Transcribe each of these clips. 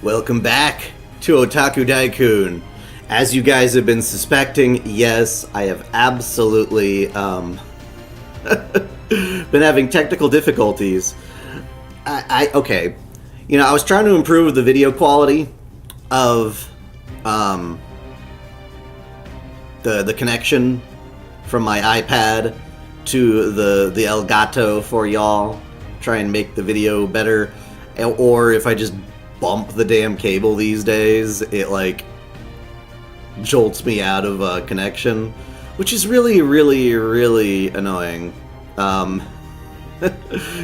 Welcome back to OtakuDaiKun. As you guys have been suspecting, yes, I have absolutely been having technical difficulties. Okay. You know, I was trying to improve the video quality of the connection from my iPad to the Elgato for y'all. Try and make the video better. Or if I just bump the damn cable these days, it like jolts me out of a connection, which is really, really, really annoying.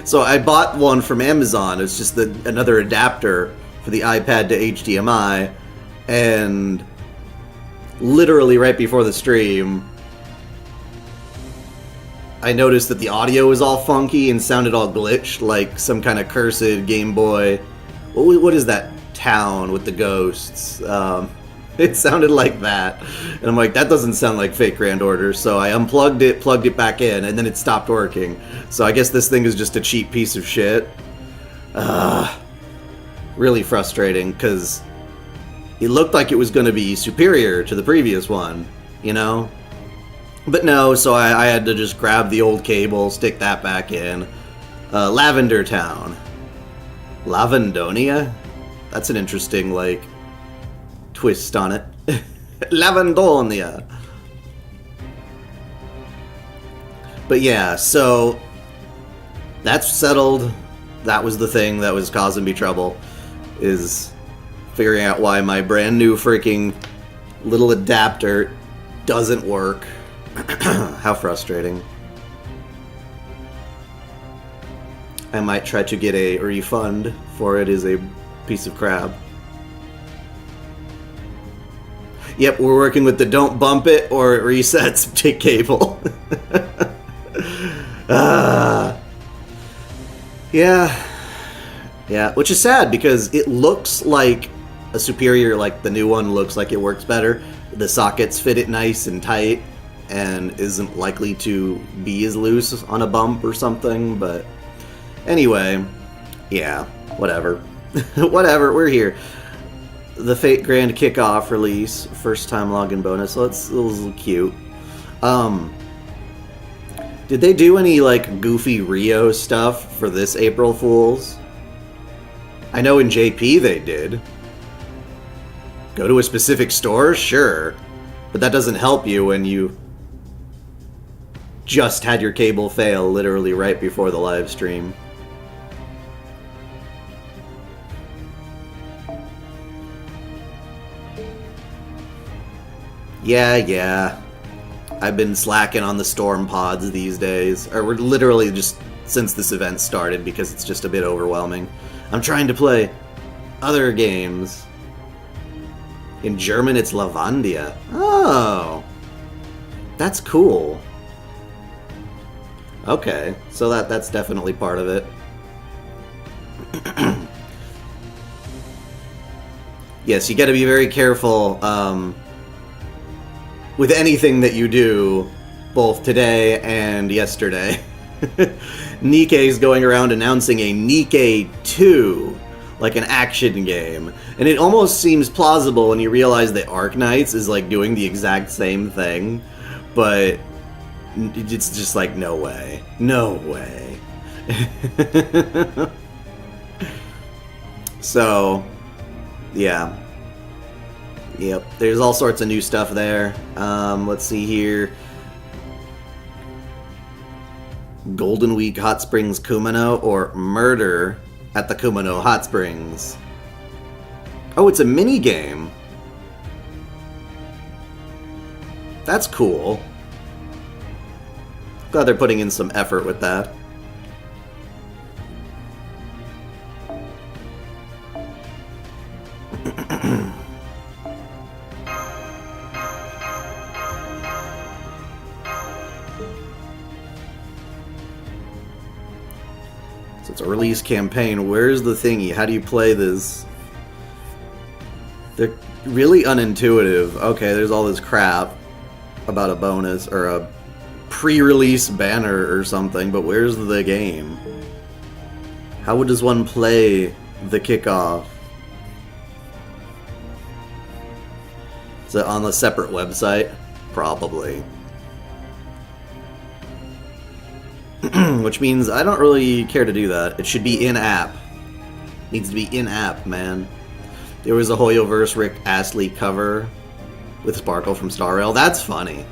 So I bought one from Amazon. It's just another adapter for the iPad to HDMI, and literally right before the stream, I noticed that the audio was all funky and sounded all glitched, like some kind of cursed Game Boy. What is that town with the ghosts? It sounded like that. And I'm like, that doesn't sound like fake Grand Order. So I unplugged it, plugged it back in, and then it stopped working. So I guess this thing is just a cheap piece of shit. Really frustrating, because it looked like it was going to be superior to the previous one, you know? But no, so I had to just grab the old cable, stick that back in. Lavender Town. Lavendonia? That's an interesting, like, twist on it. Lavendonia. But yeah, so that's settled. That was the thing that was causing me trouble, is figuring out why my brand new freaking little adapter doesn't work. How frustrating. I might try to get a refund, for it is a piece of crap. Yep, we're working with the don't bump it or it resets cable. Yeah, which is sad because it looks like a superior, like the new one looks like it works better. The sockets fit it nice and tight and isn't likely to be as loose on a bump or something, but anyway, yeah, whatever. Whatever, we're here. The Fate Grand Kickoff release, first time login bonus, so it was cute. Did they do any, like, goofy Rio stuff for this April Fool's? I know in JP they did. Go to a specific store? Sure. But that doesn't help you when you just had your cable fail literally right before the live stream. Yeah. I've been slacking on the storm pods these days. Or we're literally just since this event started because it's just a bit overwhelming. I'm trying to play other games. In German, it's Lavandia. Oh. That's cool. Okay, so that's definitely part of it. Yes, you gotta be very careful with anything that you do, both today and yesterday. Nikkei's going around announcing a Nikkei 2, like an action game. And it almost seems plausible when you realize that Arknights is like doing the exact same thing, but it's just like, no way. No way. So, yeah. Yep, there's all sorts of new stuff there. Let's see here. Golden Week Hot Springs Kumano, or Murder at the Kumano Hot Springs. Oh, it's a mini game. That's cool. Glad they're putting in some effort with that. So it's a release campaign. Where's the thingy? How do you play this? They're really unintuitive. Okay, there's all this crap about a bonus or a pre-release banner or something, but where's the game? How does one play the kickoff? So on the separate website? Probably. Which means I don't really care to do that. It should be in-app. Needs to be in-app, man. There was a Hoyoverse Rick Astley cover with Sparkle from Star Rail. That's funny.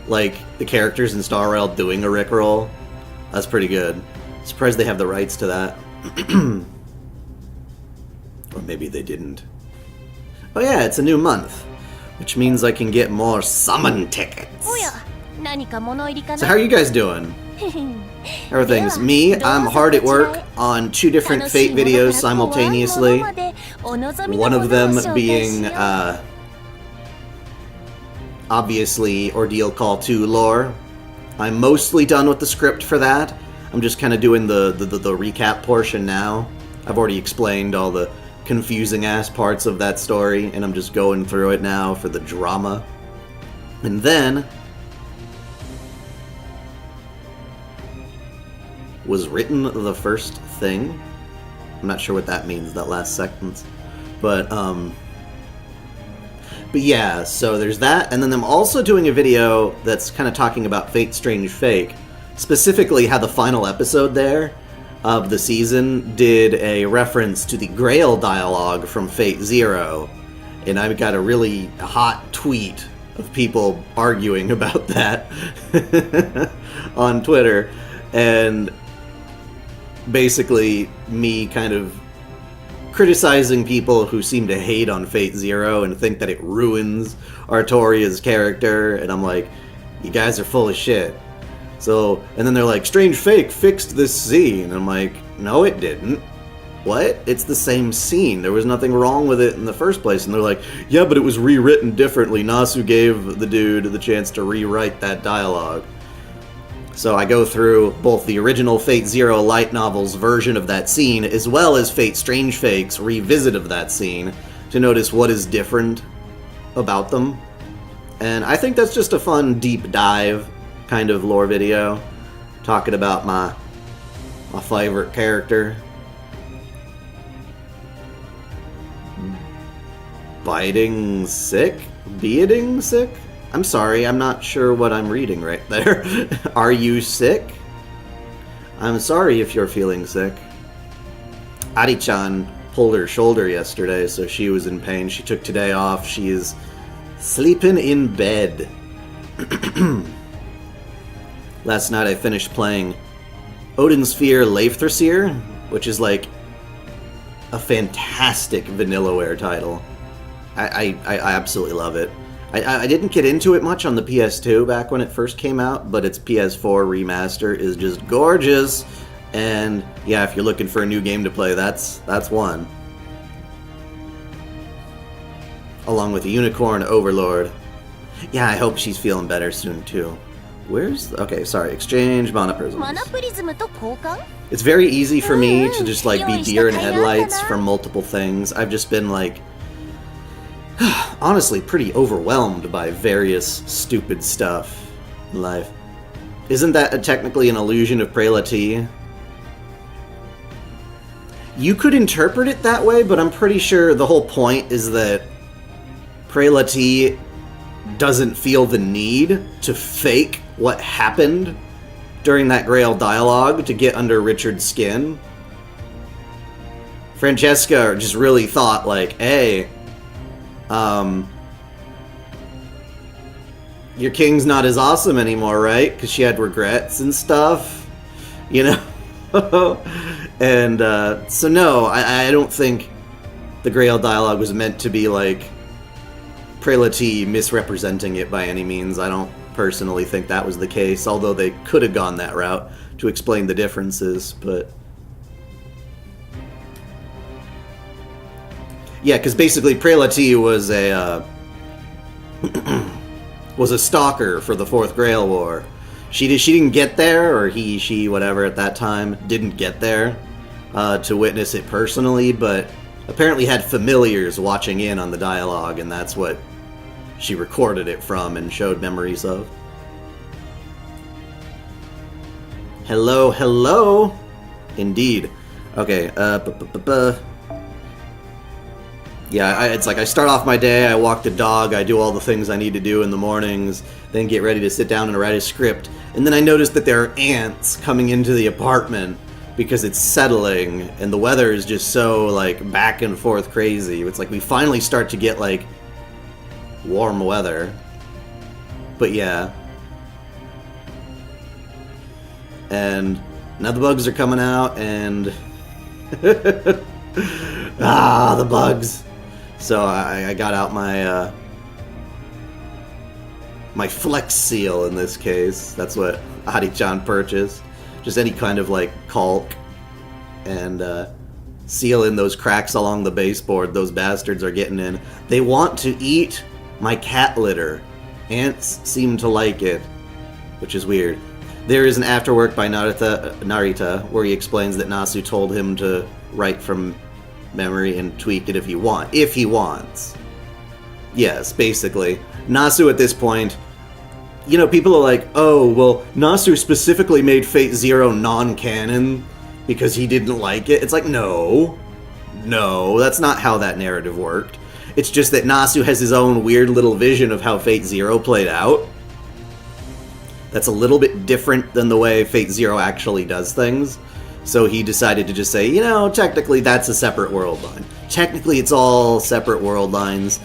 Like, the characters in Star Rail doing a Rickroll. That's pretty good. Surprised they have the rights to that. Or maybe they didn't. Oh yeah, it's a new month. Which means I can get more summon tickets. So how are you guys doing? Everything's me. I'm hard at work on 2 different Fate videos simultaneously. One of them being, obviously, Ordeal Call 2 lore. I'm mostly done with the script for that. I'm just kind of doing the recap portion now. I've already explained all the confusing-ass parts of that story, and I'm just going through it now for the drama. And then was written the first thing. I'm not sure what that means, that last sentence. But yeah, so there's that, and then I'm also doing a video that's kind of talking about Fate Strange Fake, specifically how the final episode there of the season did a reference to the Grail dialogue from Fate Zero, and I've got a really hot tweet of people arguing about that on Twitter, and basically me kind of criticizing people who seem to hate on Fate Zero and think that it ruins Artoria's character, and I'm like, you guys are full of shit. So, and then they're like, Strange Fake fixed this scene, and I'm like, no it didn't. What? It's the same scene. There was nothing wrong with it in the first place. And they're like, yeah, but it was rewritten differently. Nasu gave the dude the chance to rewrite that dialogue. So I go through both the original Fate Zero light novel's version of that scene, as well as Fate Strange Fake's revisit of that scene, to notice what is different about them. And I think that's just a fun deep dive kind of lore video, talking about my favorite character. Beating sick? I'm sorry, I'm not sure what I'm reading right there. Are you sick? I'm sorry if you're feeling sick. Ari-chan pulled her shoulder yesterday, so she was in pain. She took today off. She is sleeping in bed. Last night I finished playing Odin Sphere Leifthraseer, which is like a fantastic Vanillaware title. I absolutely love it. I didn't get into it much on the PS2 back when it first came out, but its PS4 remaster is just gorgeous. And yeah, if you're looking for a new game to play, that's one. Along with Unicorn Overlord. Yeah, I hope she's feeling better soon too. Okay, sorry, exchange mana prisms. It's very easy for me to just like be deer in headlights from multiple things. I've just been like, honestly, pretty overwhelmed by various stupid stuff in life. Isn't that technically an illusion of Prelati? You could interpret it that way, but I'm pretty sure the whole point is that Prelati doesn't feel the need to fake what happened during that Grail dialogue to get under Richard's skin. Francesca just really thought like, hey, your king's not as awesome anymore, right? Because she had regrets and stuff, you know? And so no, I don't think the Grail dialogue was meant to be like Prelati misrepresenting it by any means. I don't personally think that was the case, although they could have gone that route to explain the differences, but yeah, because basically Prelati was a was a stalker for the Fourth Grail War. She didn't get there, or he, she, whatever at that time didn't get there to witness it personally, but apparently had familiars watching in on the dialogue, and that's what she recorded it from and showed memories of. Hello, hello. Indeed. Okay. Yeah, it's like I start off my day, I walk the dog, I do all the things I need to do in the mornings, then get ready to sit down and write a script, and then I notice that there are ants coming into the apartment because it's settling, and the weather is just so, like, back and forth crazy. It's like we finally start to get, like, warm weather. But yeah. And now the bugs are coming out, and... ah, the bugs! So I got out my my Flex Seal in this case. That's what Ari-chan purchased. Just any kind of like caulk and seal in those cracks along the baseboard. Those bastards are getting in. They want to eat my cat litter. Ants seem to like it, which is weird. There is an afterwork by Narita where he explains that Nasu told him to write from memory and tweak it if he wants. Yes, basically. Nasu at this point, you know, people are like, oh, well, Nasu specifically made Fate Zero non-canon because he didn't like it. It's like, no, that's not how that narrative worked. It's just that Nasu has his own weird little vision of how Fate Zero played out. That's a little bit different than the way Fate Zero actually does things. So he decided to just say, you know, technically that's a separate world line. Technically it's all separate world lines.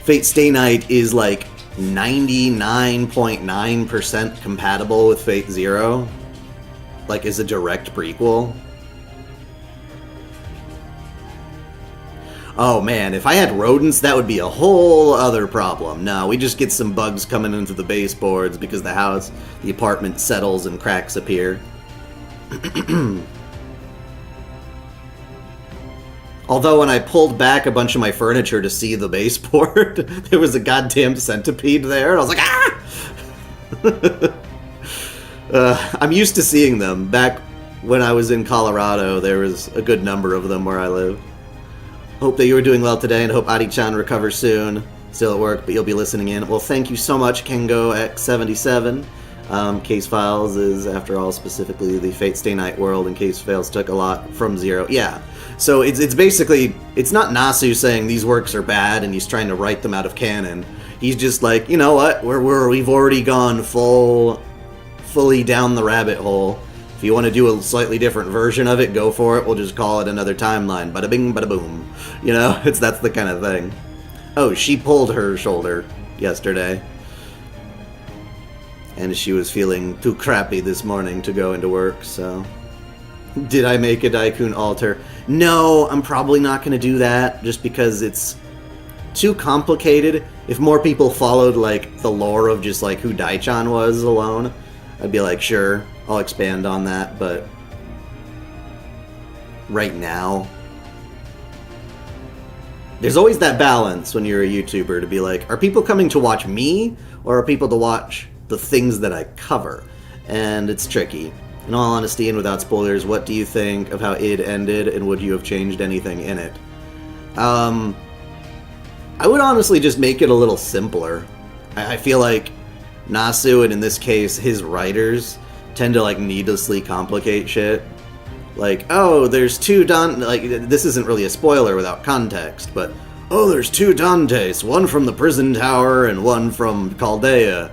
Fate Stay Night is like 99.9% compatible with Fate Zero. Like, is a direct prequel. Oh man, if I had rodents, that would be a whole other problem. No, we just get some bugs coming into the baseboards because the apartment settles and cracks appear. Although when I pulled back a bunch of my furniture to see the baseboard, there was a goddamn centipede there, and I was like, ah! I'm used to seeing them. Back when I was in Colorado, there was a good number of them where I live. Hope that you are doing well today, and hope Ari-chan recovers soon. Still at work, but you'll be listening in. Well, thank you so much, Kengo X77. Case Files is, after all, specifically the Fate Stay Night world, and Case Files took a lot from Zero. Yeah, so it's basically, it's not Nasu saying these works are bad and he's trying to write them out of canon. He's just like, you know what, we've already gone fully down the rabbit hole. If you want to do a slightly different version of it, go for it. We'll just call it another timeline. Bada bing, bada boom. You know, that's the kind of thing. Oh, she pulled her shoulder yesterday. And she was feeling too crappy this morning to go into work, so... Did I make a dai-cun altar? No, I'm probably not going to do that, just because it's too complicated. If more people followed, like, the lore of just, like, who dai-chan was alone, I'd be like, sure, I'll expand on that, but... right now... There's always that balance when you're a YouTuber to be like, are people coming to watch me, or are people to watch the things that I cover? And it's tricky. In all honesty and without spoilers, what do you think of how id ended, and would you have changed anything in it? I would honestly just make it a little simpler. I feel like Nasu, and in this case, his writers, tend to, like, needlessly complicate shit. Like, oh, there's two like, this isn't really a spoiler without context, but, oh, there's two Dantes, one from the prison tower and one from Chaldea.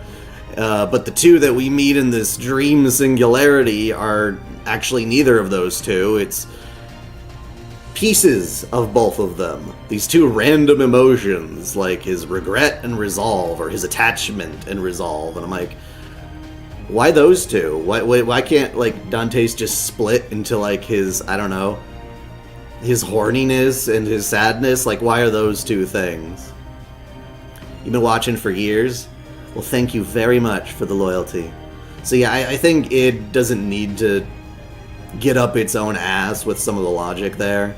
But the two that we meet in this dream singularity are actually neither of those two. It's pieces of both of them. These two random emotions, like his regret and resolve, or his attachment and resolve. And I'm like, why those two? Why can't, like, Dante's just split into, like, his, I don't know, his horniness and his sadness? Like, why are those two things? You've been watching for years? Well, thank you very much for the loyalty. So yeah, I think it doesn't need to get up its own ass with some of the logic there.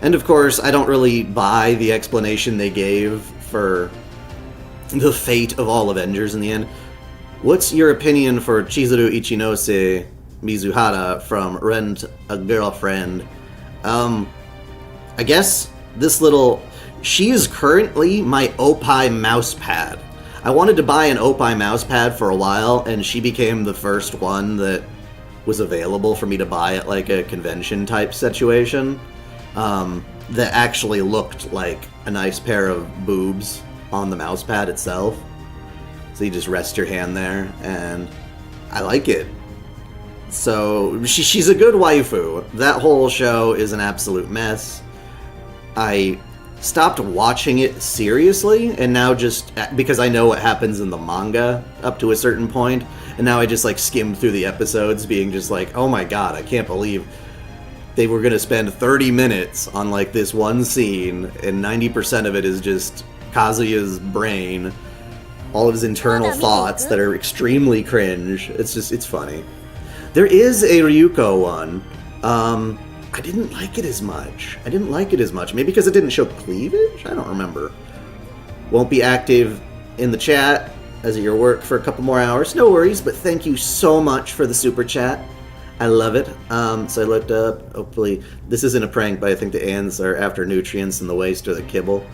And of course, I don't really buy the explanation they gave for the fate of all Avengers in the end. What's your opinion for Chizuru Ichinose Mizuhara from Rent a Girlfriend? I guess this little... She is currently my Opie mousepad. I wanted to buy an Opie mousepad for a while, and she became the first one that was available for me to buy at, like, a convention-type situation. that actually looked like a nice pair of boobs on the mouse pad itself. So you just rest your hand there, and I like it. So she's a good waifu. That whole show is an absolute mess. I stopped watching it seriously, and now just because I know what happens in the manga up to a certain point, and now I just like skim through the episodes being just like, oh my god, I can't believe they were gonna spend 30 minutes on like this one scene, and 90% of it is just Kazuya's brain, all of his internal thoughts that are extremely cringe. It's funny. There is a Ryuko one. I didn't like it as much. Maybe because it didn't show cleavage? I don't remember. Won't be active in the chat as of your work for a couple more hours. No worries, but thank you so much for the super chat. I love it. So I looked up, hopefully, this isn't a prank, but I think the ants are after nutrients and the waste or the kibble.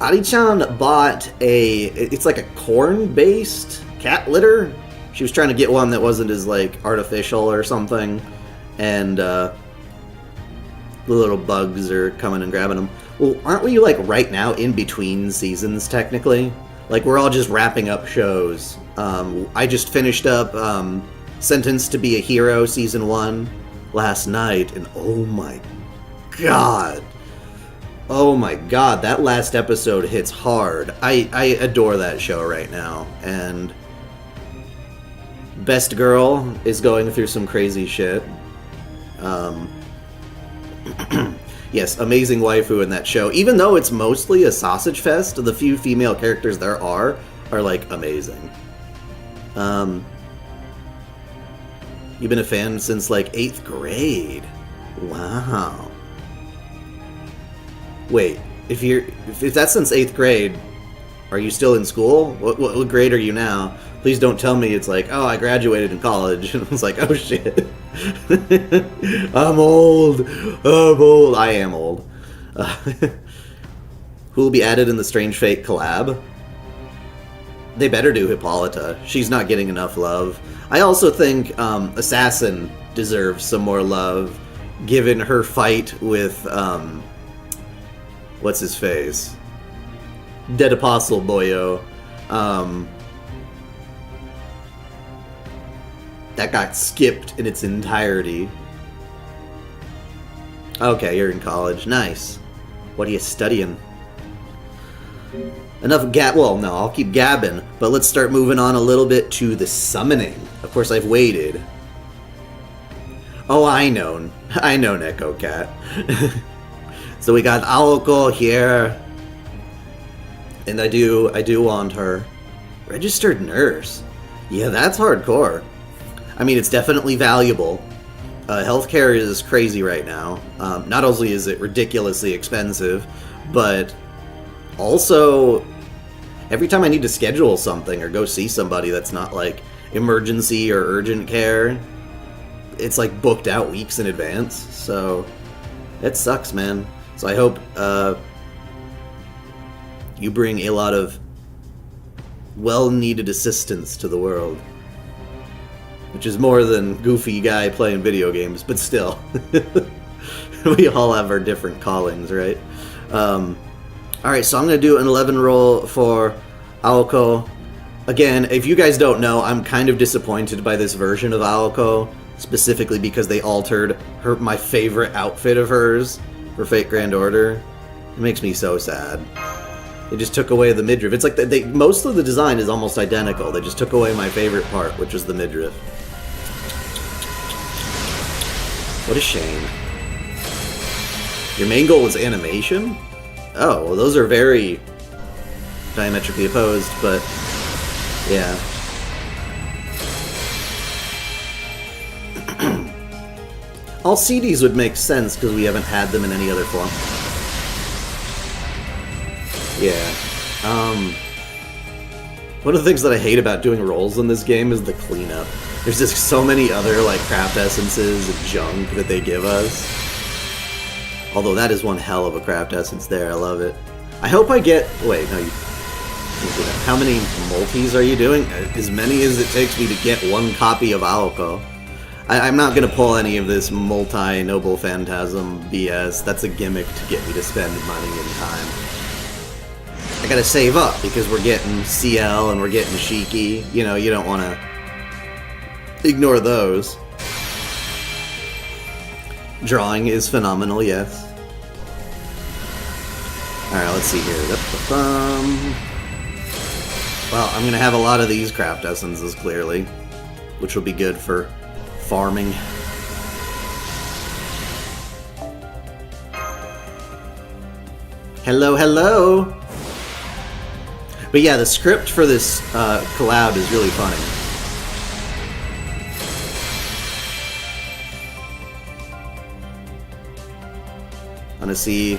Ari-chan bought it's like a corn-based cat litter. She was trying to get one that wasn't as, like, artificial or something, and the little bugs are coming and grabbing them. Well, aren't we, like, right now in between seasons, technically? Like, we're all just wrapping up shows. I just finished up Sentenced to be a Hero Season 1 last night, and oh my god. Oh my god, that last episode hits hard. I adore that show right now, and Best Girl is going through some crazy shit. Yes, amazing waifu in that show. Even though it's mostly a sausage fest, the few female characters there are like amazing. You've been a fan since like 8th grade. Wow. Wait, if that's since 8th grade, are you still in school? What grade are you now? Please don't tell me it's like, oh, I graduated in college. And I was like, oh shit. I'm old. I am old. Who will be added in the Strange Fate collab? They better do Hippolyta. She's not getting enough love. I also think Assassin deserves some more love, given her fight with, what's his face? Dead Apostle Boyo. That got skipped in its entirety. Okay, you're in college. Nice. What are you studying? Enough well, no, I'll keep gabbing, but let's start moving on a little bit to the summoning. Of course, I've waited. Oh, I know, Neko Cat. So we got Aoko here, and I do want her. Registered nurse. Yeah, that's hardcore. I mean, it's definitely valuable. Healthcare is crazy right now. Not only is it ridiculously expensive, but also, every time I need to schedule something or go see somebody that's not like emergency or urgent care, it's like booked out weeks in advance. So it sucks, man. So I hope you bring a lot of well-needed assistance to the world. Which is more than goofy guy playing video games, but still. We all have our different callings, right? Alright, so I'm going to do an 11 roll for Aoko. Again, if you guys don't know, I'm kind of disappointed by this version of Aoko, specifically because they altered my favorite outfit of hers for Fate Grand Order. It makes me so sad. They just took away the midriff. It's like most of the design is almost identical. They just took away my favorite part, which was the midriff. What a shame. Your main goal was animation? Oh, well, those are very diametrically opposed, but yeah. All CDs would make sense because we haven't had them in any other form. Yeah. One of the things that I hate about doing rolls in this game is the cleanup. There's just so many other like craft essences and junk that they give us. Although that is one hell of a craft essence there, I love it. I hope I get... Wait, no, you... How many multis are you doing? As many as it takes me to get one copy of Aoko. I'm not gonna pull any of this multi-noble phantasm BS. That's a gimmick to get me to spend money and time. I gotta save up because we're getting CL and we're getting Shiki. You know, you don't want to ignore those. Drawing is phenomenal, yes. Alright, let's see here. Well, I'm gonna have a lot of these craft essences, clearly, which will be good for farming. Hello, hello! But yeah, the script for this collab is really funny. Wanna see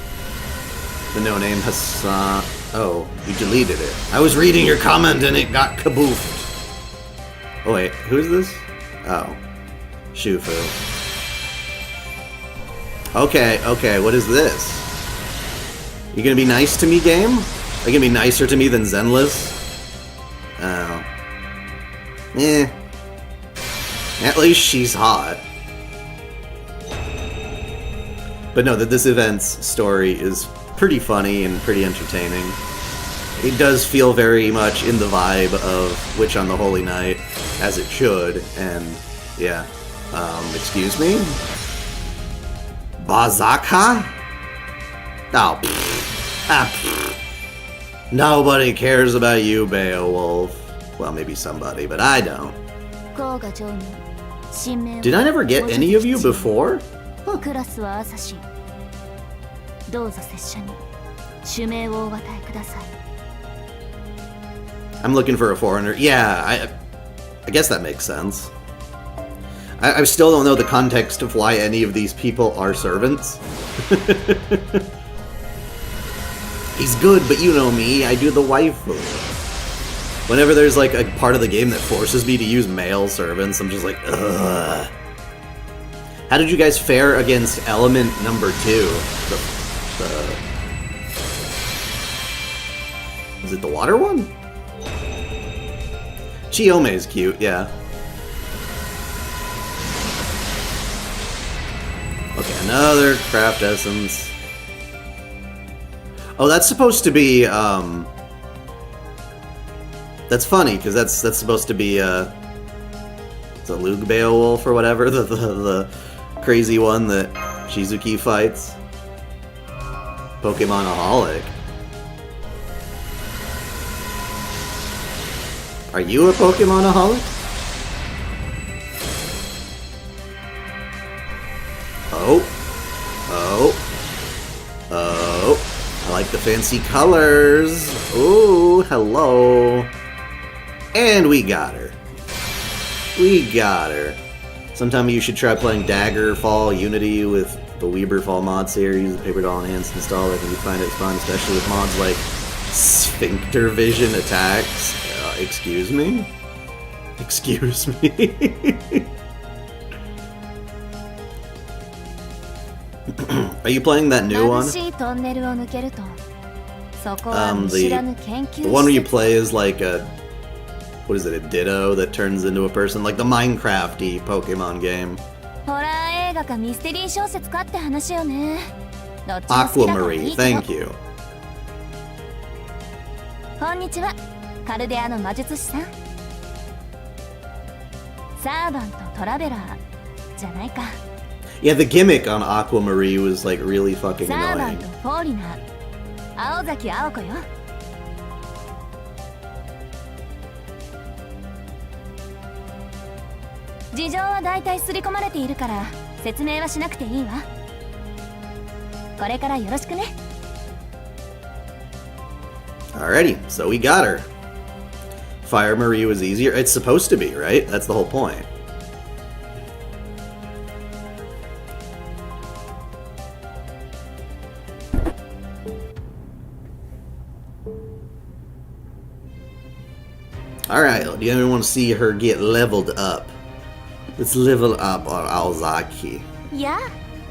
the no-name Hassan? Oh, you deleted it. I was reading your comment and it got kaboofed. Oh wait, who's this? Oh. Shufu. Okay, what is this? You gonna be nice to me, game? Are you gonna be nicer to me than Zenless? Oh. Eh. At least she's hot. But no, this event's story is pretty funny and pretty entertaining. It does feel very much in the vibe of Witch on the Holy Night, as it should, and yeah. Excuse me? Bazaka? Oh, Nobody cares about you, Beowulf. Well, maybe somebody, but I don't. Did I never get any of you before? Huh. I'm looking for a foreigner. Yeah, I guess that makes sense. I still don't know the context of why any of these people are servants. He's good, but you know me, I do the waifu. Whenever there's like a part of the game that forces me to use male servants, I'm just like, ugh. How did you guys fare against element number 2? Is it the water one? Chiome is cute, yeah. Okay, another craft essence. Oh, that's supposed to be, that's funny, because that's supposed to be, it's a Luke Beowulf or whatever, the crazy one that Shizuki fights. Pokemonaholic. Are you a Pokemonaholic? Oh. I like the fancy colors. Ooh, hello. And we got her. Sometime you should try playing Daggerfall Unity with the Weberfall mod series, the Paper Doll Enhanced installer. I think you find it fun, especially with mods like Sphincter Vision attacks. Excuse me? Excuse me? Are you playing that new one? The one where you play is like a... What is it, a Ditto that turns into a person? Like the Minecraft-y Pokemon game. Aquamarine, thank you. Yeah, the gimmick on Aquamarine was like really fucking annoying. Aoko. 事情は大体刷り込まれているから説明はしなくていいわ。これからよろしくね。Alrighty, so we got her. Fire Marie was easier. It's supposed to be, right? That's the whole point. Alright, do you ever want to see her get leveled up? Let's level up our Aozaki. Yeah,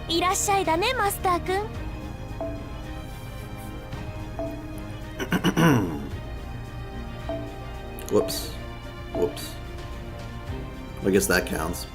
いらっしゃいだね、マスターくん。Whoops. I guess that counts.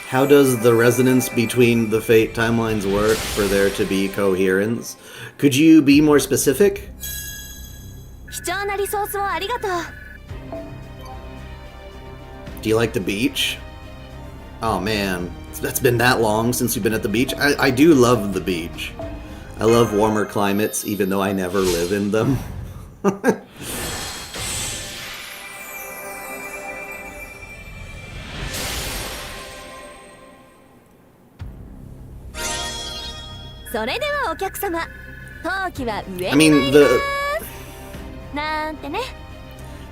How does the resonance between the Fate timelines work for there to be coherence? Could you be more specific? 貴重なリソースをありがとう。 Do you like the beach? Oh man, that's been that long since you've been at the beach. I do love the beach. I love warmer climates, even though I never live in them. それではお客様、陶器は上 I に mean, 参りますなんてね。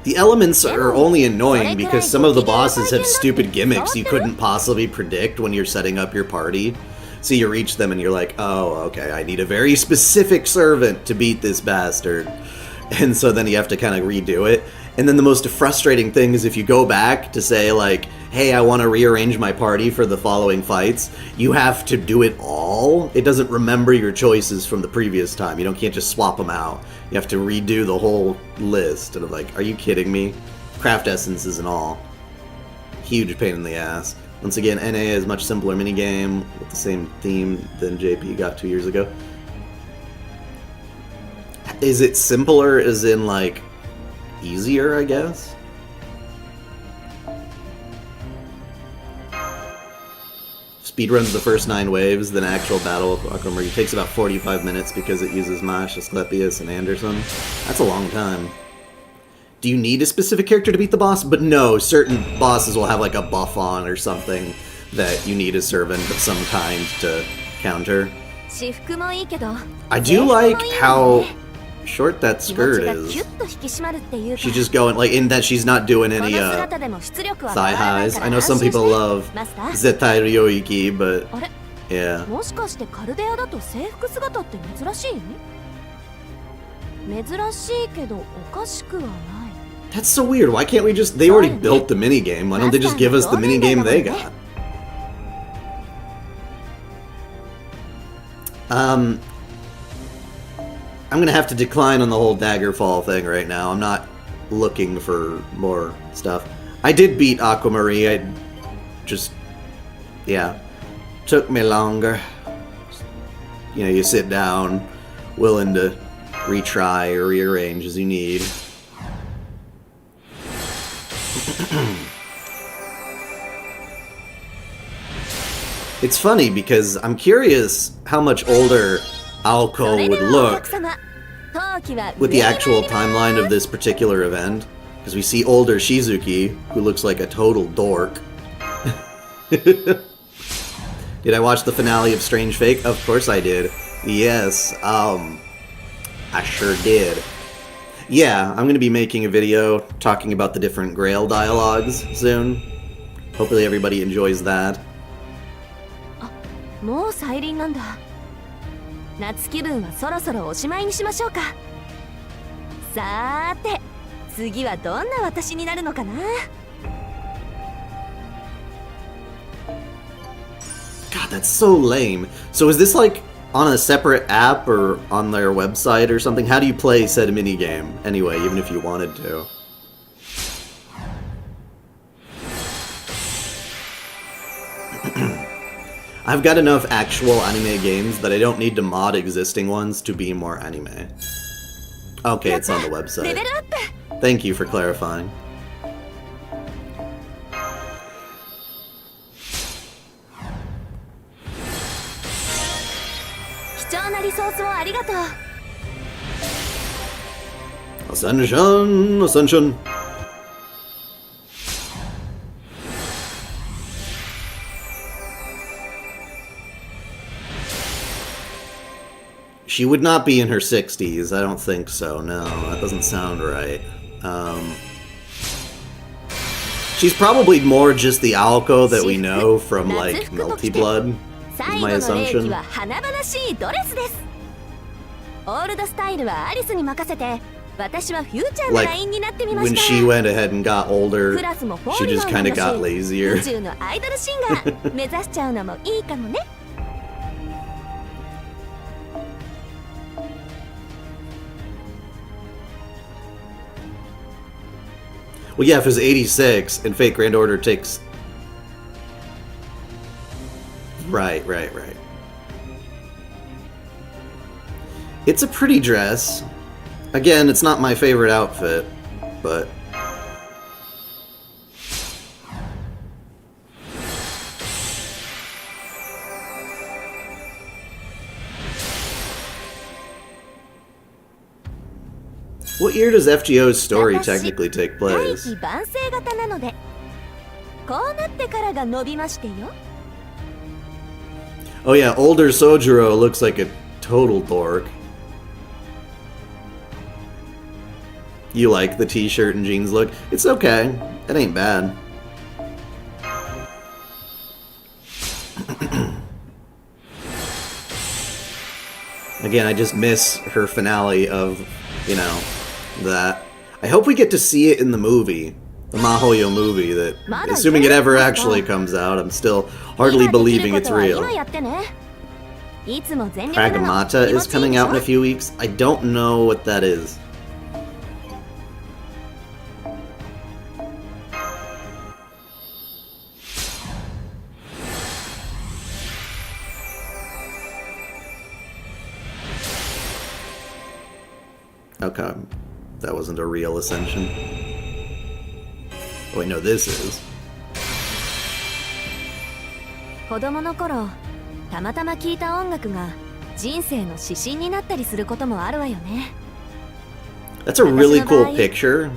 the elements are only annoying because some of the bosses have stupid gimmicks you couldn't possibly predict when you're setting up your party. So you reach them and you're like, oh, okay, I need a very specific servant to beat this bastard. And so then you have to kind of redo it. And then the most frustrating thing is if you go back to say, like, hey, I want to rearrange my party for the following fights, you have to do it all. It doesn't remember your choices from the previous time. You can't just swap them out. You have to redo the whole list. And I'm like, are you kidding me? Craft essences and all. Huge pain in the ass. Once again, NA is a much simpler minigame with the same theme than JP got 2 years ago. Is it simpler as in, like, easier, I guess? Speedruns the first 9 waves, then actual battle of Aquamarine takes about 45 minutes because it uses Mash, Asclepius, and Anderson. That's a long time. Do you need a specific character to beat the boss? But no, certain bosses will have like a buff on or something that you need a servant of some kind to counter. 私服もいいけど、 I do like how short that skirt 気持ちが is. キュッと引き締まるっていうか、 She's just going, like, in that she's not doing any この姿でも出力は thigh 変わらない highs. から I know 安 some 心して people love マスター Zetai Ryoiki, but あれ yeah. もしかしてカルデアだと制服姿って珍しい？珍しいけどおかしくはない。 That's so weird. Why can't we just... They already built the minigame. Why don't they just give us the minigame they got? I'm gonna have to decline on the whole Daggerfall thing right now. I'm not looking for more stuff. I did beat Aquamarine. I just... Yeah. Took me longer. You know, you sit down, willing to retry or rearrange as you need. It's funny because I'm curious how much older Aoko would look with the actual timeline of this particular event. Because we see older Shizuki, who looks like a total dork. Did I watch the finale of Strange Fake? Of course I did. Yes, I sure did. Yeah, I'm gonna be making a video talking about the different Grail dialogues soon. Hopefully everybody enjoys that. もう再臨なんだ。夏気分はそろそろおしまいにしましょうか。さーて、次はどんな私になるのかな。 God, that's so lame. So is this like on a separate app or on their website or something? How do you play said minigame anyway, even if you wanted to? I've got enough actual anime games that I don't need to mod existing ones to be more anime. Okay, it's on the website. Thank you for clarifying. 貴重なリソースをありがとう。 Ascension! Ascension! She would not be in her 60s. I don't think so. No, that doesn't sound right. She's probably more just the Aoko that we know from, like, Melty Blood, is my assumption. 華々しいドレスです。オールドスタイルはアリスに任せて、私はフューチャーのラインになってみま When した。 she went ahead and got older, クラスもフォ she ーリ just マ kind ン of だ got し、 lazier. 宇宙のアイドルシンガー目指しちゃうのもいいかもね。 Well, yeah, if it's 86 and Fate Grand Order takes Right, right, right. It's a pretty dress. Again, it's not my favorite outfit, but... What year does FGO's story technically take place? Oh yeah, older Sojuro looks like a total dork. You like the t-shirt and jeans look? It's okay. It ain't bad. Again, I just miss her finale of, you know, that. I hope we get to see it in the movie. The Mahoyo movie that, assuming it ever actually comes out, I'm still hardly believing it's real. Pragmata is coming out in a few weeks. I don't know what that is. Okay, that wasn't a real ascension. Oh wait, no, this is. That's a really cool picture.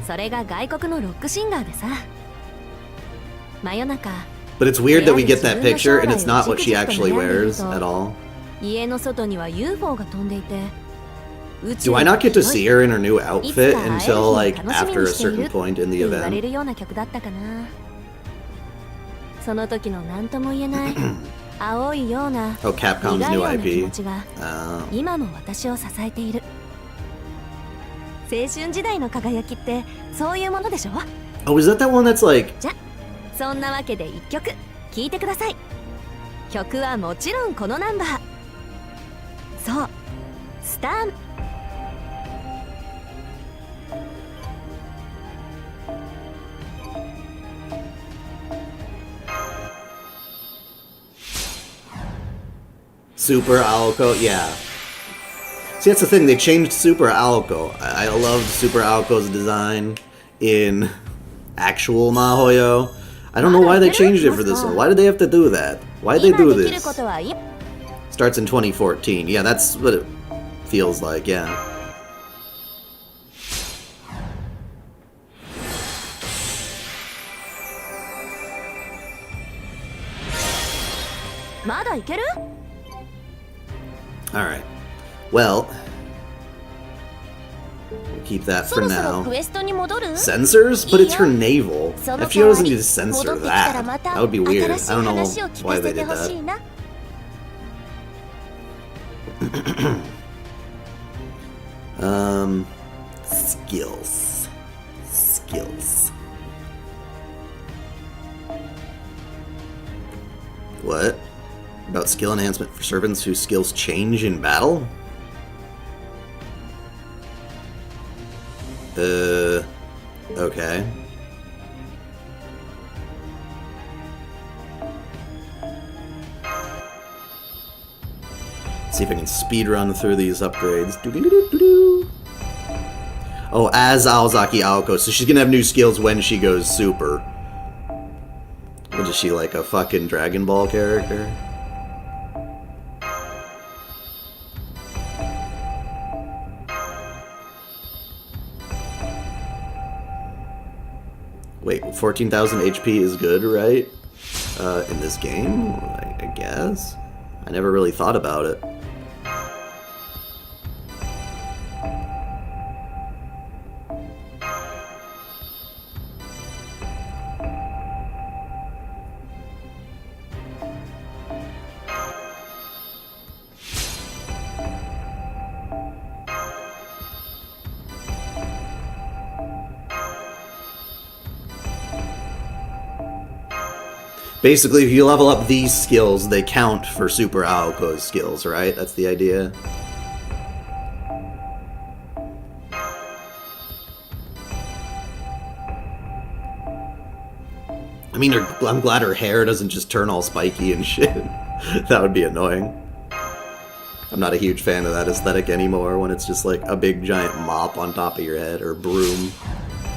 But it's weird that we get that picture and it's not what she actually wears at all. Do I not get to see her in her new outfit until, like, after a certain point in the event? Oh, Capcom's new IP. Oh, is that that one that's like... Super Aoko, yeah. See, that's the thing, they changed Super Aoko. I loved Super Aoko's design in actual Mahoyo. I don't know why they changed it for this one. Why did they have to do that? Why did they do this? Starts in 2014. Yeah, that's what it feels like, yeah. Alright. Well, we'll keep that for now. Sensors? But it's her navel. FGO doesn't need to censor that. That would be weird. I don't know why they did that. Skills. Skills. What? About skill enhancement for servants whose skills change in battle? Okay. Let's see if I can speedrun through these upgrades. Doo-doo-doo-doo-doo. Oh, as Aozaki Aoko, so she's gonna have new skills when she goes super. What is she, like a fucking Dragon Ball character? Wait, 14,000 HP is good, right? In this game? I guess? I never really thought about it. Basically, if you level up these skills, they count for Super Aoko's skills, right? That's the idea. I mean, I'm glad her hair doesn't just turn all spiky and shit. That would be annoying. I'm not a huge fan of that aesthetic anymore when it's just like a big giant mop on top of your head, or broom.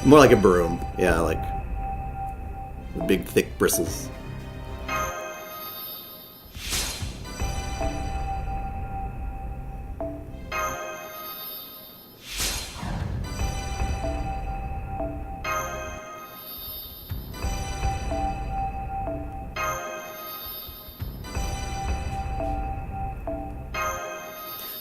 More like a broom, yeah, like big thick bristles.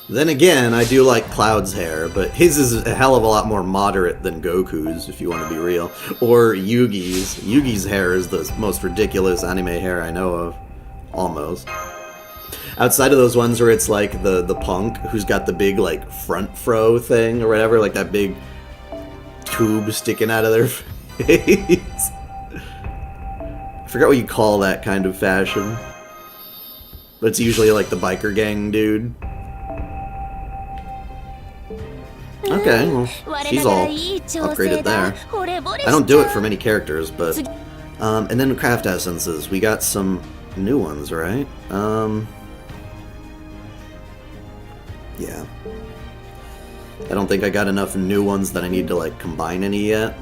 Then again, I do like Cloud's hair, but his is a hell of a lot more moderate than Goku's, if you want to be real. Or Yugi's. Yugi's hair is the most ridiculous anime hair I know of. Almost. Outside of those ones where it's like the punk, who's got the big like front fro thing or whatever, like that big tube sticking out of their face. I forgot what you call that kind of fashion. But it's usually like the biker gang dude. Okay, well, she's all upgraded there. I don't do it for many characters, but... and then craft essences. We got some new ones, right? Yeah. I don't think I got enough new ones that I need to, like, combine any yet.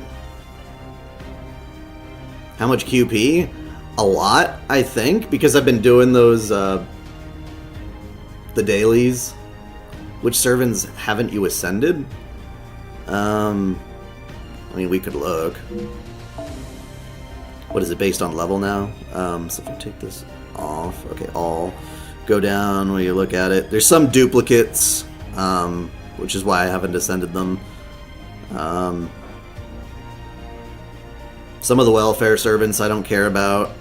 How much QP? A lot, I think, because I've been doing those, the dailies. Which servants haven't you ascended? I mean, we could look. What is it, based on level now? So if I take this off, okay, all. Go down when you look at it. There's some duplicates, which is why I haven't ascended them. Some of the welfare servants I don't care about.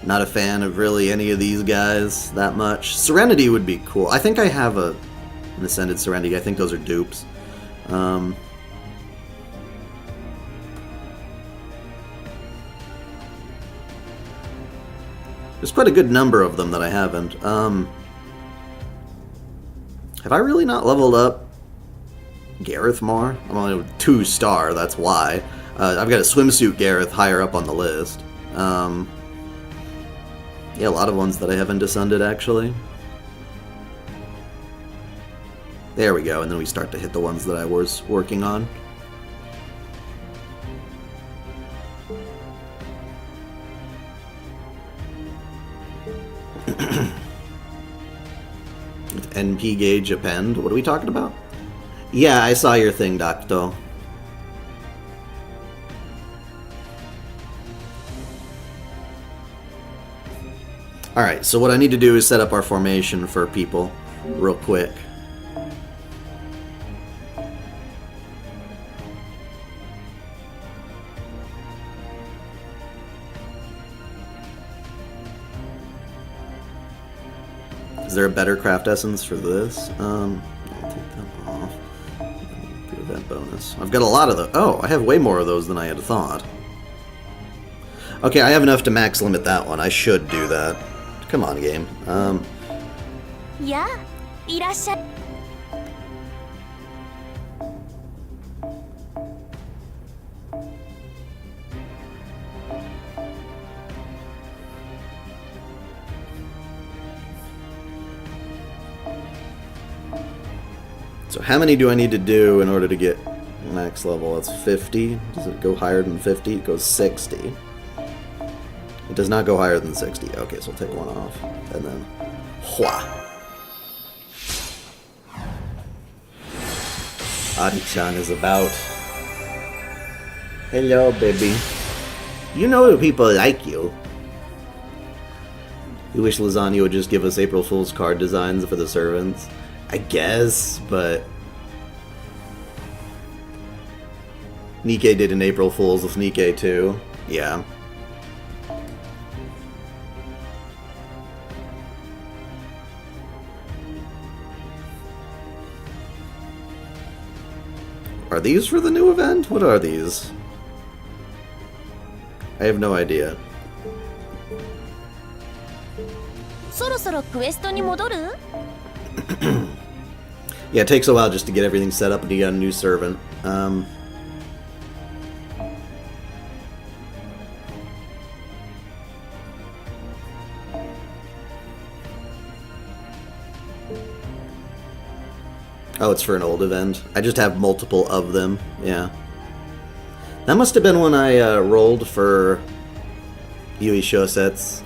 Not a fan of really any of these guys that much. Serenity would be cool. I think I have an Ascended Serenity. I think those are dupes. There's quite a good number of them that I haven't. Have I really not leveled up Gareth more? I'm only 2-star, that's why. I've got a swimsuit Gareth higher up on the list. Yeah, a lot of ones that I haven't descended, actually. There we go, and then we start to hit the ones that I was working on. NP gauge append? What are we talking about? Yeah, I saw your thing, Docto. Alright, so what I need to do is set up our formation for people real quick. Is there a better craft essence for this? I'll take that off. The event bonus. I've got a lot of those. Oh, I have way more of those than I had thought. Okay, I have enough to max limit that one. I should do that. Come on, game. Yeah, いらっしゃい。So how many do I need to do in order to get max level? That's 50. Does it go higher than 50? It goes 60. It does not go higher than 60. Okay, so we'll take one off. And then... Hua! Adi-chan is about. Hello, baby. You know people like you. You wish Lasagna would just give us April Fool's card designs for the servants? I guess, but... Nikkei did an April Fool's with Nikkei too. Yeah. Are these for the new event? What are these? I have no idea. そろそろクエストに戻る? Yeah, it takes a while just to get everything set up and you got a new servant. Oh, it's for an old event. I just have multiple of them. Yeah. That must have been when I rolled for Yui Shosets.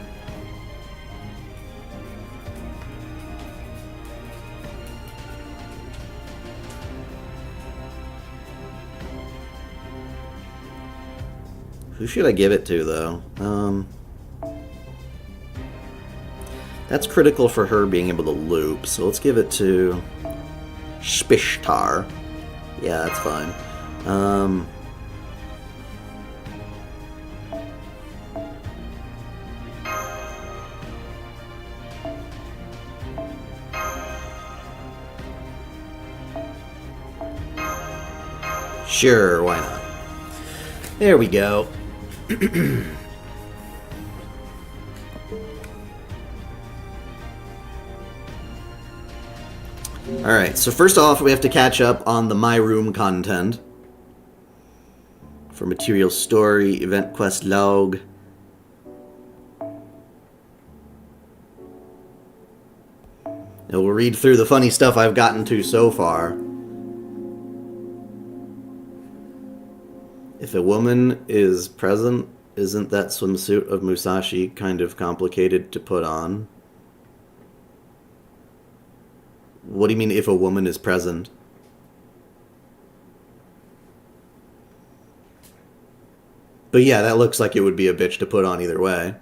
Who should I give it to, though? That's critical for her being able to loop, so let's give it to Spishtar. Yeah, that's fine. Sure, why not? There we go. Alright, so first off, we have to catch up on the My Room content. For material story, event quest log. And we'll read through the funny stuff I've gotten to so far. If a woman is present, isn't that swimsuit of Musashi kind of complicated to put on? What do you mean, if a woman is present? But yeah, that looks like it would be a bitch to put on either way.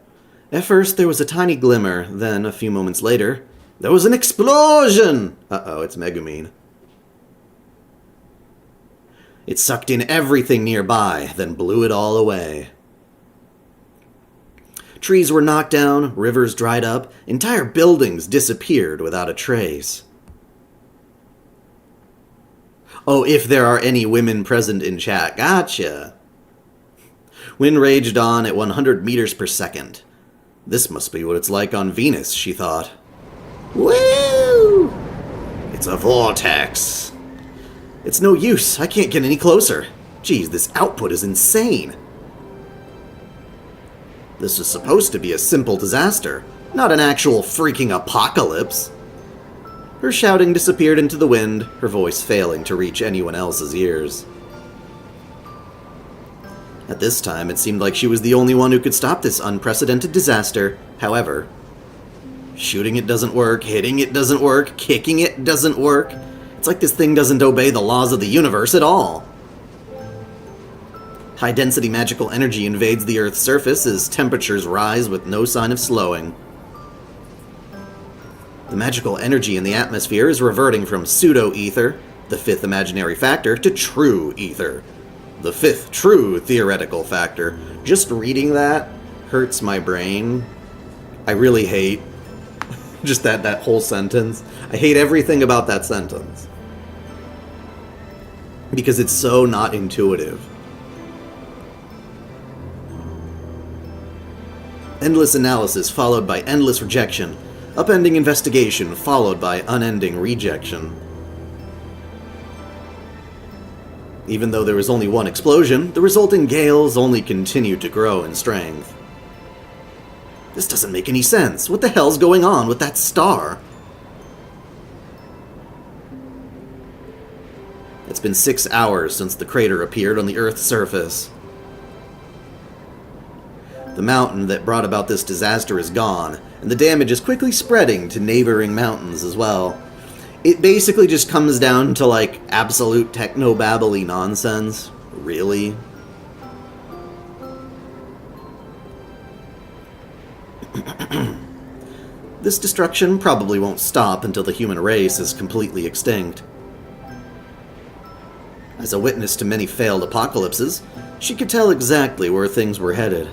At first, there was a tiny glimmer, then, a few moments later, there was an explosion! Uh-oh, it's Megumin. It sucked in everything nearby, then blew it all away. Trees were knocked down, rivers dried up, entire buildings disappeared without a trace. Oh, if there are any women present in chat. Gotcha. Wind raged on at 100 meters per second. This must be what it's like on Venus, she thought. Woo! It's a vortex. It's no use. I can't get any closer. Geez, this output is insane. This is supposed to be a simple disaster, not an actual freaking apocalypse. Her shouting disappeared into the wind, her voice failing to reach anyone else's ears. At this time, it seemed like she was the only one who could stop this unprecedented disaster. However, shooting it doesn't work, hitting it doesn't work, kicking it doesn't work. It's like this thing doesn't obey the laws of the universe at all. High-density magical energy invades the Earth's surface as temperatures rise with no sign of slowing. The magical energy in the atmosphere is reverting from pseudo-ether, the fifth imaginary factor, to true ether, the fifth true theoretical factor. Just reading that hurts my brain. I really hate just that whole sentence. I hate everything about that sentence. Because it's so not intuitive. Endless analysis followed by endless rejection. Upending investigation followed by unending rejection. Even though there was only one explosion, the resulting gales only continued to grow in strength. This doesn't make any sense. What the hell's going on with that star? It's been 6 hours since the crater appeared on the Earth's surface. The mountain that brought about this disaster is gone, and the damage is quickly spreading to neighboring mountains as well. It basically just comes down to, like, absolute techno-babbly nonsense. Really? This destruction probably won't stop until the human race is completely extinct. As a witness to many failed apocalypses, she could tell exactly where things were headed.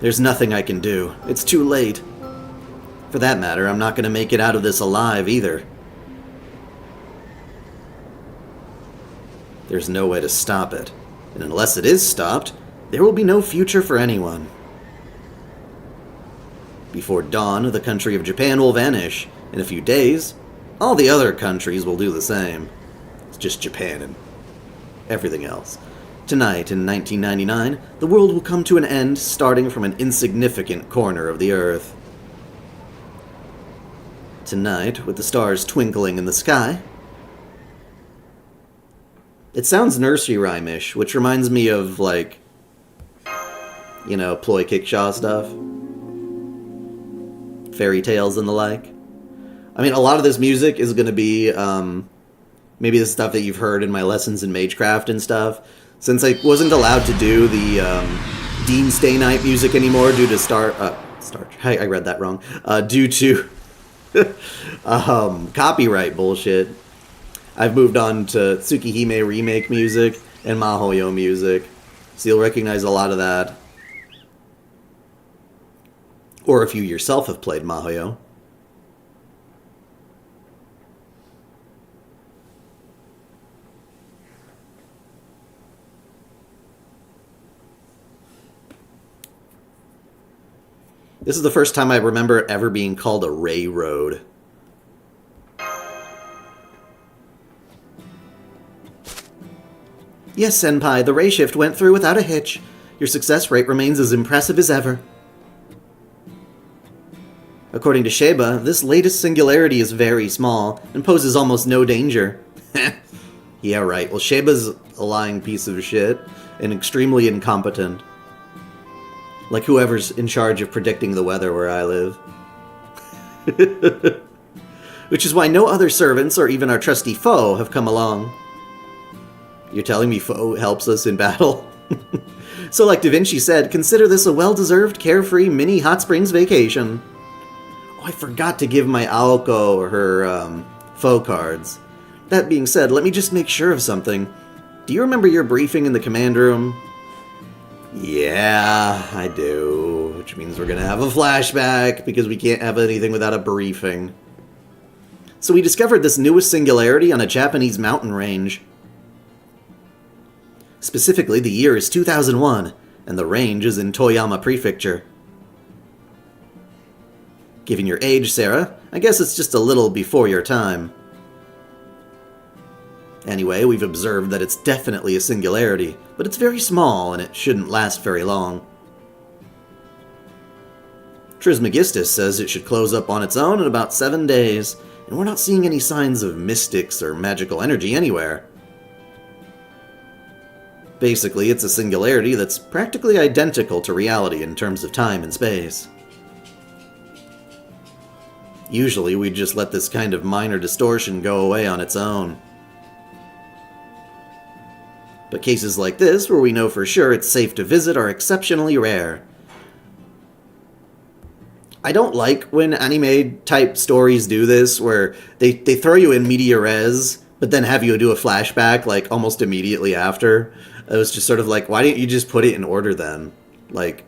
There's nothing I can do. It's too late. For that matter, I'm not going to make it out of this alive either. There's no way to stop it. And unless it is stopped, there will be no future for anyone. Before dawn, the country of Japan will vanish. In a few days, all the other countries will do the same. It's just Japan and everything else. Tonight, in 1999, the world will come to an end, starting from an insignificant corner of the Earth. tonight, with the stars twinkling in the sky. It sounds nursery rhyme-ish, which reminds me of, like, you know, Ploy Kickshaw stuff. Fairy tales and the like. I mean, a lot of this music is going to be, maybe the stuff that you've heard in my lessons in Magecraft and stuff. Since I wasn't allowed to do the, Dean Stay Night music anymore due to I read that wrong. Due to copyright bullshit, I've moved on to Tsukihime remake music and Mahoyo music, so you'll recognize a lot of that. Or if you yourself have played Mahoyo. This is the first time I remember ever being called a Ray Road. Yes, Senpai, the Rayshift went through without a hitch. Your success rate remains as impressive as ever. According to Sheba, this latest singularity is very small and poses almost no danger. Yeah, right. Well, Sheba's a lying piece of shit and extremely incompetent. Like whoever's in charge of predicting the weather where I live. Which is why no other servants or even our trusty foe have come along. You're telling me foe helps us in battle? So like Da Vinci said, consider this a well-deserved, carefree mini hot springs vacation. Oh, I forgot to give my Aoko her foe cards. That being said, let me just make sure of something. Do you remember your briefing in the command room? Yeah, I do. Which means we're gonna have a flashback, because we can't have anything without a briefing. So we discovered this newest singularity on a Japanese mountain range. Specifically, the year is 2001, and the range is in Toyama Prefecture. Given your age, Sarah, I guess it's just a little before your time. Anyway, we've observed that it's definitely a singularity, but it's very small, and it shouldn't last very long. Trismegistus says it should close up on its own in about 7 days, and we're not seeing any signs of mystics or magical energy anywhere. Basically, it's a singularity that's practically identical to reality in terms of time and space. Usually, we'd just let this kind of minor distortion go away on its own. But cases like this, where we know for sure it's safe to visit, are exceptionally rare. I don't like when anime-type stories do this, where they throw you in media res, but then have you do a flashback, like, almost immediately after. It was just sort of like, why didn't you just put it in order then? Like,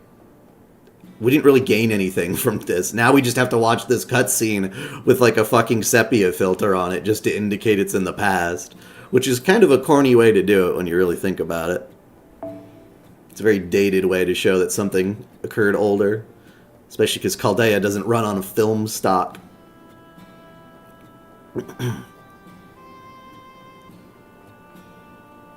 we didn't really gain anything from this. Now we just have to watch this cutscene with, like, a fucking sepia filter on it just to indicate it's in the past. Which is kind of a corny way to do it when you really think about it. It's a very dated way to show that something occurred older. Especially because Chaldea doesn't run on film stock.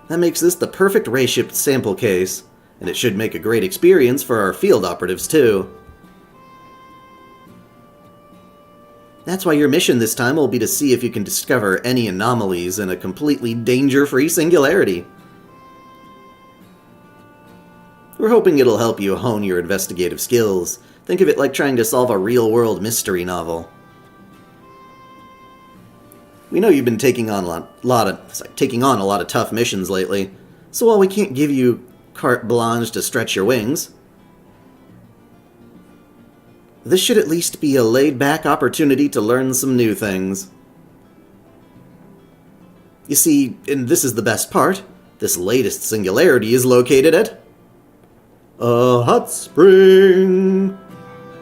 That makes this the perfect Rayshift sample case. And it should make a great experience for our field operatives too. That's why your mission this time will be to see if you can discover any anomalies in a completely danger-free singularity. We're hoping it'll help you hone your investigative skills. Think of it like trying to solve a real-world mystery novel. We know you've been taking on a lot of tough missions lately, so while we can't give you carte blanche to stretch your wings, this should at least be a laid-back opportunity to learn some new things. You see, and this is the best part, this latest singularity is located at a hot spring.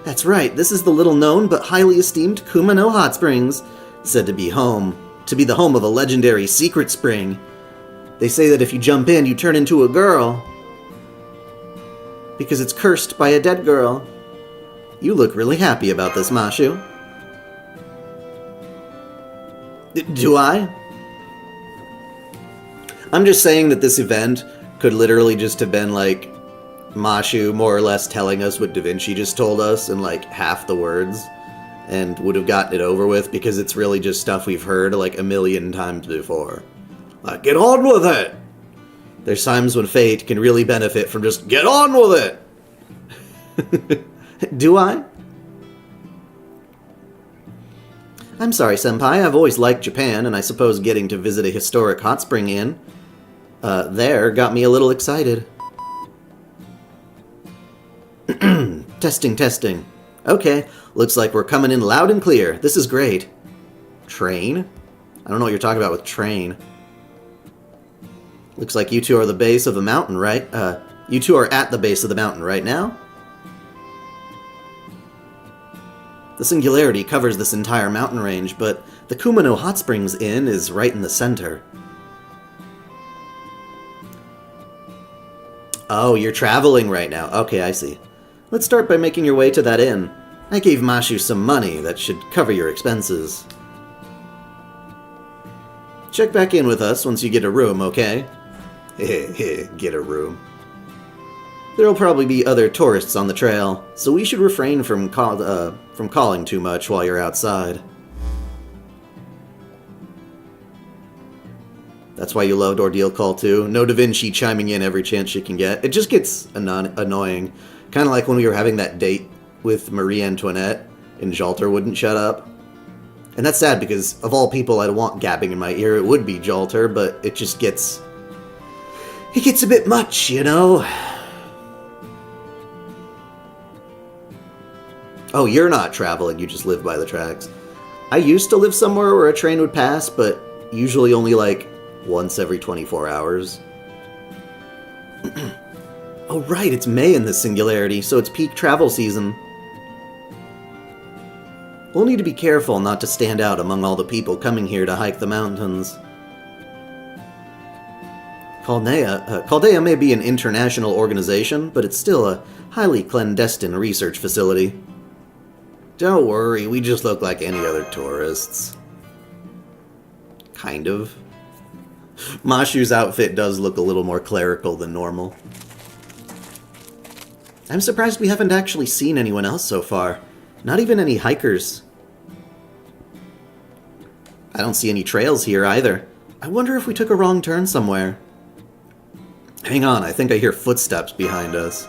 That's right, this is the little-known but highly esteemed Kumano Hot Springs, said to be the home of a legendary secret spring. They say that if you jump in, you turn into a girl. Because it's cursed by a dead girl. You look really happy about this, Mashu. Do I? I'm just saying that this event could literally just have been like Mashu more or less telling us what Da Vinci just told us in like half the words. and would have gotten it over with, because it's really just stuff we've heard like a million times before. Like, get on with it! There's times when Fate can really benefit from just, get on with it! Do I? I'm sorry, Senpai, I've always liked Japan, and I suppose getting to visit a historic hot spring inn there got me a little excited. Testing, testing. Okay, looks like we're coming in loud and clear. This is great. Train? I don't know what you're talking about with train. Looks like you two are the base of the mountain, right? You two are at the base of the mountain right now? The singularity covers this entire mountain range, but the Kumano Hot Springs Inn is right in the center. Oh, you're traveling right now. Okay, I see. Let's start by making your way to that inn. I gave Mashu some money that should cover your expenses. Check back in with us once you get a room, okay? Get a room. There'll probably be other tourists on the trail, so we should refrain from calling too much while you're outside. That's why you loved Ordeal Call 2. No Da Vinci chiming in every chance she can get. It just gets annoying. Kind of like when we were having that date with Marie Antoinette, and Jalter wouldn't shut up. And that's sad, because of all people I'd want gabbing in my ear, it would be Jalter, but it just gets... It gets a bit much, you know? Oh, you're not traveling, you just live by the tracks. I used to live somewhere where a train would pass, but usually only like once every 24 hours. Oh right, it's May in this singularity, so it's peak travel season. We'll need to be careful not to stand out among all the people coming here to hike the mountains. Chaldea may be an international organization, but it's still a highly clandestine research facility. Don't worry, we just look like any other tourists. Kind of. Mashu's outfit does look a little more clerical than normal. I'm surprised we haven't actually seen anyone else so far. Not even any hikers. I don't see any trails here either. I wonder if we took a wrong turn somewhere. Hang on, I think I hear footsteps behind us.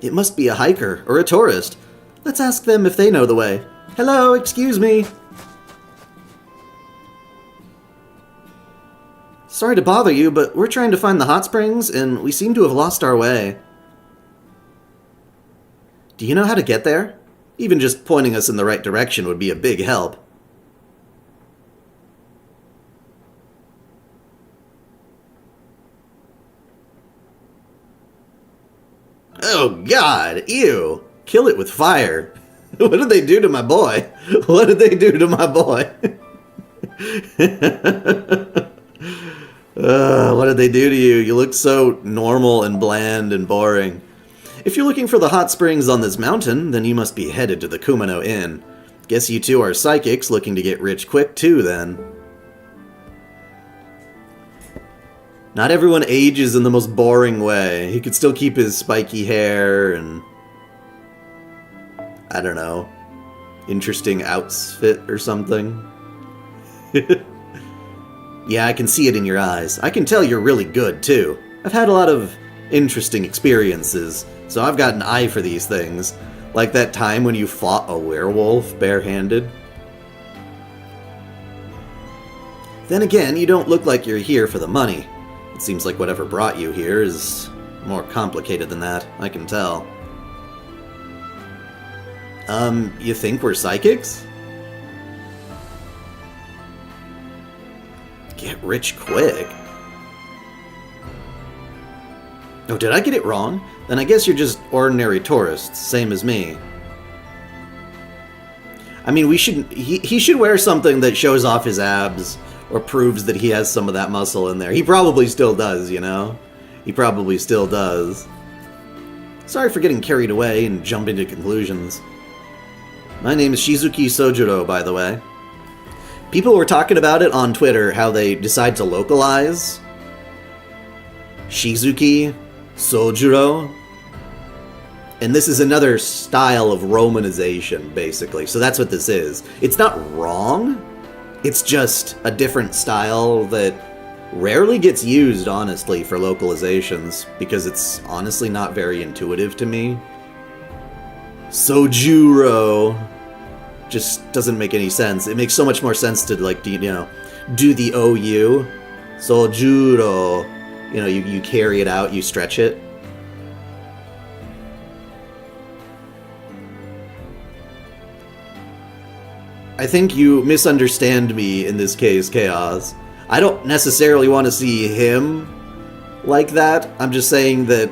It must be a hiker or a tourist. Let's ask them if they know the way. Hello, excuse me. Sorry to bother you, but we're trying to find the hot springs, and we seem to have lost our way. Do you know how to get there? Even just pointing us in the right direction would be a big help. Oh god, ew! Kill it with fire. What did they do to my boy? What did they do to my boy? What did they do to you? You look so normal and bland and boring. If you're looking for the hot springs on this mountain, then you must be headed to the Kumano Inn. Guess you two are psychics looking to get rich quick too, then. Not everyone ages in the most boring way. He could still keep his spiky hair and... I don't know. Interesting outfit or something. Yeah, I can see it in your eyes. I can tell you're really good, too. I've had a lot of interesting experiences, so I've got an eye for these things. Like that time when you fought a werewolf barehanded. Then again, you don't look like you're here for the money. It seems like whatever brought you here is more complicated than that, I can tell. You think we're psychics? Get rich quick? Oh, did I get it wrong? Then I guess you're just ordinary tourists, same as me. I mean, he should wear something that shows off his abs, or proves that he has some of that muscle in there. He probably still does, you know? He probably still does. Sorry for getting carried away and jumping to conclusions. My name is Shizuki Sojuro, by the way. People were talking about it on Twitter, how they decide to localize Shizuki Sojuro. And this is another style of romanization, basically. So that's what this is. It's not wrong. It's just a different style that rarely gets used, honestly, for localizations, because it's honestly not very intuitive to me. Sojuro just doesn't make any sense. It makes so much more sense to, like, do the OU. Sojuro, you carry it out, you stretch it. I think you misunderstand me in this case, Chaos. I don't necessarily want to see him like that. I'm just saying that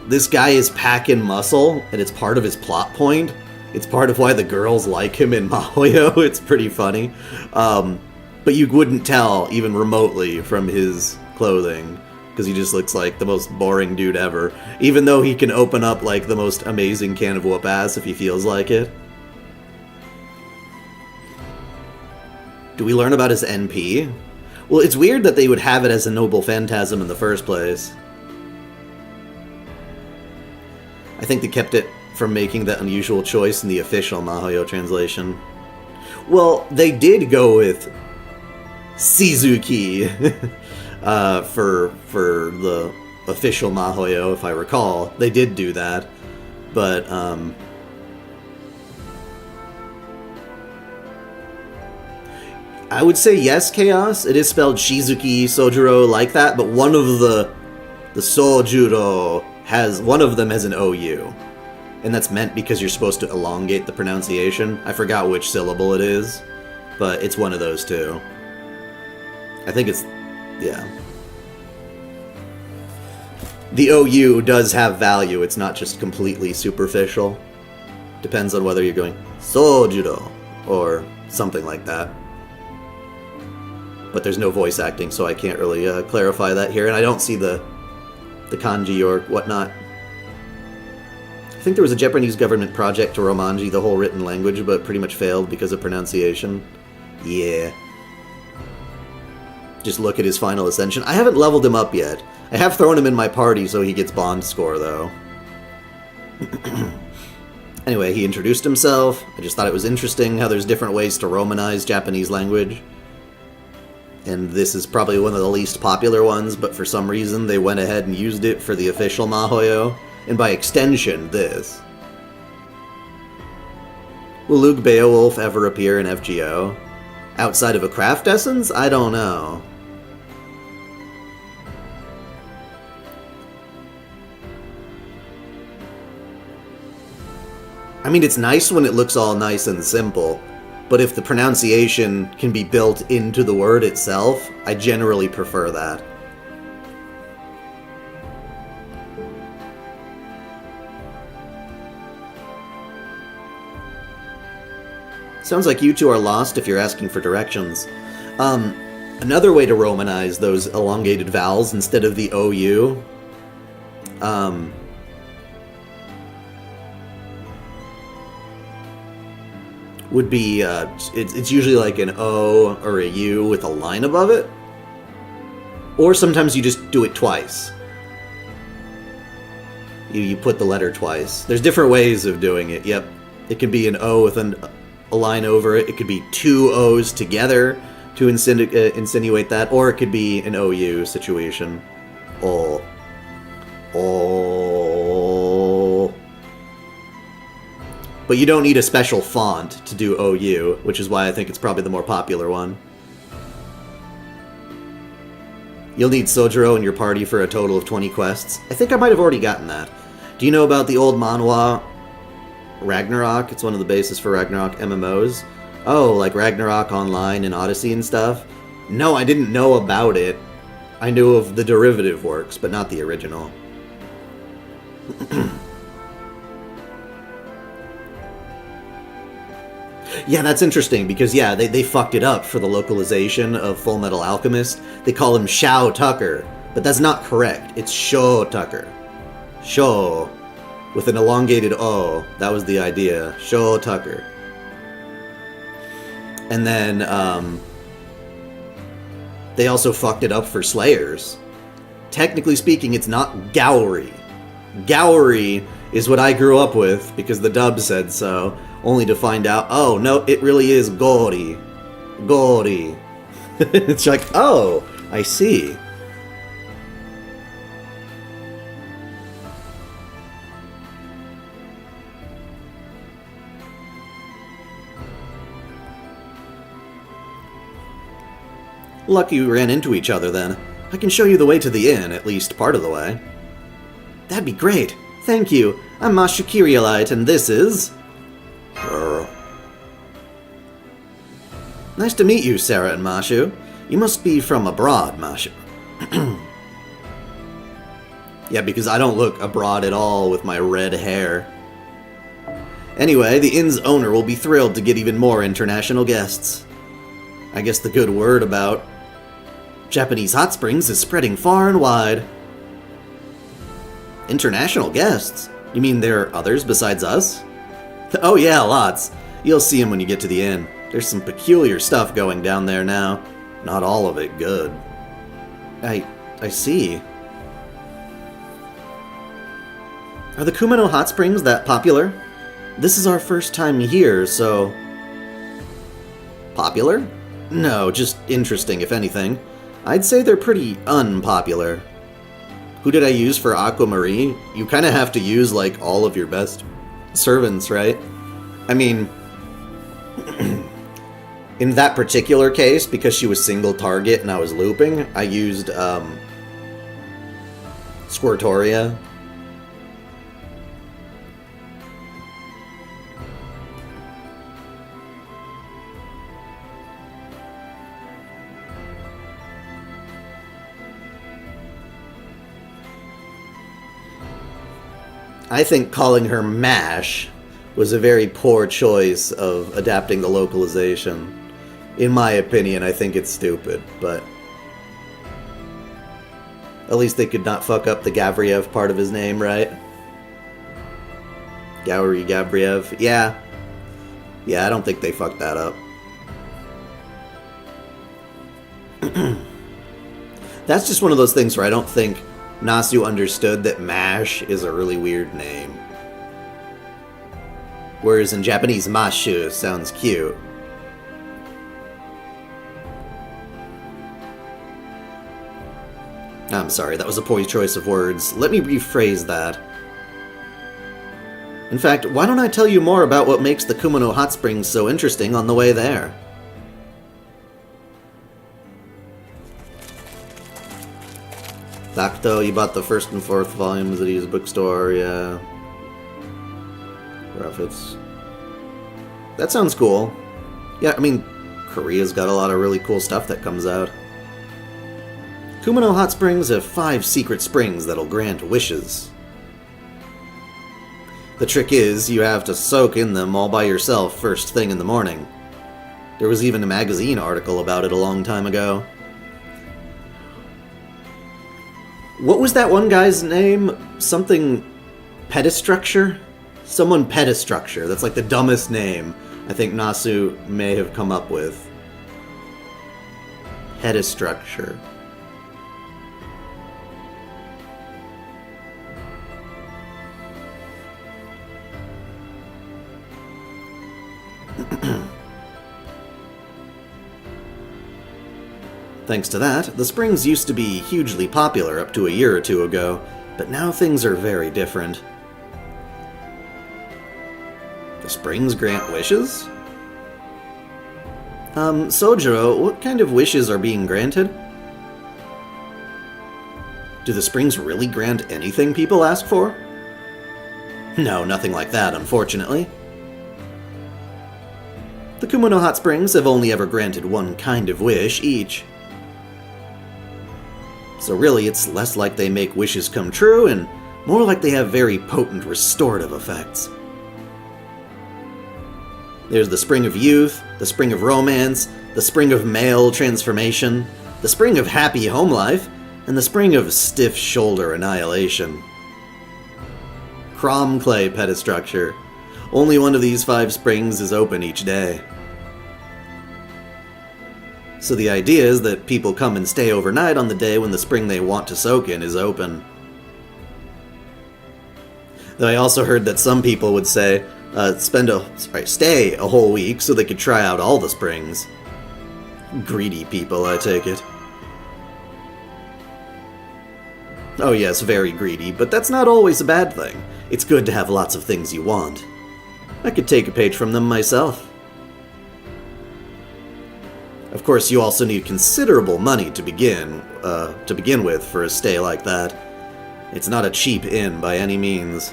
this guy is packing muscle, and it's part of his plot point. It's part of why the girls like him in Mahoyo. It's pretty funny. But you wouldn't tell, even remotely, from his clothing, because he just looks like the most boring dude ever. Even though he can open up, like, the most amazing can of whoop ass if he feels like it. Do we learn about his NP? Well, it's weird that they would have it as a noble phantasm in the first place. I think they kept it from making that unusual choice in the official Mahoyo translation. Well, they did go with Shizuki for the official Mahoyo, if I recall. They did do that, but I would say yes, Chaos. It is spelled Shizuki, Sojuro, like that, but one of the Sojuro one of them has an OU. And that's meant because you're supposed to elongate the pronunciation. I forgot which syllable it is, but it's one of those two. I think it's, yeah. The OU does have value, it's not just completely superficial. Depends on whether you're going Sojuro or something like that. But there's no voice acting, so I can't really clarify that here, and I don't see the kanji or whatnot. I think there was a Japanese government project to romanji the whole written language, but pretty much failed because of pronunciation. Yeah. Just look at his final ascension. I haven't leveled him up yet. I have thrown him in my party so he gets bond score, though. Anyway, he introduced himself. I just thought it was interesting how there's different ways to romanize Japanese language. And this is probably one of the least popular ones, but for some reason they went ahead and used it for the official Mahoyo, and by extension, this. Will Luke Beowulf ever appear in FGO? Outside of a craft essence? I don't know. I mean, it's nice when it looks all nice and simple, but if the pronunciation can be built into the word itself, I generally prefer that. Sounds like you two are lost if you're asking for directions. Another way to romanize those elongated vowels instead of the OU, would be, it's usually like an O or a U with a line above it. Or sometimes you just do it twice. You put the letter twice. There's different ways of doing it, yep. It could be an O with a line over it. It could be two O's together to insinuate that. Or it could be an OU situation. Oh. But you don't need a special font to do OU, which is why I think it's probably the more popular one. You'll need Sojuro in your party for a total of 20 quests. I think I might have already gotten that. Do you know about the old manhwa Ragnarok? It's one of the bases for Ragnarok MMOs. Oh, like Ragnarok Online and Odyssey and stuff? No, I didn't know about it. I knew of the derivative works, but not the original. Yeah, that's interesting, because, yeah, they fucked it up for the localization of Full Metal Alchemist. They call him Shao Tucker, but that's not correct. It's Sho Tucker. Sho, with an elongated O. That was the idea. Sho Tucker. And then, they also fucked it up for Slayers. Technically speaking, it's not Gowry. Gowry is what I grew up with, because the dub said so, only to find out, oh, no, it really is Gori. Gori. It's like, oh, I see. Lucky we ran into each other then. I can show you the way to the inn, at least part of the way. That'd be great. Thank you. I'm Mashu Kirielite, and this is... Nice to meet you, Sarah and Mashu. You must be from abroad, Mashu. Yeah, because I don't look abroad at all with my red hair. Anyway, the inn's owner will be thrilled to get even more international guests. I guess the good word about Japanese hot springs is spreading far and wide. International guests? You mean there are others besides us? Oh yeah, lots. You'll see them when you get to the inn. There's some peculiar stuff going down there now. Not all of it good. I see. Are the Kumano hot springs that popular? This is our first time here, so... Popular? No, just interesting, if anything. I'd say they're pretty unpopular. Who did I use for Aquamarine? You kind of have to use, like, all of your best servants, right? I mean, in that particular case, because she was single target and I was looping, I used, Squirtoria. I think calling her MASH was a very poor choice of adapting the localization. In my opinion, I think it's stupid, but... At least they could not fuck up the Gavriev part of his name, right? Gavriev. Yeah. Yeah, I don't think they fucked that up. That's just one of those things where I don't think Nasu understood that MASH is a really weird name. Whereas in Japanese, Mashu sounds cute. I'm sorry, that was a poor choice of words. Let me rephrase that. In fact, why don't I tell you more about what makes the Kumano Hot Springs so interesting on the way there? Takuto, you bought the first and fourth volumes at his bookstore, yeah. Profits. That sounds cool. Yeah, I mean, Korea's got a lot of really cool stuff that comes out. Kumano Hot Springs have 5 secret springs that'll grant wishes. The trick is, you have to soak in them all by yourself first thing in the morning. There was even a magazine article about it a long time ago. What was that one guy's name? Something... Pedistructure? Someone Pedistructure. That's like the dumbest name I think Nasu may have come up with. Pedistructure. Thanks to that, the springs used to be hugely popular up to a year or two ago, but now things are very different. The springs grant wishes? Sojuro, what kind of wishes are being granted? Do the springs really grant anything people ask for? No, nothing like that, unfortunately. The Kumano Hot Springs have only ever granted one kind of wish each. So really, it's less like they make wishes come true, and more like they have very potent restorative effects. There's the Spring of Youth, the Spring of Romance, the Spring of Male Transformation, the Spring of Happy Home Life, and the Spring of Stiff Shoulder Annihilation. Crom Clay Pedistructure. Only one of these 5 springs is open each day. So the idea is that people come and stay overnight on the day when the spring they want to soak in is open. Though I also heard that some people would say, stay a whole week so they could try out all the springs. Greedy people, I take it. Oh yes, very greedy, but that's not always a bad thing. It's good to have lots of things you want. I could take a page from them myself. Of course, you also need considerable money to begin with for a stay like that. It's not a cheap inn by any means.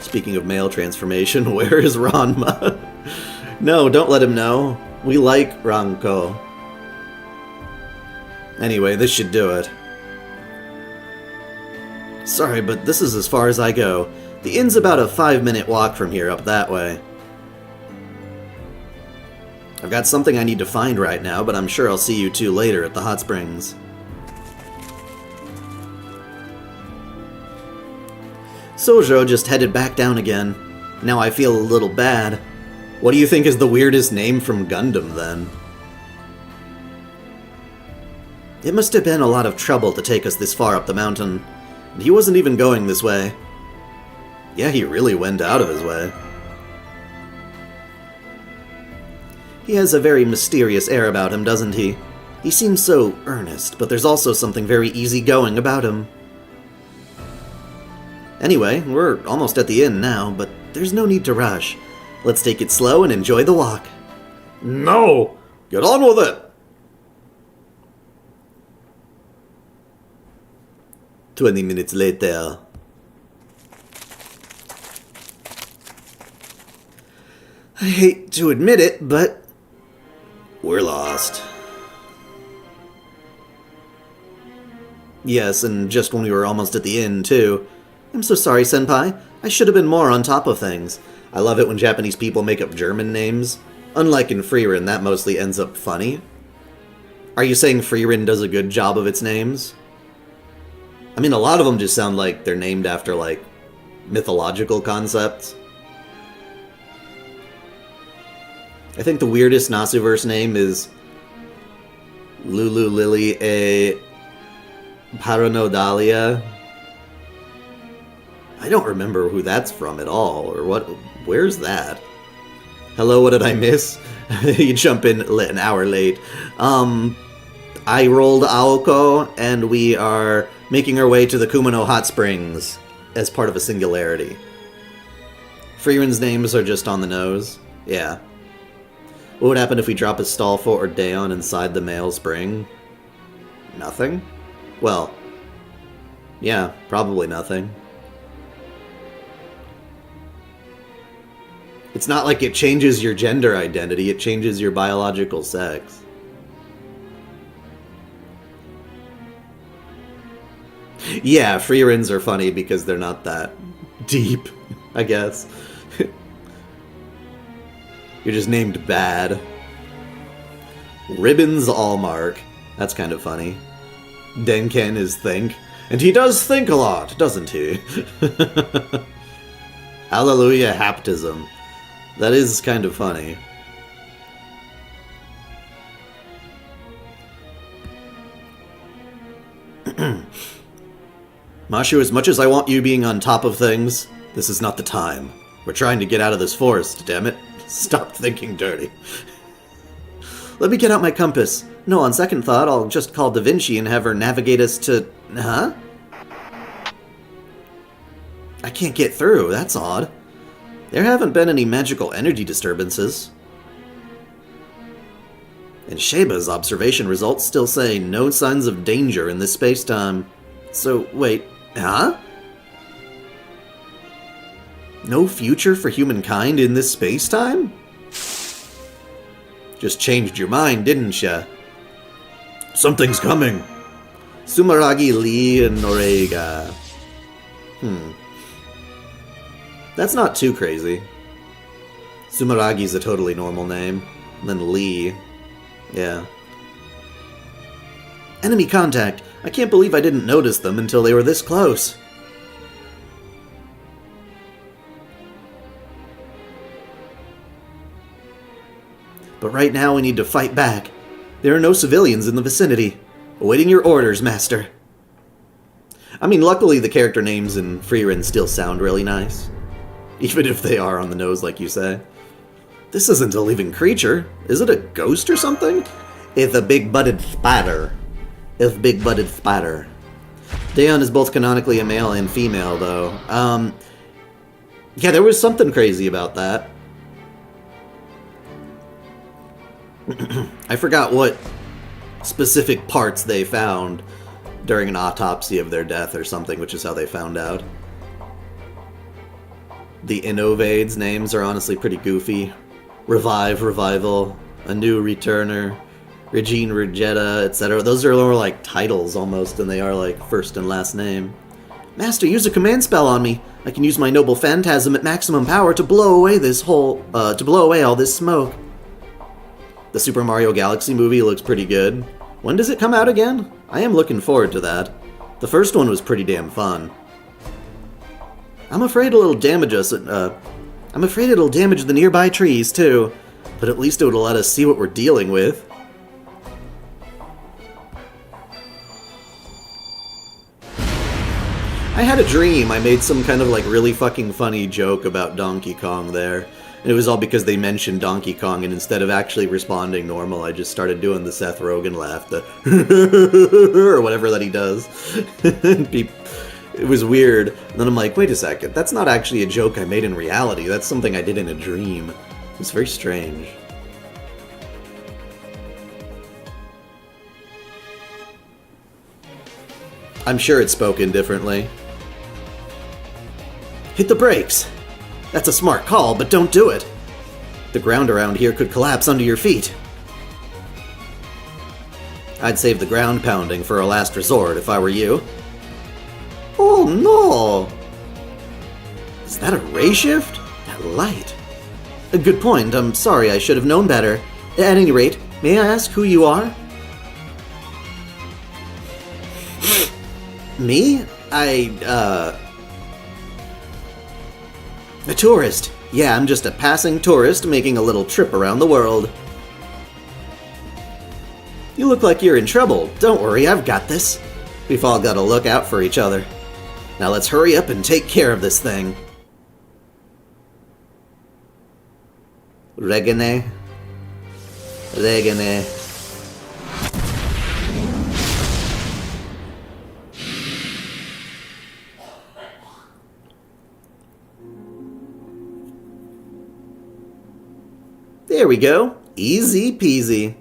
Speaking of male transformation, where is Ranma? No, don't let him know. We like Ranko. Anyway, this should do it. Sorry, but this is as far as I go. The inn's about a 5-minute walk from here up that way. I've got something I need to find right now, but I'm sure I'll see you two later at the hot springs. Sojuro just headed back down again. Now I feel a little bad. What do you think is the weirdest name from Gundam, then? It must have been a lot of trouble to take us this far up the mountain. And he wasn't even going this way. Yeah, he really went out of his way. He has a very mysterious air about him, doesn't he? He seems so earnest, but there's also something very easygoing about him. Anyway, we're almost at the inn now, but there's no need to rush. Let's take it slow and enjoy the walk. No! Get on with it! 20 minutes later. I hate to admit it, but we're lost. Yes, and just when we were almost at the inn, too. I'm so sorry, Senpai. I should have been more on top of things. I love it when Japanese people make up German names. Unlike in Frieren, that mostly ends up funny. Are you saying Frieren does a good job of its names? I mean, a lot of them just sound like they're named after, like, mythological concepts. I think the weirdest Nasuverse name is Lulu Lily A Paranodalia. I don't remember who that's from at all, or what. Where's that? Hello, what did I miss? You jump in an hour late. I rolled Aoko, and we are making our way to the Kumano hot springs as part of a singularity. Frieren's names are just on the nose. Yeah. What would happen if we drop a Stalfo or Daeon inside the male spring? Nothing? Well, yeah, probably nothing. It's not like it changes your gender identity, it changes your biological sex. Yeah, Frierens are funny because they're not that deep, I guess. You're just named Bad. Ribbons Allmark. That's kind of funny. Denken is Think. And he does think a lot, doesn't he? Hallelujah Haptism. That is kind of funny. Mashu, as much as I want you being on top of things, this is not the time. We're trying to get out of this forest, damn it. Stop thinking dirty. Let me get out my compass. No, on second thought, I'll just call Da Vinci and have her navigate us to... Huh? I can't get through, that's odd. There haven't been any magical energy disturbances. And Sheba's observation results still say no signs of danger in this space-time. So, wait, huh? No future for humankind in this space-time? Just changed your mind, didn't ya? Something's coming. Sumeragi Lee and Norega. That's not too crazy. Sumeragi's a totally normal name. And then Lee. Yeah. Enemy contact! I can't believe I didn't notice them until they were this close. But right now we need to fight back. There are no civilians in the vicinity. Awaiting your orders, Master. I mean, luckily the character names in Frieren still sound really nice. Even if they are on the nose, like you say. This isn't a living creature. Is it a ghost or something? It's a big-butted spider. It's big-butted spider. Daeon is both canonically a male and female, though. Yeah, there was something crazy about that. I forgot what specific parts they found during an autopsy of their death or something, which is how they found out. The Innovades names are honestly pretty goofy. Revive, Revival, A New Returner, Regine Regetta, etc. Those are more like titles almost than they are like first and last name. Master, use a command spell on me. I can use my noble phantasm at maximum power to blow away all this smoke. The Super Mario Galaxy movie looks pretty good. When does it come out again? I am looking forward to that. The first one was pretty damn fun. I'm afraid it'll damage us. I'm afraid it'll damage the nearby trees too, but at least it'll let us see what we're dealing with. I had a dream. I made some kind of like really fucking funny joke about Donkey Kong there. And it was all because they mentioned Donkey Kong, and instead of actually responding normal, I just started doing the Seth Rogen laugh, the or whatever that he does. It was weird. And then I'm like, wait a second, that's not actually a joke I made in reality. That's something I did in a dream. It's very strange. I'm sure it's spoken differently. Hit the brakes! That's a smart call, but don't do it. The ground around here could collapse under your feet. I'd save the ground pounding for a last resort if I were you. Oh no! Is that a Rayshift? That light. A good point. I'm sorry, I should have known better. At any rate, may I ask who you are? Me? A tourist. Yeah, I'm just a passing tourist making a little trip around the world. You look like you're in trouble. Don't worry, I've got this. We've all got to look out for each other. Now let's hurry up and take care of this thing. Regane. Regane. There we go. Easy peasy.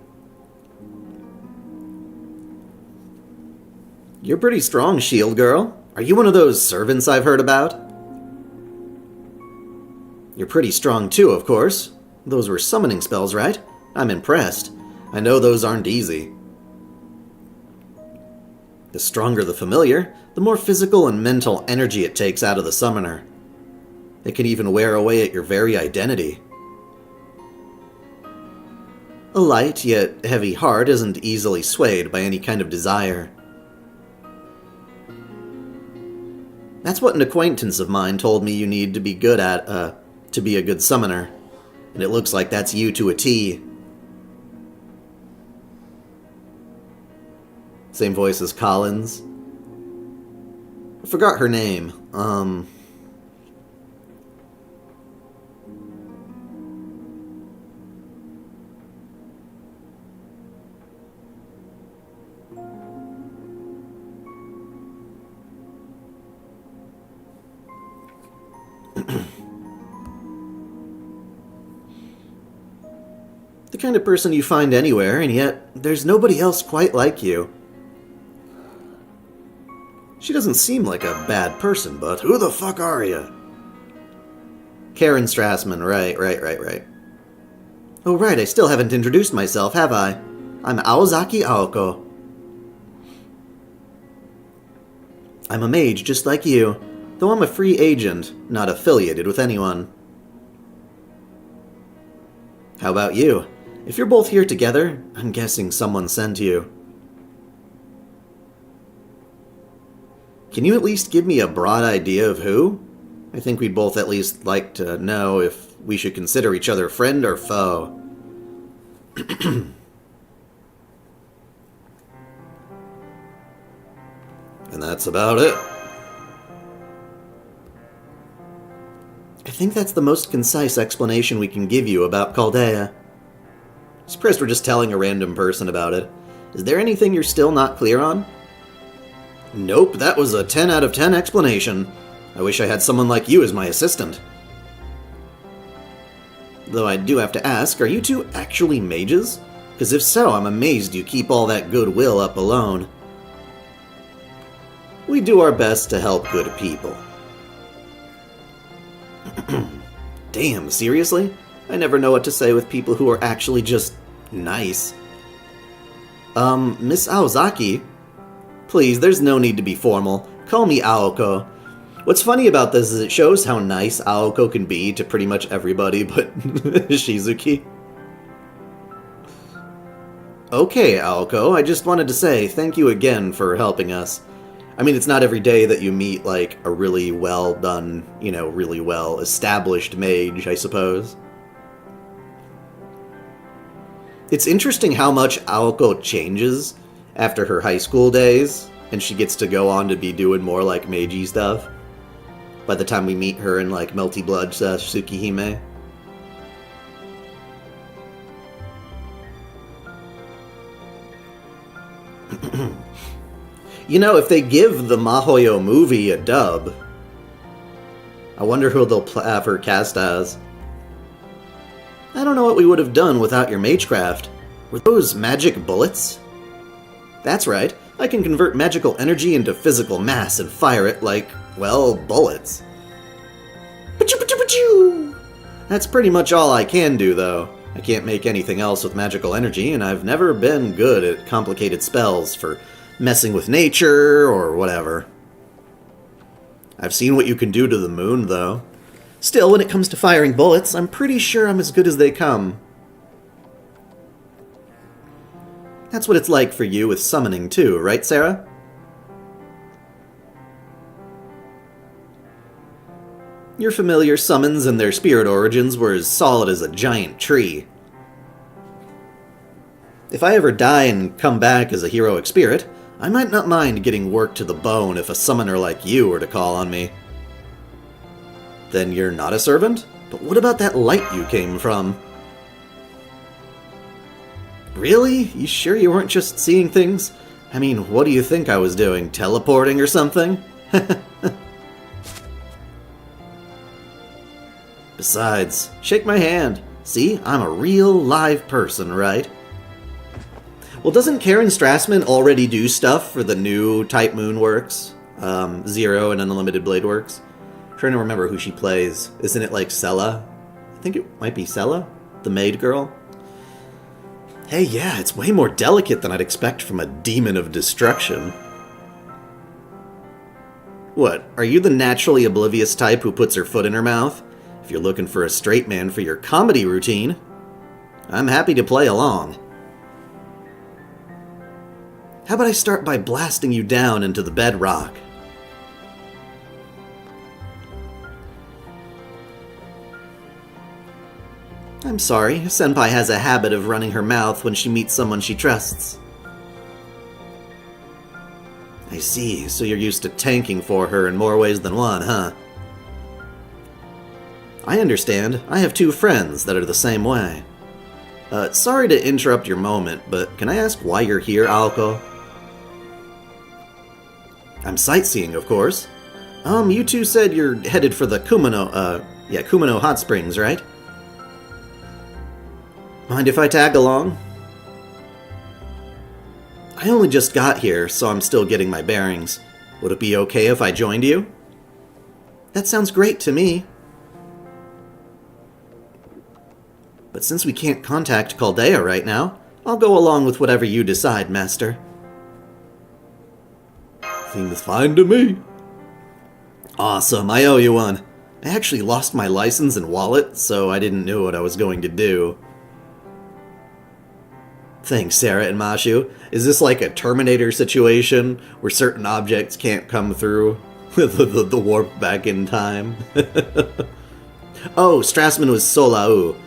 You're pretty strong, shield girl. Are you one of those servants I've heard about? You're pretty strong too, of course. Those were summoning spells, right? I'm impressed. I know those aren't easy. The stronger the familiar, the more physical and mental energy it takes out of the summoner. It can even wear away at your very identity. A light, yet heavy heart isn't easily swayed by any kind of desire. That's what an acquaintance of mine told me you need to be good at, to be a good summoner. And it looks like that's you to a T. Same voice as Collins. I forgot her name. The kind of person you find anywhere, and yet there's nobody else quite like you. She doesn't seem like a bad person, but who the fuck are you? Karen Strassman, right. Oh right, I still haven't introduced myself, have I? I'm Aozaki Aoko. I'm a mage just like you, though I'm a free agent, not affiliated with anyone. How about you? If you're both here together, I'm guessing someone sent you. Can you at least give me a broad idea of who? I think we'd both at least like to know if we should consider each other friend or foe. And that's about it. I think that's the most concise explanation we can give you about Caldea. Surprised we're just telling a random person about it. Is there anything you're still not clear on? Nope, that was a 10 out of 10 explanation. I wish I had someone like you as my assistant. Though I do have to ask, are you two actually mages? Because if so, I'm amazed you keep all that goodwill up alone. We do our best to help good people. Damn, seriously? I never know what to say with people who are actually just nice. Miss Aozaki? Please, there's no need to be formal. Call me Aoko. What's funny about this is it shows how nice Aoko can be to pretty much everybody but Shizuki. Okay, Aoko, I just wanted to say thank you again for helping us. I mean, it's not every day that you meet, like, a really well done, you know, really well established mage, I suppose. It's interesting how much Aoko changes after her high school days, and she gets to go on to be doing more, like, magey stuff. By the time we meet her in, like, Melty Blood Tsukihime. You know, if they give the Mahoyo movie a dub, I wonder who they'll have her cast as. I don't know what we would have done without your magecraft. Were those magic bullets? That's right, I can convert magical energy into physical mass and fire it like, well, bullets. That's pretty much all I can do, though. I can't make anything else with magical energy, and I've never been good at complicated spells for messing with nature or whatever. I've seen what you can do to the moon, though. Still, when it comes to firing bullets, I'm pretty sure I'm as good as they come. That's what it's like for you with summoning, too, right, Sarah? Your familiar summons and their spirit origins were as solid as a giant tree. If I ever die and come back as a heroic spirit, I might not mind getting worked to the bone if a summoner like you were to call on me. Then you're not a servant? But what about that light you came from? Really? You sure you weren't just seeing things? I mean, what do you think I was doing? Teleporting or something? Besides, shake my hand. See, I'm a real live person, right? Well, doesn't Karen Strassman already do stuff for the new Type Moon Works? Zero and Unlimited Blade Works? I'm trying to remember who she plays. Isn't it like Sella? I think it might be Sella? The maid girl? Hey, yeah, it's way more delicate than I'd expect from a demon of destruction. What, are you the naturally oblivious type who puts her foot in her mouth? If you're looking for a straight man for your comedy routine, I'm happy to play along. How about I start by blasting you down into the bedrock? I'm sorry, Senpai has a habit of running her mouth when she meets someone she trusts. I see, so you're used to tanking for her in more ways than one, huh? I understand. I have two friends that are the same way. Sorry to interrupt your moment, but can I ask why you're here, Aoko? I'm sightseeing, of course. You two said you're headed for the Kumano Hot Springs, right? Mind if I tag along? I only just got here, so I'm still getting my bearings. Would it be okay if I joined you? That sounds great to me. But since we can't contact Caldea right now, I'll go along with whatever you decide, Master. Seems fine to me. Awesome, I owe you one. I actually lost my license and wallet, so I didn't know what I was going to do. Thanks, Sarah and Mashu. Is this like a Terminator situation where certain objects can't come through the warp back in time? Oh, Strassman was Solau.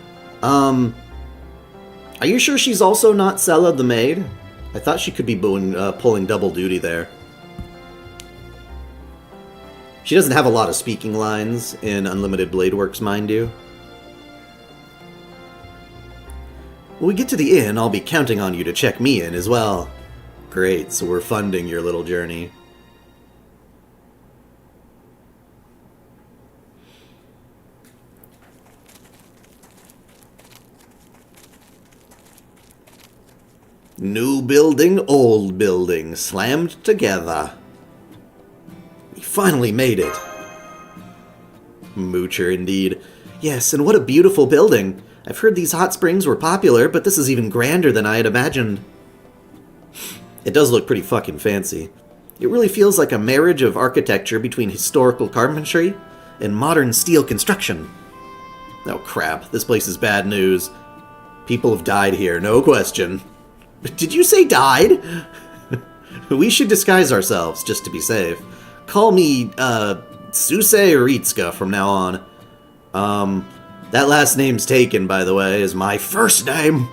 Are you sure she's also not Sella the maid? I thought she could be pulling double duty there. She doesn't have a lot of speaking lines in Unlimited Blade Works, mind you. When we get to the inn, I'll be counting on you to check me in as well. Great, so we're funding your little journey. New building, old building, slammed together. We finally made it. Moocher indeed. Yes, and what a beautiful building. I've heard these hot springs were popular, but this is even grander than I had imagined. It does look pretty fucking fancy. It really feels like a marriage of architecture between historical carpentry and modern steel construction. Oh crap, this place is bad news. People have died here, no question. Did you say died? We should disguise ourselves, just to be safe. Call me, Suse Ritsuka from now on. That last name's taken, by the way, is my first name.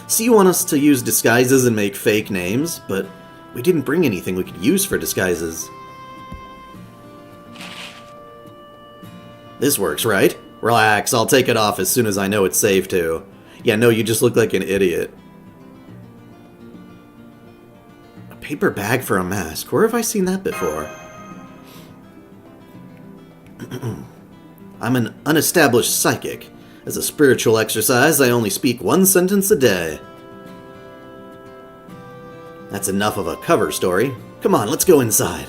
So you want us to use disguises and make fake names, but we didn't bring anything we could use for disguises. This works, right? Relax, I'll take it off as soon as I know it's safe to. Yeah, no, you just look like an idiot. A paper bag for a mask. Where have I seen that before? I'm an unestablished psychic. As a spiritual exercise, I only speak one sentence a day. That's enough of a cover story. Come on, let's go inside.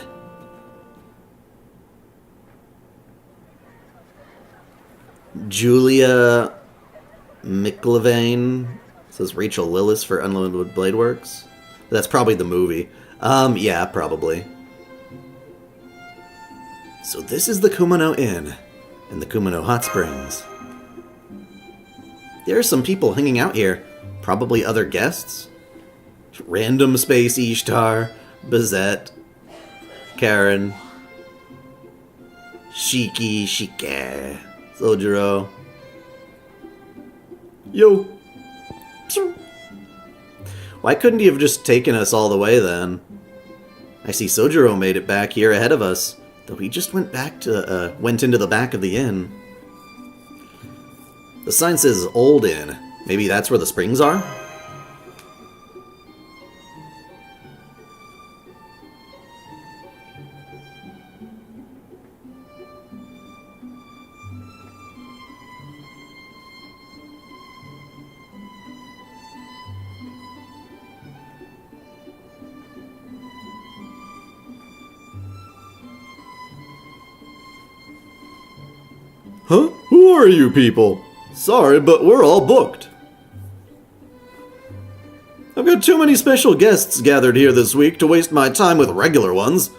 Julia McLevane says Rachel Lillis for Unlimited Blade Works. That's probably the movie. Yeah, probably. So this is the Kumano Inn and the Kumano Hot Springs. There are some people hanging out here. Probably other guests. Random Space Ishtar, Bazette, Karen, Shiki, Shike, Sojuro. Yo. Why couldn't he have just taken us all the way then? I see Sojuro made it back here ahead of us, though he just went into the back of the inn. The sign says Old Inn. Maybe that's where the springs are? Huh? Who are you people? Sorry, but we're all booked. I've got too many special guests gathered here this week to waste my time with regular ones.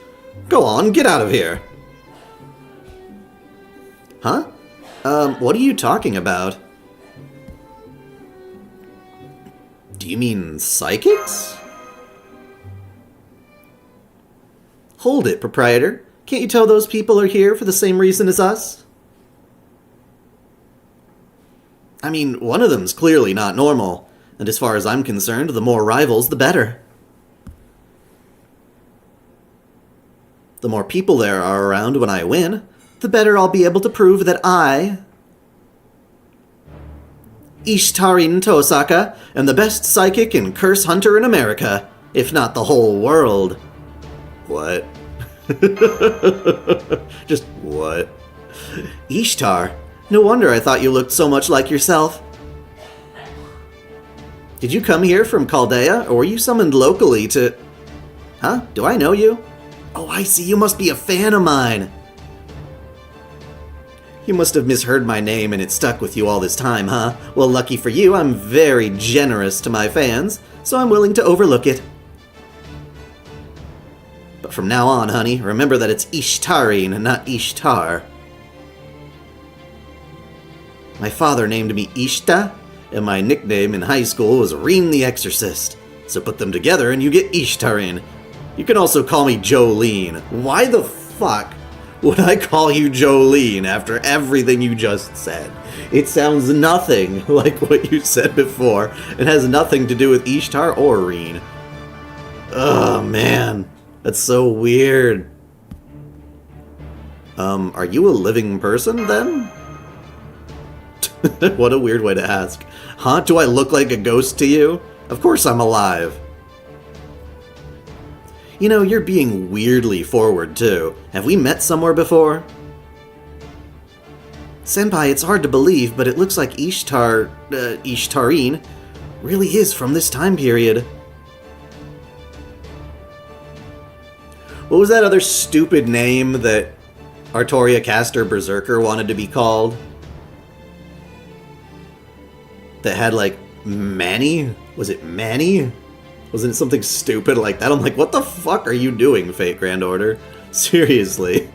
Go on, get out of here. Huh? What are you talking about? Do you mean psychics? Hold it, proprietor. Can't you tell those people are here for the same reason as us? I mean, one of them's clearly not normal, and as far as I'm concerned, the more rivals, the better. The more people there are around when I win, the better I'll be able to prove that I, Ishtarin Tosaka, am the best psychic and curse hunter in America, if not the whole world. What? Just what? Ishtar? No wonder I thought you looked so much like yourself. Did you come here from Chaldea, or were you summoned locally to... Huh? Do I know you? Oh, I see. You must be a fan of mine. You must have misheard my name and it stuck with you all this time, huh? Well, lucky for you, I'm very generous to my fans, so I'm willing to overlook it. But from now on, honey, remember that it's Ishtarin, not Ishtar. My father named me Ishta, and my nickname in high school was Reen the Exorcist. So put them together and you get Ishtarin. You can also call me Jolene. Why the fuck would I call you Jolene after everything you just said? It sounds nothing like what you said before. It has nothing to do with Ishtar or Reen. Oh, man. That's so weird. Are you a living person, then? What a weird way to ask. Huh? Do I look like a ghost to you? Of course I'm alive. You know, you're being weirdly forward, too. Have we met somewhere before? Senpai, it's hard to believe, but it looks like Ishtarine really is from this time period. What was that other stupid name that Artoria Caster Berserker wanted to be called? That had, like, Manny? Was it Manny? Wasn't it something stupid like that? I'm like, what the fuck are you doing, Fate Grand Order? Seriously.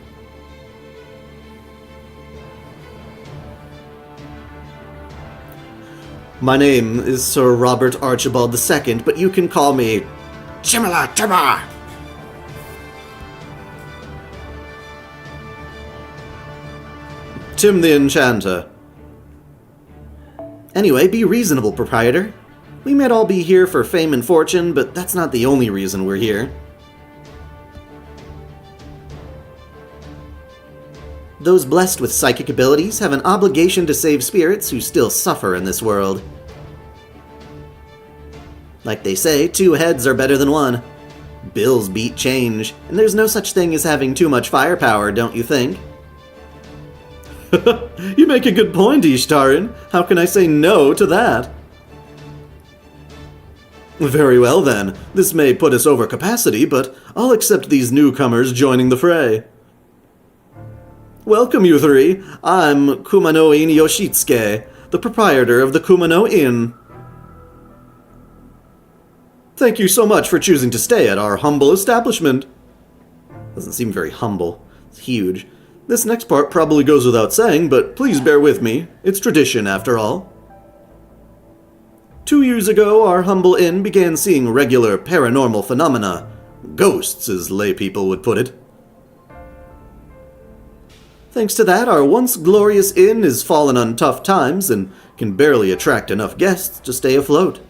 My name is Sir Robert Archibald II, but you can call me Chimala Chima! Tim the Enchanter. Anyway, be reasonable, proprietor. We might all be here for fame and fortune, but that's not the only reason we're here. Those blessed with psychic abilities have an obligation to save spirits who still suffer in this world. Like they say, 2 heads are better than 1. Bills beat change, and there's no such thing as having too much firepower, don't you think? You make a good point, Ishtarin. How can I say no to that? Very well then. This may put us over capacity, but I'll accept these newcomers joining the fray. Welcome, you 3. I'm Kumano in Yoshitsuke, the proprietor of the Kumano Inn. Thank you so much for choosing to stay at our humble establishment. Doesn't seem very humble. It's huge. This next part probably goes without saying, but please bear with me. It's tradition, after all. 2 years ago, our humble inn began seeing regular paranormal phenomena. Ghosts, as lay people would put it. Thanks to that, our once glorious inn has fallen on tough times and can barely attract enough guests to stay afloat.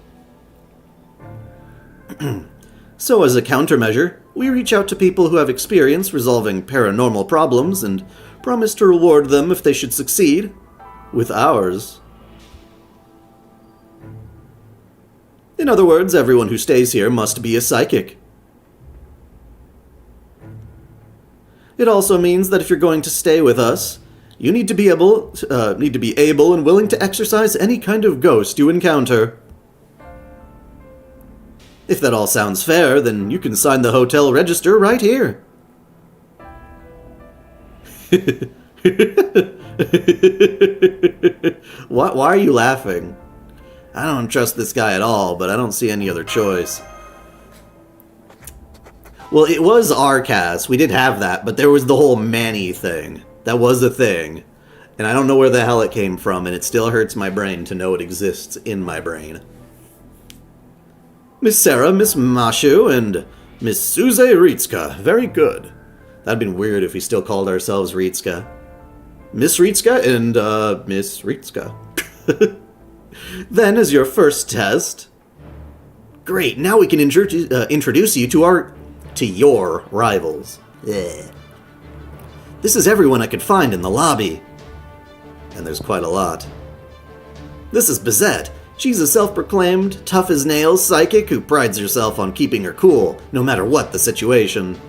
So as a countermeasure, we reach out to people who have experience resolving paranormal problems and promise to reward them if they should succeed with ours. In other words, everyone who stays here must be a psychic. It also means that if you're going to stay with us, you need to be able and willing to exorcise any kind of ghost you encounter. If that all sounds fair, then you can sign the hotel register right here. Why are you laughing? I don't trust this guy at all, but I don't see any other choice. Well, it was Arcas. We did have that, but there was the whole Manny thing. That was a thing. And I don't know where the hell it came from, and it still hurts my brain to know it exists in my brain. Miss Sarah, Miss Mashu, and Miss Suze Ritsuka. Very good. That'd been weird if we still called ourselves Ritsuka. Miss Ritsuka and, Miss Ritsuka. Then, as your first test... Great, now we can introduce you to your rivals. Ugh. This is everyone I could find in the lobby. And there's quite a lot. This is Bizette. She's a self-proclaimed, tough-as-nails psychic who prides herself on keeping her cool, no matter what the situation.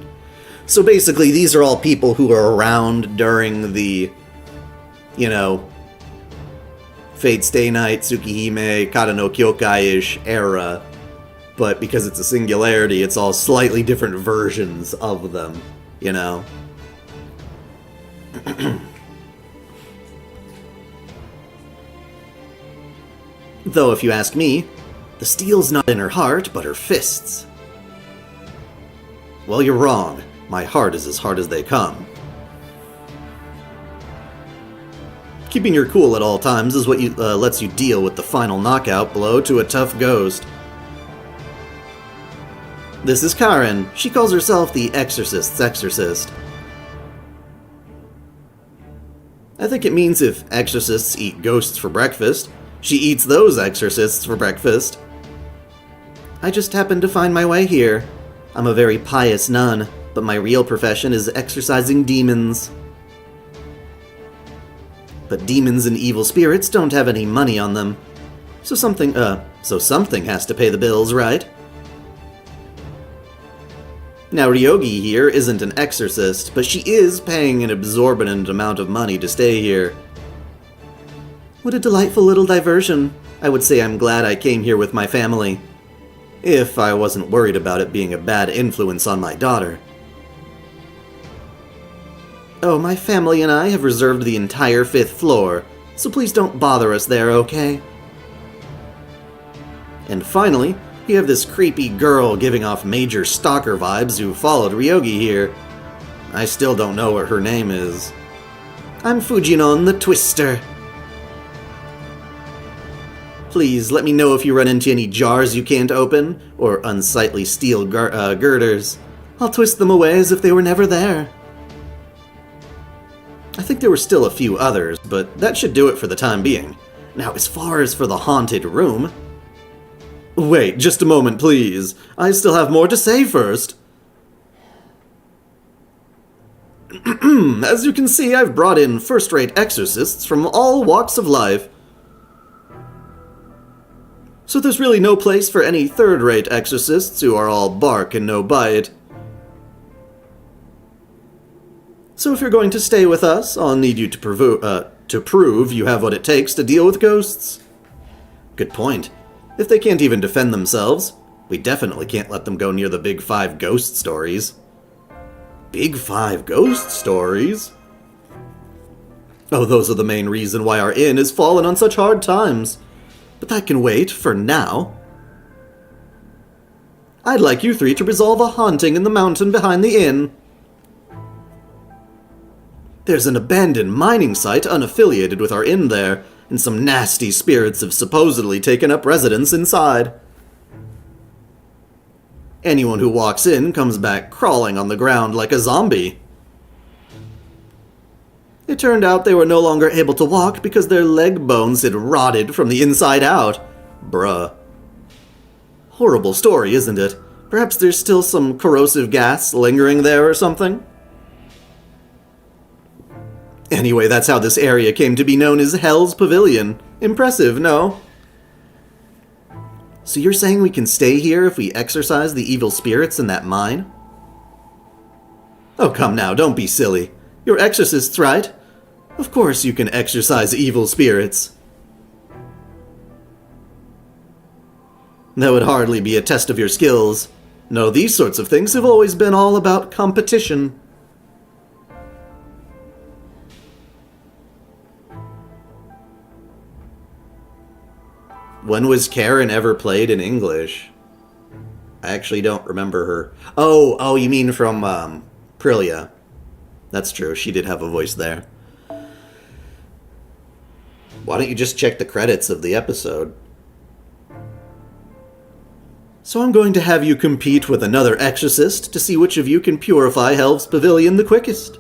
So basically, these are all people who are around during the, Fate Stay Night, Tsukihime, Kata no Kyokai-ish era. But because it's a singularity, it's all slightly different versions of them, Though, if you ask me, the steel's not in her heart, but her fists. Well, you're wrong. My heart is as hard as they come. Keeping your cool at all times is what lets you deal with the final knockout blow to a tough ghost. This is Karen. She calls herself the Exorcist's Exorcist. I think it means if exorcists eat ghosts for breakfast, she eats those exorcists for breakfast. I just happened to find my way here. I'm a very pious nun, but my real profession is exorcising demons. But demons and evil spirits don't have any money on them. So something has to pay the bills, right? Now, Ryogi here isn't an exorcist, but she is paying an exorbitant amount of money to stay here. What a delightful little diversion. I would say I'm glad I came here with my family. If I wasn't worried about it being a bad influence on my daughter. Oh, my family and I have reserved the entire 5th floor, so please don't bother us there, okay? And finally, you have this creepy girl giving off major stalker vibes who followed Ryogi here. I still don't know what her name is. I'm Fujinon the Twister. Please, let me know if you run into any jars you can't open, or unsightly steel girders. I'll twist them away as if they were never there. I think there were still a few others, but that should do it for the time being. Now, as far as for the haunted room... Wait, just a moment, please. I still have more to say first. As you can see, I've brought in first-rate exorcists from all walks of life. So there's really no place for any third-rate exorcists who are all bark and no bite. So if you're going to stay with us, I'll need you to prove you have what it takes to deal with ghosts. Good point. If they can't even defend themselves, we definitely can't let them go near the Big 5 ghost stories. Big 5 ghost stories? Oh, those are the main reason why our inn has fallen on such hard times. But that can wait for now. I'd like you 3 to resolve a haunting in the mountain behind the inn. There's an abandoned mining site unaffiliated with our inn there, and some nasty spirits have supposedly taken up residence inside. Anyone who walks in comes back crawling on the ground like a zombie. It turned out they were no longer able to walk because their leg bones had rotted from the inside out. Bruh. Horrible story, isn't it? Perhaps there's still some corrosive gas lingering there or something? Anyway, that's how this area came to be known as Hell's Pavilion. Impressive, no? So you're saying we can stay here if we exorcise the evil spirits in that mine? Oh, come now, don't be silly. You're exorcists, right? Of course you can exorcise evil spirits. That would hardly be a test of your skills. No, these sorts of things have always been all about competition. When was Karen ever played in English? I actually don't remember her. Oh, you mean from, Prilia. That's true, she did have a voice there. Why don't you just check the credits of the episode? So I'm going to have you compete with another exorcist to see which of you can purify Hell's Pavilion the quickest.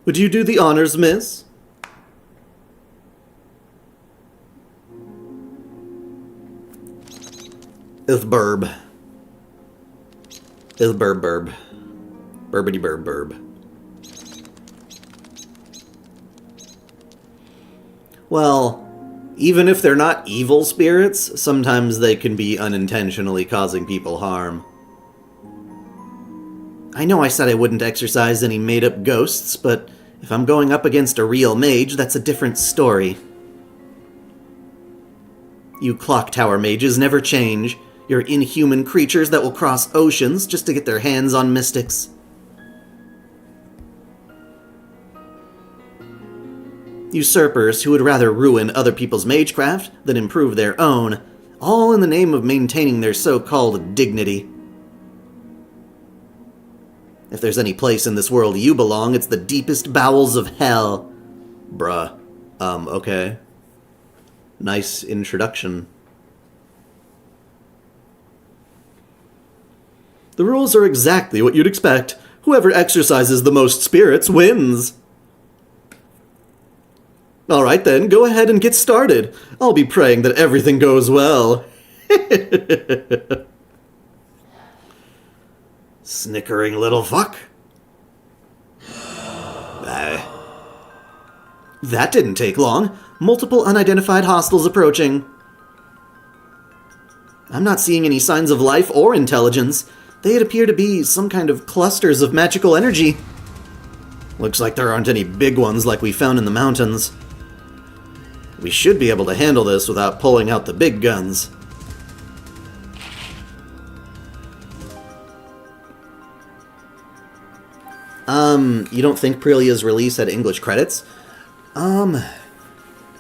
Would you do the honors, miss? Burb. Burb. Burbity burb. Well, even if they're not evil spirits, sometimes they can be unintentionally causing people harm. I know I said I wouldn't exorcise any made-up ghosts, but if I'm going up against a real mage, that's a different story. You clock tower mages never change. You're inhuman creatures that will cross oceans just to get their hands on mystics. Usurpers who would rather ruin other people's magecraft than improve their own, all in the name of maintaining their so-called dignity. If there's any place in this world you belong, it's the deepest bowels of hell. Bruh. Okay. Nice introduction. The rules are exactly what you'd expect. Whoever exercises the most spirits wins. Alright then, go ahead and get started. I'll be praying that everything goes well. Snickering little fuck. That didn't take long. Multiple unidentified hostiles approaching. I'm not seeing any signs of life or intelligence. They appear to be some kind of clusters of magical energy. Looks like there aren't any big ones like we found in the mountains. We should be able to handle this without pulling out the big guns. You don't think Prelia's release had English credits?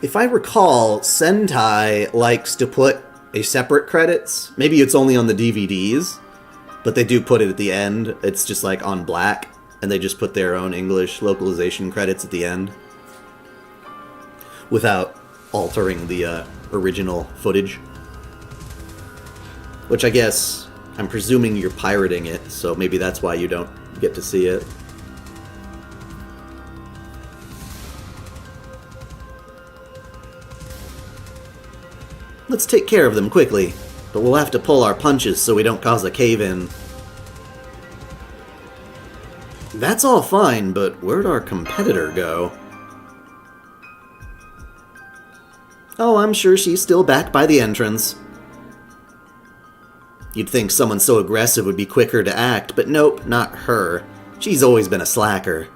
If I recall, Sentai likes to put a separate credits. Maybe it's only on the DVDs, but they do put it at the end. It's just like on black, and they just put their own English localization credits at the end without altering the original footage. Which I guess, I'm presuming you're pirating it, so maybe that's why you don't get to see it. Let's take care of them quickly, but we'll have to pull our punches so we don't cause a cave-in. That's all fine, but where'd our competitor go? Oh, I'm sure she's still back by the entrance. You'd think someone so aggressive would be quicker to act, but nope, not her. She's always been a slacker.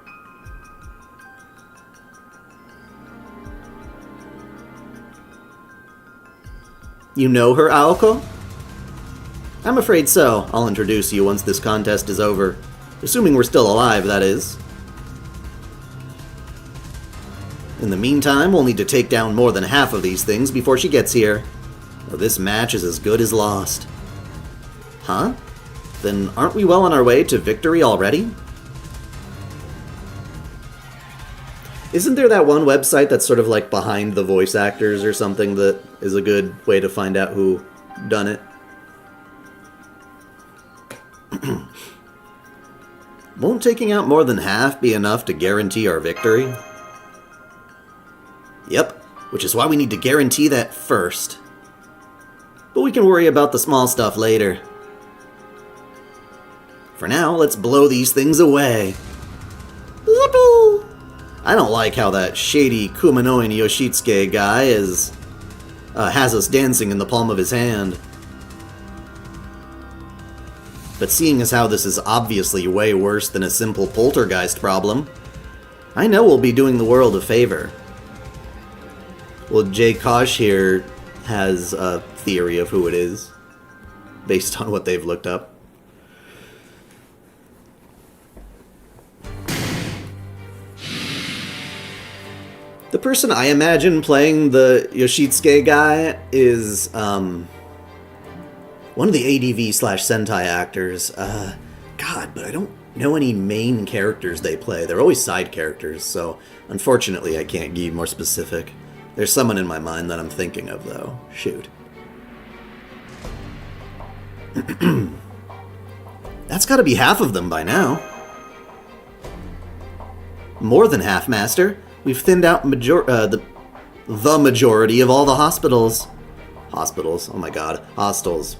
You know her, Aoko? I'm afraid so. I'll introduce you once this contest is over. Assuming we're still alive, that is. In the meantime, we'll need to take down more than half of these things before she gets here. Or this match is as good as lost. Huh? Then aren't we well on our way to victory already? Isn't there that one website that's sort of like behind the voice actors or something that is a good way to find out who done it? Won't taking out more than half be enough to guarantee our victory? Yep, which is why we need to guarantee that first. But we can worry about the small stuff later. For now, let's blow these things away. Yippee! I don't like how that shady Kumano and Yoshitsuke guy has us dancing in the palm of his hand. But seeing as how this is obviously way worse than a simple poltergeist problem, I know we'll be doing the world a favor. Well, Jay Kosh here has a theory of who it is, based on what they've looked up. The person I imagine playing the Yoshitsuke guy is, one of the ADV/Sentai actors. God, but I don't know any main characters they play. They're always side characters, so unfortunately I can't be more specific. There's someone in my mind that I'm thinking of, though. Shoot. That's gotta be half of them by now. More than half, Master. We've thinned out the majority of all the hospitals. Hospitals? Oh my god. Hostels.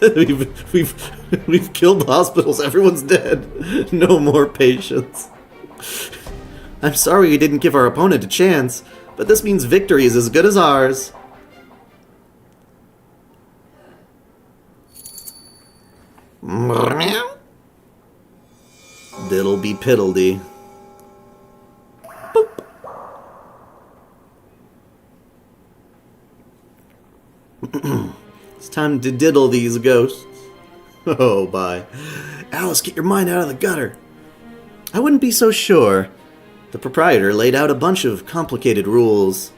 we've killed the hospitals. Everyone's dead. No more patients. I'm sorry we didn't give our opponent a chance, but this means victory is as good as ours. Diddle be piddledy. It's time to diddle these ghosts. Oh, bye. Alice, get your mind out of the gutter. I wouldn't be so sure. The proprietor laid out a bunch of complicated rules.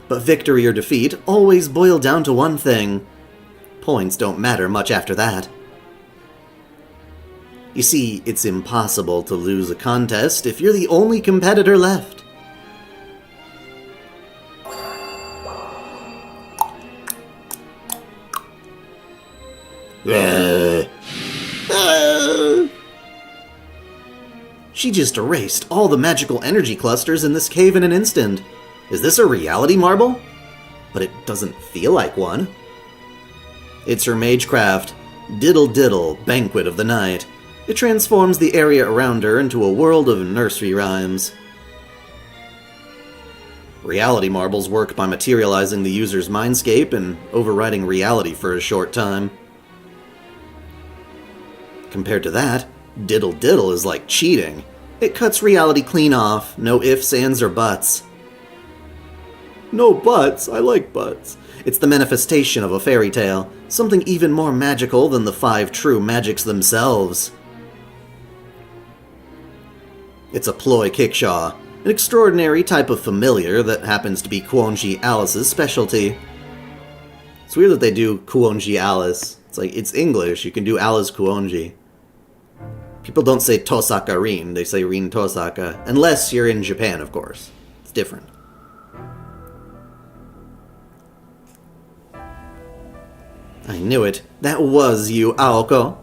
But victory or defeat always boil down to one thing. Points don't matter much after that. You see, it's impossible to lose a contest if you're the only competitor left. She just erased all the magical energy clusters in this cave in an instant. Is this a reality marble? But it doesn't feel like one. It's her magecraft, Diddle Diddle, Banquet of the Night. It transforms the area around her into a world of nursery rhymes. Reality marbles work by materializing the user's mindscape and overriding reality for a short time. Compared to that, Diddle Diddle is like cheating. It cuts reality clean off, no ifs, ands, or buts. No buts, I like buts. It's the manifestation of a fairy tale, something even more magical than the 5 true magics themselves. It's a ploy kickshaw, an extraordinary type of familiar that happens to be Kuonji Alice's specialty. It's weird that they do Kuonji Alice. It's like, it's English, you can do Alice Kuonji. People don't say Tosaka Rin, they say Rin Tosaka. Unless you're in Japan, of course. It's different. I knew it. That was you, Aoko.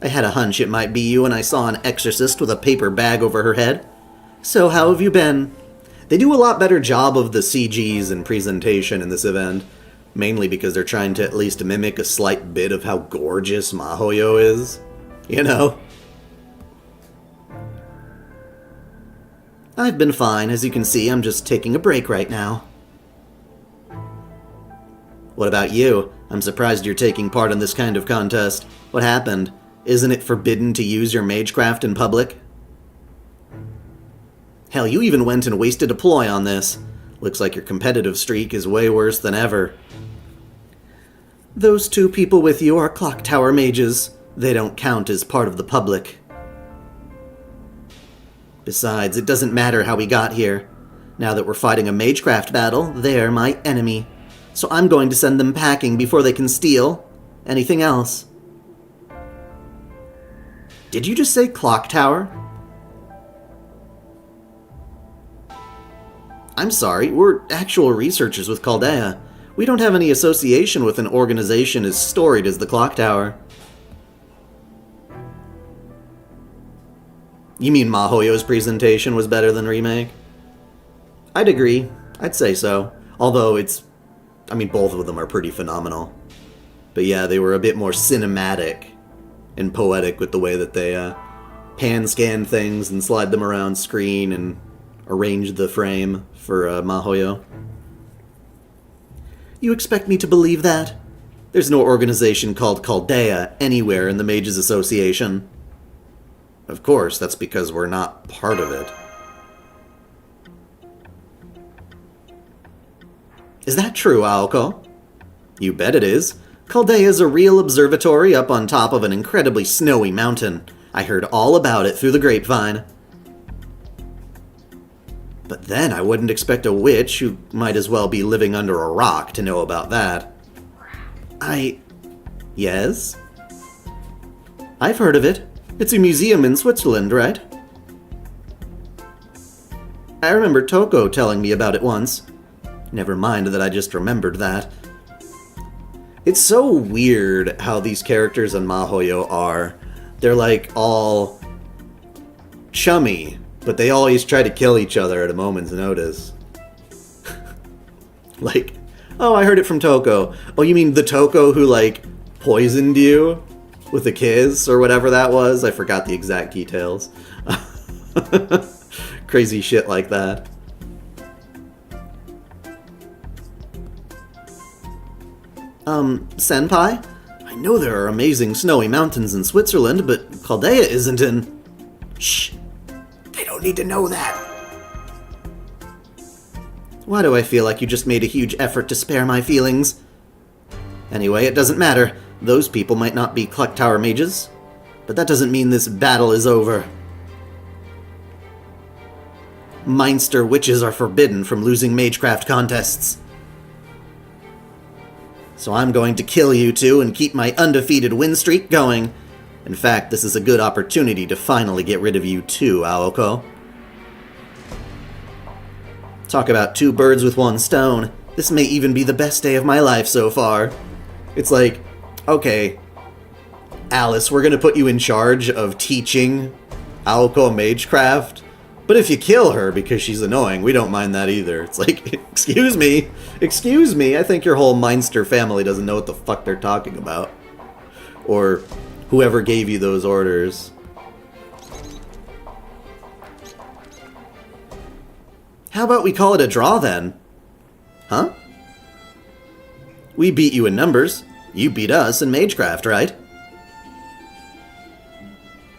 I had a hunch it might be you when I saw an exorcist with a paper bag over her head. So how have you been? They do a lot better job of the CGs and presentation in this event, mainly because they're trying to at least mimic a slight bit of how gorgeous Mahoyo is. You know? I've been fine. As you can see, I'm just taking a break right now. What about you? I'm surprised you're taking part in this kind of contest. What happened? Isn't it forbidden to use your magecraft in public? Hell, you even went and wasted a ploy on this. Looks like your competitive streak is way worse than ever. Those 2 people with you are clock tower mages. They don't count as part of the public. Besides, it doesn't matter how we got here. Now that we're fighting a magecraft battle, they're my enemy. So I'm going to send them packing before they can steal anything else. Did you just say clock tower? I'm sorry, we're actual researchers with Chaldea. We don't have any association with an organization as storied as the clock tower. You mean Mahoyo's presentation was better than Remake? I'd agree. I'd say so. Although both of them are pretty phenomenal. But yeah, they were a bit more cinematic and poetic with the way that they pan-scan things and slide them around screen and arrange the frame for Mahoyo. You expect me to believe that? There's no organization called Chaldea anywhere in the Mages Association. Of course, that's because we're not part of it. Is that true, Aoko? You bet it is. Chaldea is a real observatory up on top of an incredibly snowy mountain. I heard all about it through the grapevine. But then I wouldn't expect a witch who might as well be living under a rock to know about that. Yes? I've heard of it. It's a museum in Switzerland, right? I remember Toko telling me about it once. Never mind that I just remembered that. It's so weird how these characters in Mahoyo are. They're like all chummy, but they always try to kill each other at a moment's notice. Like, oh, I heard it from Toko. Oh, you mean the Toko who, like, poisoned you with a kiss or whatever that was? I forgot the exact details. Crazy shit like that. Senpai? I know there are amazing snowy mountains in Switzerland, but Chaldea isn't in... Shh! They don't need to know that! Why do I feel like you just made a huge effort to spare my feelings? Anyway, it doesn't matter. Those people might not be Clock Tower mages, but that doesn't mean this battle is over. Meinster witches are forbidden from losing magecraft contests. So I'm going to kill you two and keep my undefeated win streak going. In fact, this is a good opportunity to finally get rid of you too, Aoko. Talk about 2 birds with 1 stone. This may even be the best day of my life so far. It's like, okay, Alice, we're gonna put you in charge of teaching Aoko magecraft, but if you kill her because she's annoying, we don't mind that either. It's like, excuse me, I think your whole Meinster family doesn't know what the fuck they're talking about. Or whoever gave you those orders. How about we call it a draw then? Huh? We beat you in numbers. You beat us in magecraft, right?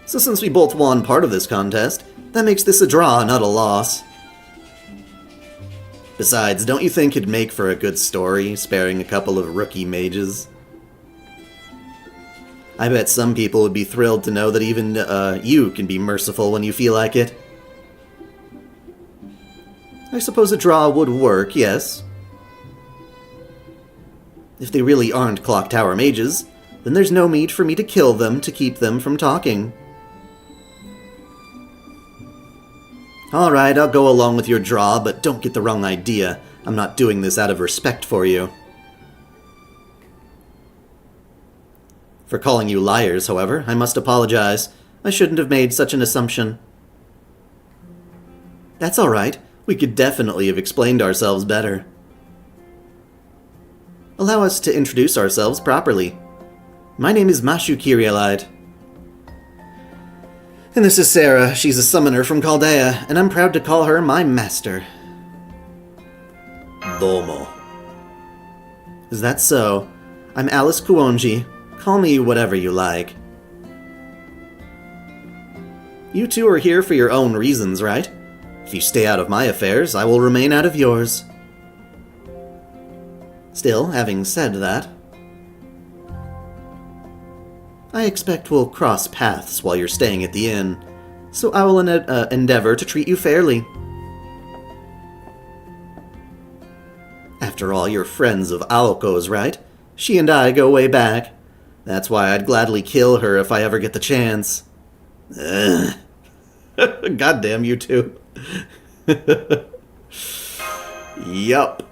So since we both won part of this contest, that makes this a draw, not a loss. Besides, don't you think it'd make for a good story, sparing a couple of rookie mages? I bet some people would be thrilled to know that even you can be merciful when you feel like it. I suppose a draw would work, yes. If they really aren't Clock Tower mages, then there's no need for me to kill them to keep them from talking. Alright, I'll go along with your draw, but don't get the wrong idea. I'm not doing this out of respect for you. For calling you liars, however, I must apologize. I shouldn't have made such an assumption. That's alright. We could definitely have explained ourselves better. Allow us to introduce ourselves properly. My name is Mashu Kyrielide. And this is Sarah. She's a summoner from Chaldea, and I'm proud to call her my master. Domo. Is that so? I'm Alice Kuonji. Call me whatever you like. You two are here for your own reasons, right? If you stay out of my affairs, I will remain out of yours. Still, having said that, I expect we'll cross paths while you're staying at the inn, so I will endeavor to treat you fairly. After all, you're friends of Aoko's, right? She and I go way back. That's why I'd gladly kill her if I ever get the chance. Ugh. Goddamn you two. Yup.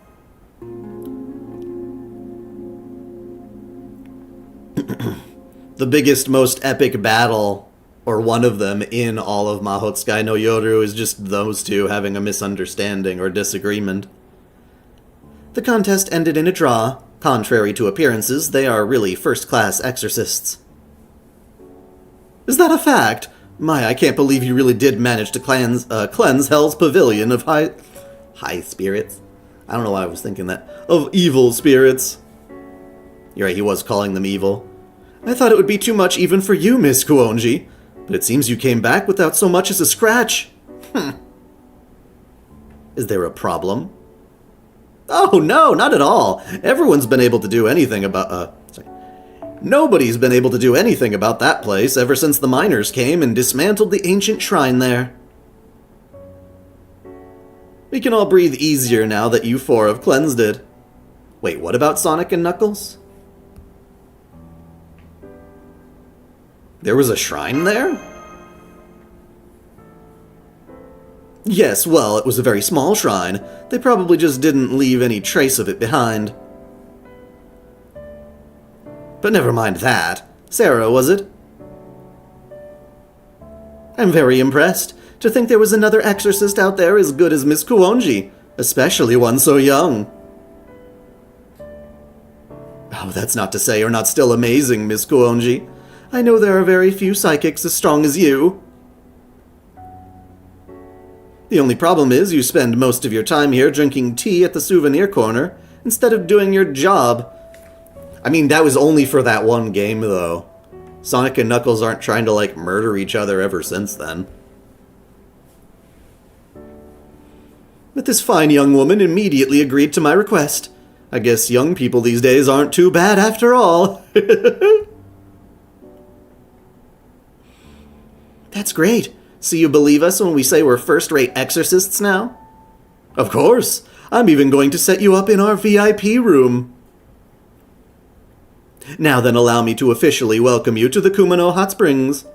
The biggest, most epic battle, or one of them, in all of Mahotsukai no Yoru is just those two having a misunderstanding or disagreement. The contest ended in a draw. Contrary to appearances, they are really first-class exorcists. Is that a fact? My, I can't believe you really did manage to cleanse Hell's Pavilion of high spirits. I don't know why I was thinking that. Of evil spirits. You're right, he was calling them evil. I thought it would be too much even for you, Miss Kuonji, but it seems you came back without so much as a scratch. Is there a problem? Oh, no, not at all. Everyone's been able to do anything about, Nobody's been able to do anything about that place ever since the miners came and dismantled the ancient shrine there. We can all breathe easier now that you four have cleansed it. Wait, what about Sonic and Knuckles? There was a shrine there? Yes, well, it was a very small shrine. They probably just didn't leave any trace of it behind. But never mind that. Sarah, was it? I'm very impressed. To think there was another exorcist out there as good as Miss Kuonji, especially one so young. Oh, that's not to say you're not still amazing, Miss Kuonji. I know there are very few psychics as strong as you. The only problem is you spend most of your time here drinking tea at the souvenir corner instead of doing your job. I mean, that was only for that one game, though. Sonic and Knuckles aren't trying to, murder each other ever since then. But this fine young woman immediately agreed to my request. I guess young people these days aren't too bad after all. That's great. So you believe us when we say we're first-rate exorcists now? Of course. I'm even going to set you up in our VIP room. Now then, allow me to officially welcome you to the Kumano Hot Springs.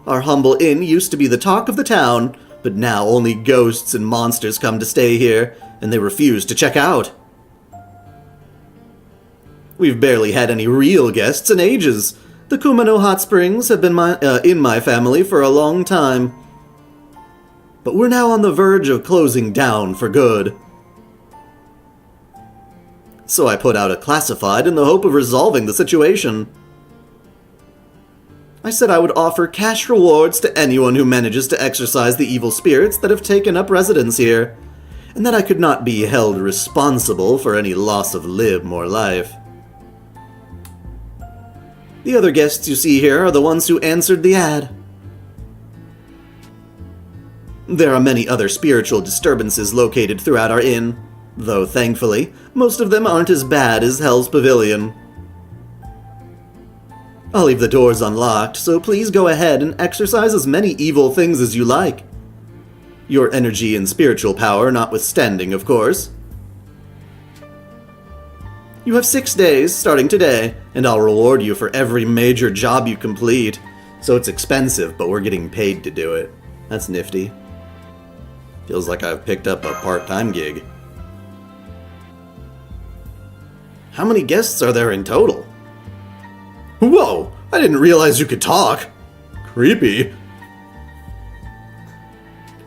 Our humble inn used to be the talk of the town, but now only ghosts and monsters come to stay here, and they refuse to check out. We've barely had any real guests in ages. The Kumano hot springs have been in my family for a long time. But we're now on the verge of closing down for good. So I put out a classified in the hope of resolving the situation. I said I would offer cash rewards to anyone who manages to exorcise the evil spirits that have taken up residence here, and that I could not be held responsible for any loss of limb or life. The other guests you see here are the ones who answered the ad. There are many other spiritual disturbances located throughout our inn, though thankfully, most of them aren't as bad as Hell's Pavilion. I'll leave the doors unlocked, so please go ahead and exercise as many evil things as you like. Your energy and spiritual power notwithstanding, of course. You have 6 days, starting today, and I'll reward you for every major job you complete. So it's expensive, but we're getting paid to do it. That's nifty. Feels like I've picked up a part-time gig. How many guests are there in total? Whoa! I didn't realize you could talk! Creepy.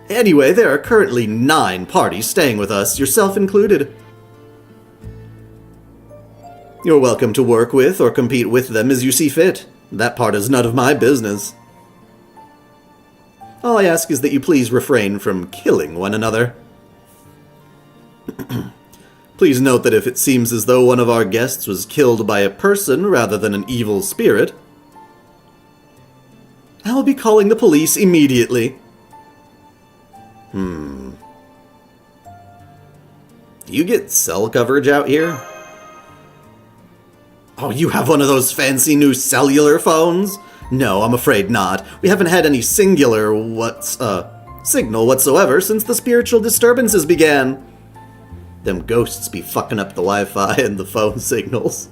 Anyway, there are currently 9 parties staying with us, yourself included. You're welcome to work with or compete with them as you see fit. That part is none of my business. All I ask is that you please refrain from killing one another. Please note that if it seems as though one of our guests was killed by a person rather than an evil spirit, I will be calling the police immediately. Do you get cell coverage out here? Oh, you have one of those fancy new cellular phones? No, I'm afraid not. We haven't had any signal whatsoever since the spiritual disturbances began. Them ghosts be fucking up the Wi-Fi and the phone signals.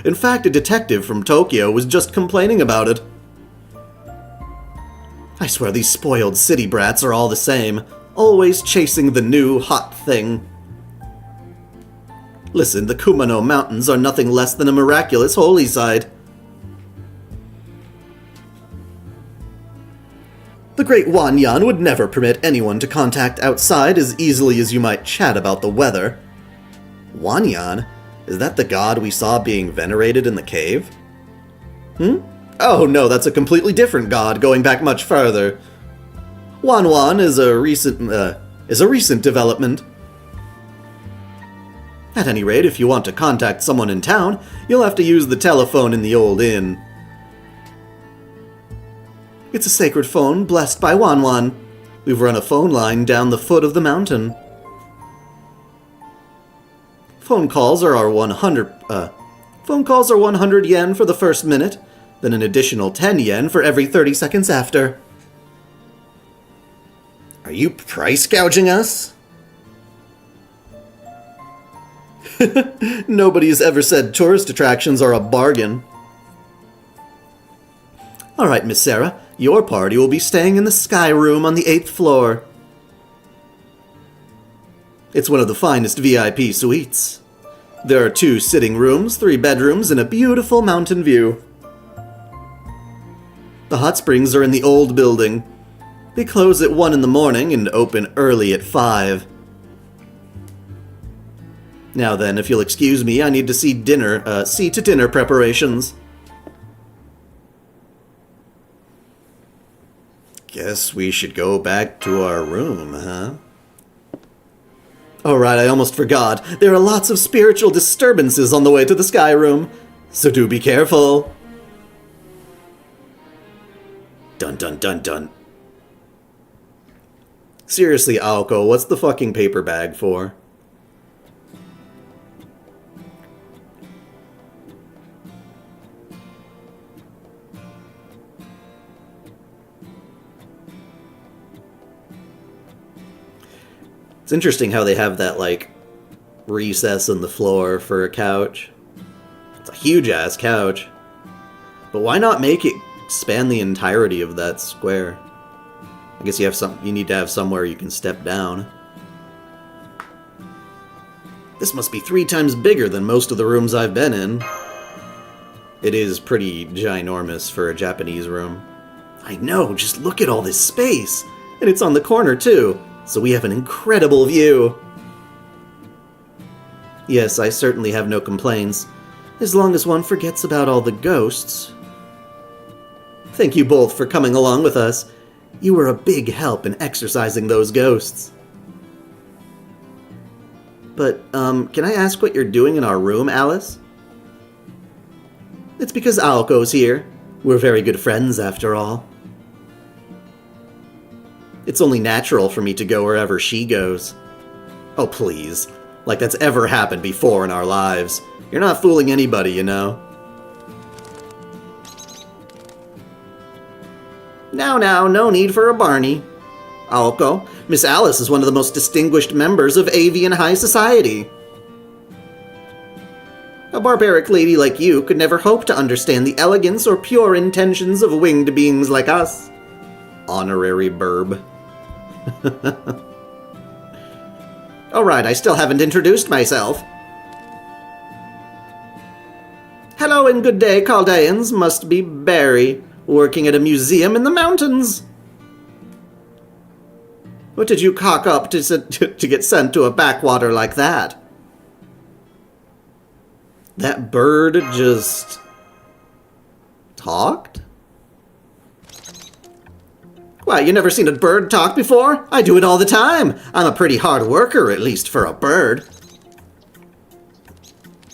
In fact, a detective from Tokyo was just complaining about it. I swear these spoiled city brats are all the same, always chasing the new hot thing. Listen, the Kumano Mountains are nothing less than a miraculous holy site. The great Wanyan would never permit anyone to contact outside as easily as you might chat about the weather. Wanyan? Is that the god we saw being venerated in the cave? Oh no, that's a completely different god going back much further. Wanwan is a recent development. At any rate, if you want to contact someone in town, you'll have to use the telephone in the old inn. It's a sacred phone blessed by Wanwan. We've run a phone line down the foot of the mountain. Phone calls are 100 yen for the first minute, then an additional 10 yen for every 30 seconds after. Are you price gouging us? Nobody's ever said tourist attractions are a bargain. Alright, Miss Sarah, your party will be staying in the Sky Room on the 8th floor. It's one of the finest VIP suites. There are 2 sitting rooms, 3 bedrooms, and a beautiful mountain view. The hot springs are in the old building. They close at 1 in the morning and open early at 5. Now then, if you'll excuse me, I need to see to dinner preparations. Guess we should go back to our room, huh? Alright, I almost forgot. There are lots of spiritual disturbances on the way to the Sky Room, so do be careful. Dun dun dun dun. Seriously, Aoko, what's the fucking paper bag for? It's interesting how they have that, like, recess in the floor for a couch. It's a huge-ass couch. But why not make it span the entirety of that square? I guess you need to have somewhere you can step down. This must be 3 times bigger than most of the rooms I've been in. It is pretty ginormous for a Japanese room. I know, just look at all this space! And it's on the corner too, so we have an incredible view. Yes, I certainly have no complaints, as long as one forgets about all the ghosts. Thank you both for coming along with us. You were a big help in exorcising those ghosts. But, can I ask what you're doing in our room, Alice? It's because Aoko's here. We're very good friends, after all. It's only natural for me to go wherever she goes. Oh, please. Like that's ever happened before in our lives. You're not fooling anybody, you know. Now, no need for a Barney. Aoko, Miss Alice is one of the most distinguished members of avian high society. A barbaric lady like you could never hope to understand the elegance or pure intentions of winged beings like us. Honorary burb. Alright, I still haven't introduced myself. Hello and good day, Chaldeans. Must be Barry, working at a museum in the mountains. What did you cock up to get sent to a backwater like that? That bird just talked? Why, you never seen a bird talk before? I do it all the time. I'm a pretty hard worker, at least for a bird.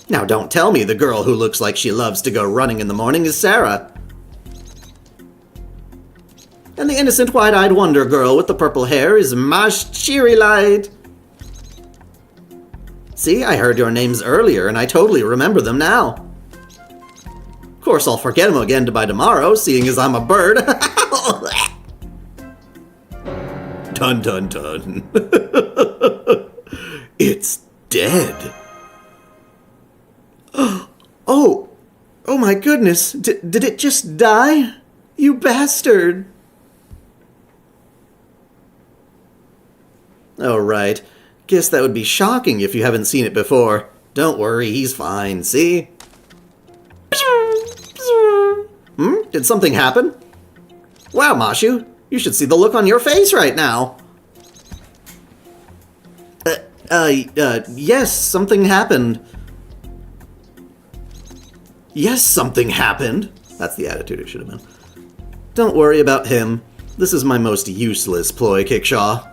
Now don't tell me the girl who looks like she loves to go running in the morning is Sarah. And the innocent white-eyed wonder girl with the purple hair is Mash Cheery Light. See, I heard your names earlier and I totally remember them now. Of course, I'll forget them again by tomorrow, seeing as I'm a bird. Dun dun dun. It's dead. Oh my goodness. Did it just die? You bastard. Oh, right. Guess that would be shocking if you haven't seen it before. Don't worry, he's fine, see? Did something happen? Wow, Mashu, you should see the look on your face right now. Yes, something happened. Yes, something happened. That's the attitude it should have been. Don't worry about him. This is my most useless ploy, Kickshaw.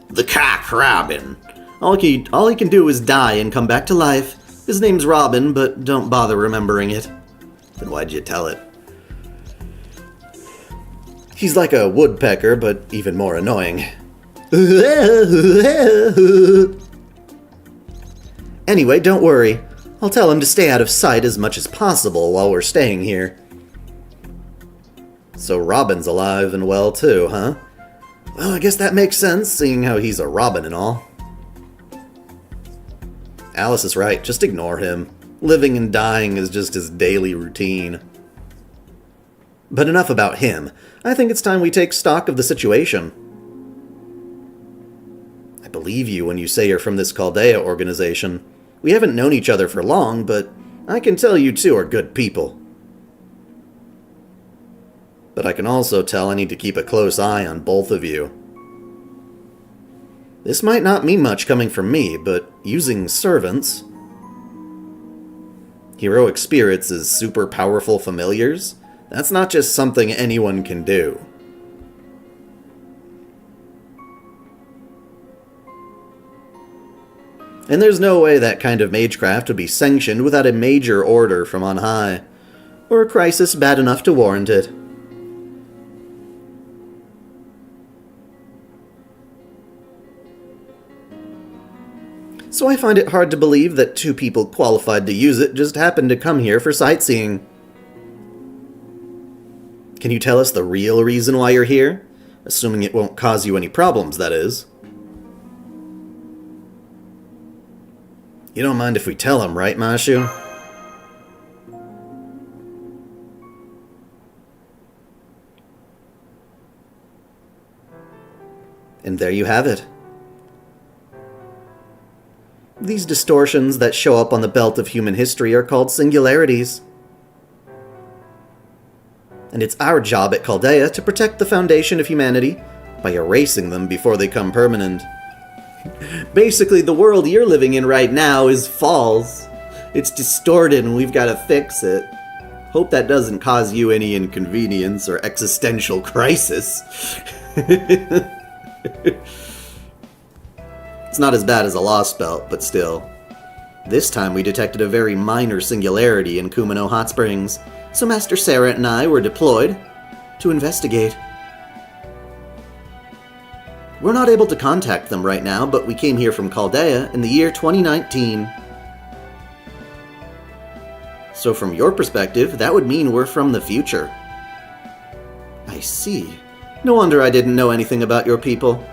The cock Robin. All he can do is die and come back to life. His name's Robin, but don't bother remembering it. Then why'd you tell it? He's like a woodpecker, but even more annoying. Anyway, don't worry. I'll tell him to stay out of sight as much as possible while we're staying here. So Robin's alive and well too, huh? Well, I guess that makes sense, seeing how he's a robin and all. Alice is right, just ignore him. Living and dying is just his daily routine. But enough about him. I think it's time we take stock of the situation. I believe you when you say you're from this Chaldea organization. We haven't known each other for long, but I can tell you two are good people. But I can also tell I need to keep a close eye on both of you. This might not mean much coming from me, but using servants, heroic spirits as super powerful familiars, that's not just something anyone can do. And there's no way that kind of magecraft would be sanctioned without a major order from on high, or a crisis bad enough to warrant it. So I find it hard to believe that two people qualified to use it just happened to come here for sightseeing. Can you tell us the real reason why you're here? Assuming it won't cause you any problems, that is. You don't mind if we tell him, right, Mashu? And there you have it. These distortions that show up on the belt of human history are called singularities. And it's our job at Chaldea to protect the foundation of humanity by erasing them before they become permanent. Basically, the world you're living in right now is false. It's distorted and we've got to fix it. Hope that doesn't cause you any inconvenience or existential crisis. It's not as bad as a lost belt, but still. This time we detected a very minor singularity in Kumano Hot Springs, so Master Sarah and I were deployed to investigate. We're not able to contact them right now, but we came here from Chaldea in the year 2019. So from your perspective, that would mean we're from the future. I see. No wonder I didn't know anything about your people.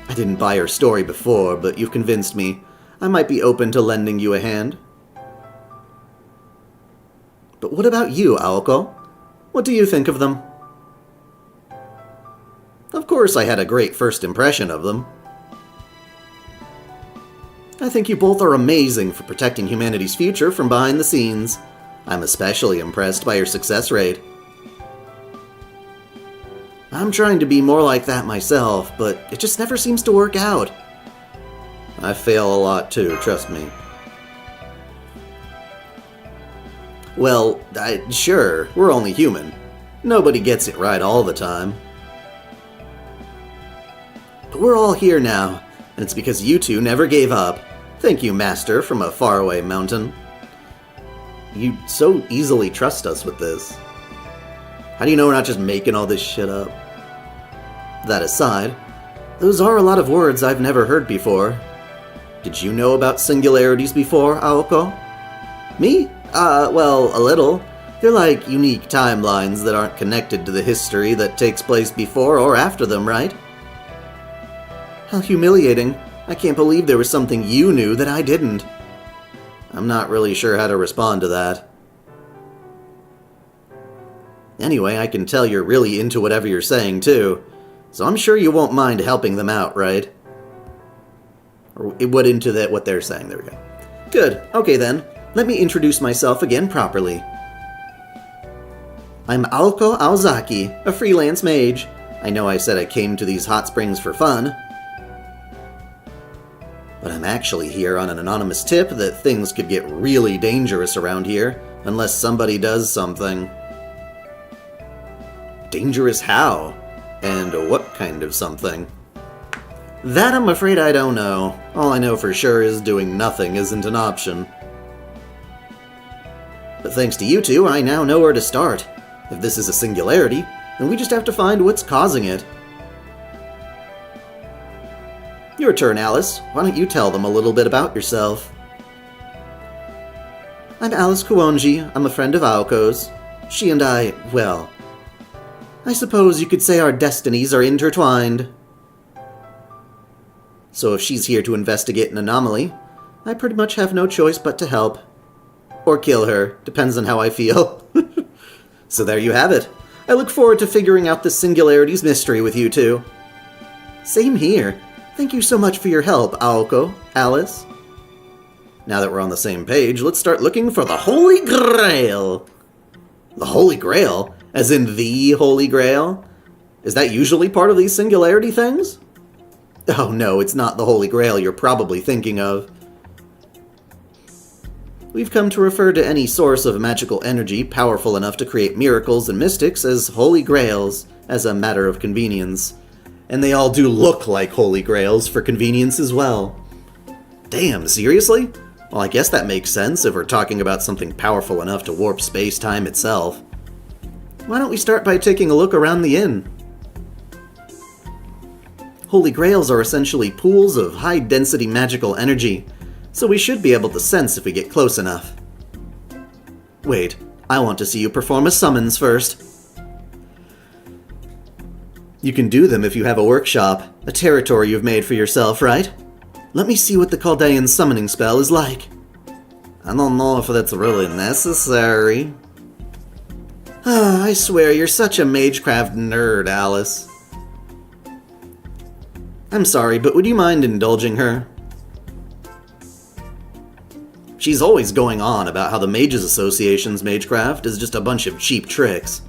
I didn't buy your story before, but you've convinced me. I might be open to lending you a hand. But what about you, Aoko? What do you think of them? Of course, I had a great first impression of them. I think you both are amazing for protecting humanity's future from behind the scenes. I'm especially impressed by your success rate. I'm trying to be more like that myself, but it just never seems to work out. I fail a lot too, trust me. Well, sure, we're only human. Nobody gets it right all the time. But we're all here now, and it's because you two never gave up. Thank you, Master, from a faraway mountain. You so easily trust us with this. How do you know we're not just making all this shit up? That aside, those are a lot of words I've never heard before. Did you know about singularities before, Aoko? Me? Well, a little. They're like unique timelines that aren't connected to the history that takes place before or after them, right? How humiliating. I can't believe there was something you knew that I didn't. I'm not really sure how to respond to that. Anyway, I can tell you're really into whatever you're saying, too. So I'm sure you won't mind helping them out, right? Or what into that? What they're saying. There we go. Good. Okay then. Let me introduce myself again properly. I'm Aoko Aozaki, a freelance mage. I know I said I came to these hot springs for fun, but I'm actually here on an anonymous tip that things could get really dangerous around here unless somebody does something. Dangerous how? And what kind of something? That I'm afraid I don't know. All I know for sure is doing nothing isn't an option. But thanks to you two, I now know where to start. If this is a singularity, then we just have to find what's causing it. Your turn, Alice. Why don't you tell them a little bit about yourself? I'm Alice Kuonji. I'm a friend of Aoko's. She and I, well, I suppose you could say our destinies are intertwined. So if she's here to investigate an anomaly, I pretty much have no choice but to help. Or kill her, depends on how I feel. So there you have it. I look forward to figuring out the singularity's mystery with you two. Same here. Thank you so much for your help, Aoko, Alice. Now that we're on the same page, let's start looking for the Holy Grail. The Holy Grail? As in the Holy Grail? Is that usually part of these singularity things? Oh no, it's not the Holy Grail you're probably thinking of. We've come to refer to any source of magical energy powerful enough to create miracles and mystics as Holy Grails, as a matter of convenience. And they all do look like Holy Grails for convenience as well. Damn, seriously? Well, I guess that makes sense if we're talking about something powerful enough to warp space-time itself. Why don't we start by taking a look around the inn? Holy Grails are essentially pools of high-density magical energy, so we should be able to sense if we get close enough. Wait, I want to see you perform a summons first. You can do them if you have a workshop, a territory you've made for yourself, right? Let me see what the Chaldean summoning spell is like. I don't know if that's really necessary. I swear you're such a magecraft nerd, Alice. I'm sorry, but would you mind indulging her? She's always going on about how the Mages Association's magecraft is just a bunch of cheap tricks.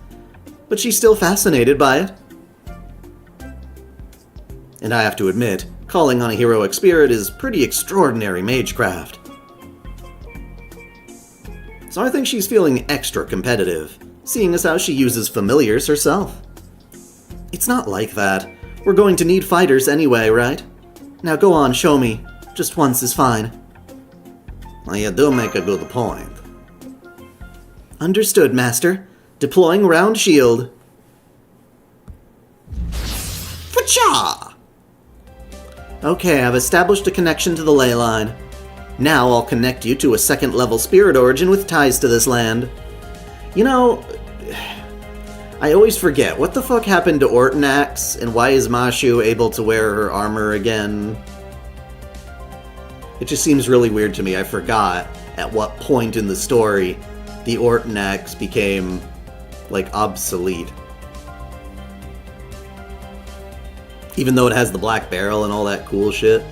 But she's still fascinated by it. And I have to admit, calling on a heroic spirit is pretty extraordinary magecraft. So I think she's feeling extra competitive, seeing as how she uses familiars herself. It's not like that. We're going to need fighters anyway, right? Now go on, show me. Just once is fine. Well, you do make a good point. Understood, Master. Deploying round shield. Facha! Okay, I've established a connection to the ley line. Now I'll connect you to a second-level spirit origin with ties to this land. You know, I always forget, what the fuck happened to Ortonax, and why is Mashu able to wear her armor again? It just seems really weird to me. I forgot at what point in the story the Ortonax became, like, obsolete. Even though it has the black barrel and all that cool shit.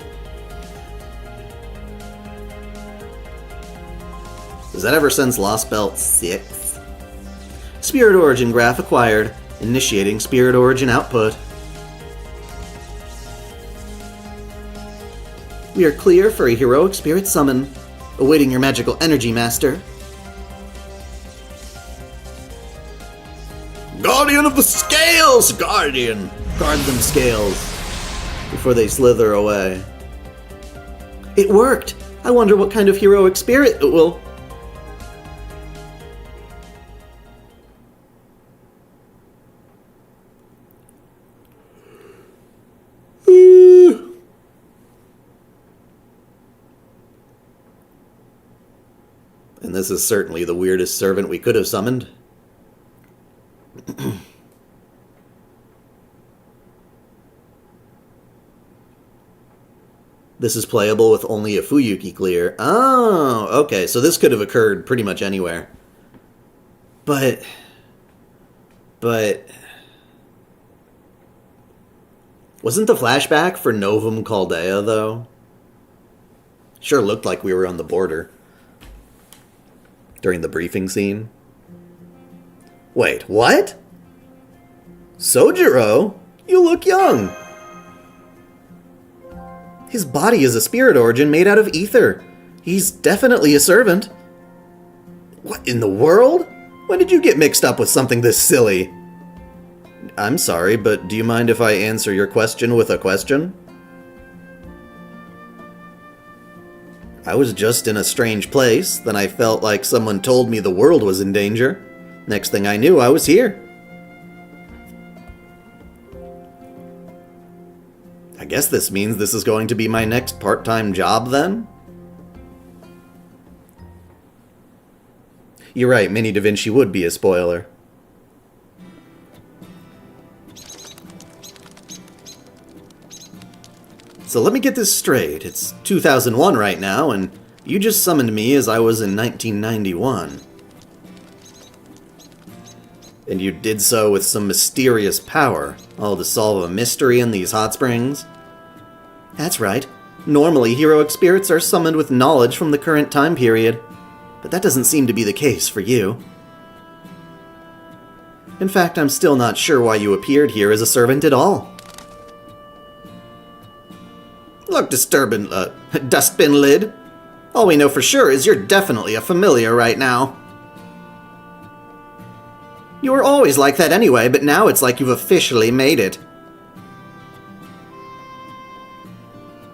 Is that ever since Lost Belt 6? Spirit Origin graph acquired. Initiating Spirit Origin output. We are clear for a heroic spirit summon. Awaiting your magical energy, Master. Guardian of the Scales, Guardian! Guard them, Scales, before they slither away. It worked! I wonder what kind of heroic spirit it will... And this is certainly the weirdest servant we could have summoned. This is playable with only a Fuyuki clear. Oh, okay, so this could have occurred pretty much anywhere. But... Wasn't the flashback for Novum Chaldea, though? Sure looked like we were on the border. During the briefing scene. Wait, what? Sojuro? You look young! His body is a spirit origin made out of ether. He's definitely a servant. What in the world? When did you get mixed up with something this silly? I'm sorry, but do you mind if I answer your question with a question? I was just in a strange place, then I felt like someone told me the world was in danger. Next thing I knew, I was here. I guess this means this is going to be my next part-time job, then? You're right, Mini Da Vinci would be a spoiler. So let me get this straight. It's 2001 right now, and you just summoned me as I was in 1991. And you did so with some mysterious power, all to solve a mystery in these hot springs? That's right. Normally, heroic spirits are summoned with knowledge from the current time period, but that doesn't seem to be the case for you. In fact, I'm still not sure why you appeared here as a servant at all. Look, Dustbin Lid. All we know for sure is you're definitely a familiar right now. You were always like that anyway, but now it's like you've officially made it.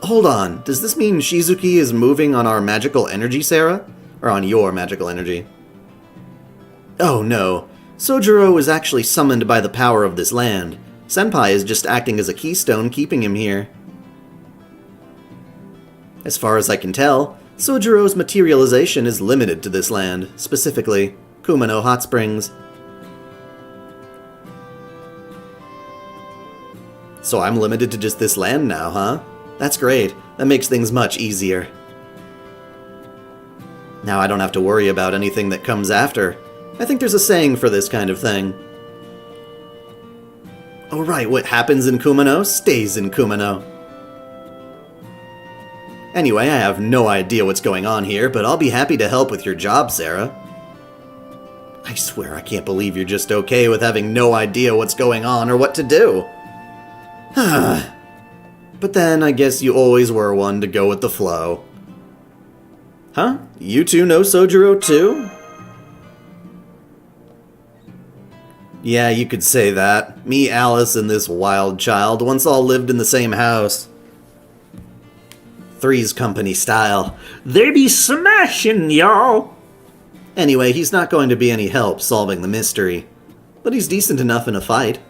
Hold on, does this mean Shizuki is moving on our magical energy, Sarah? Or on your magical energy? Oh no, Sojuro was actually summoned by the power of this land. Senpai is just acting as a keystone keeping him here. As far as I can tell, Sojuro's materialization is limited to this land, specifically Kumano Hot Springs. So I'm limited to just this land now, huh? That's great. That makes things much easier. Now I don't have to worry about anything that comes after. I think there's a saying for this kind of thing. Oh right, what happens in Kumano stays in Kumano. Anyway, I have no idea what's going on here, but I'll be happy to help with your job, Sarah. I swear I can't believe you're just okay with having no idea what's going on or what to do. But then, I guess you always were one to go with the flow. Huh? You two know Sojuro too? Yeah, you could say that. Me, Alice, and this wild child once all lived in the same house. Three's Company style. They be smashing, y'all! Anyway, he's not going to be any help solving the mystery. But he's decent enough in a fight.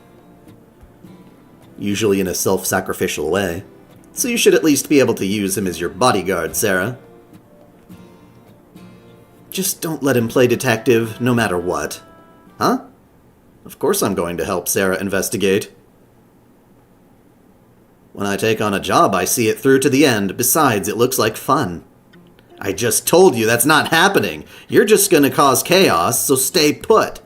Usually in a self-sacrificial way. So you should at least be able to use him as your bodyguard, Sarah. Just don't let him play detective, no matter what. Huh? Of course I'm going to help Sarah investigate. When I take on a job, I see it through to the end. Besides, it looks like fun. I just told you that's not happening. You're just gonna cause chaos, so stay put.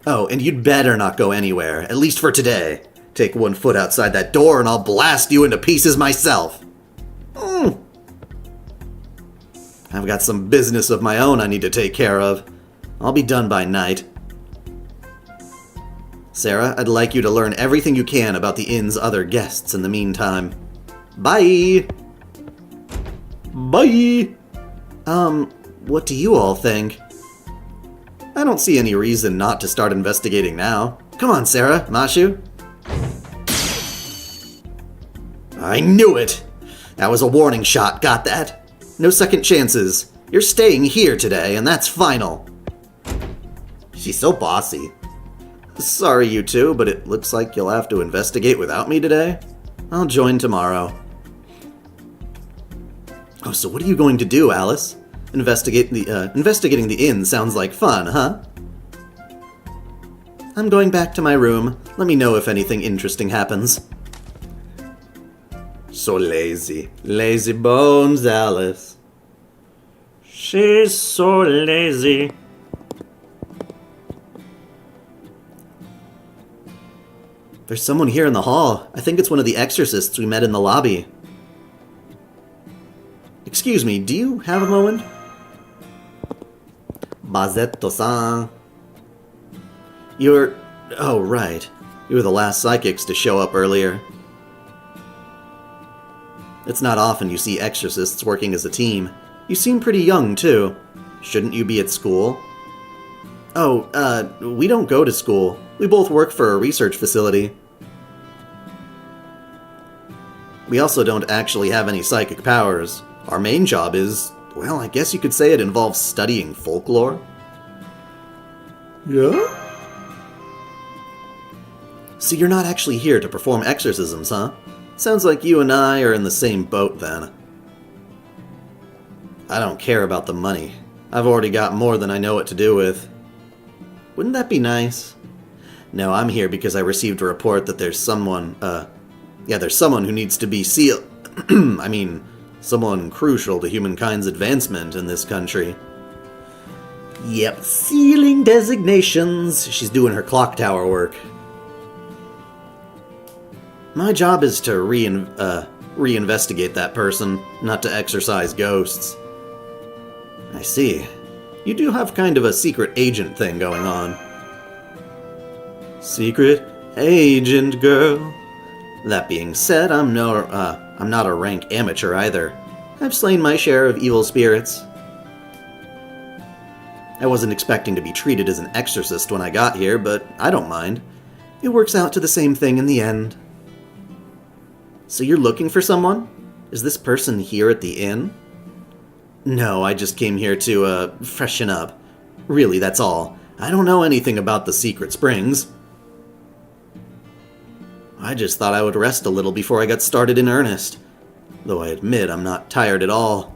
Oh, and you'd better not go anywhere, at least for today. Take one foot outside that door and I'll blast you into pieces myself. I've got some business of my own I need to take care of. I'll be done by night. Sarah, I'd like you to learn everything you can about the inn's other guests in the meantime. Bye! Bye! What do you all think? I don't see any reason not to start investigating now. Come on, Sarah, Mashu. I knew it! That was a warning shot, got that? No second chances. You're staying here today, and that's final. She's so bossy. Sorry, you two, but it looks like you'll have to investigate without me today. I'll join tomorrow. Oh, so what are you going to do, Alice? Investigating the inn sounds like fun, huh? I'm going back to my room. Let me know if anything interesting happens. So lazy. Lazy bones, Alice. She's so lazy. There's someone here in the hall. I think it's one of the exorcists we met in the lobby. Excuse me, do you have a moment? Bazetto-san. You're... Oh, right. You were the last psychics to show up earlier. It's not often you see exorcists working as a team. You seem pretty young, too. Shouldn't you be at school? Oh, we don't go to school. We both work for a research facility. We also don't actually have any psychic powers. Our main job is, well, I guess you could say it involves studying folklore. Yeah? So you're not actually here to perform exorcisms, huh? Sounds like you and I are in the same boat, then. I don't care about the money. I've already got more than I know what to do with. Wouldn't that be nice? No, I'm here because I received a report that there's someone, there's someone who needs to be sealed. I mean, someone crucial to humankind's advancement in this country. Yep, sealing designations. She's doing her clock tower work. My job is to reinvestigate that person, not to exorcise ghosts. I see. You do have kind of a secret agent thing going on. Secret agent, girl. That being said, I'm not a rank amateur either. I've slain my share of evil spirits. I wasn't expecting to be treated as an exorcist when I got here, but I don't mind. It works out to the same thing in the end. So you're looking for someone? Is this person here at the inn? No, I just came here to, freshen up. Really, that's all. I don't know anything about the secret springs. I just thought I would rest a little before I got started in earnest. Though I admit I'm not tired at all.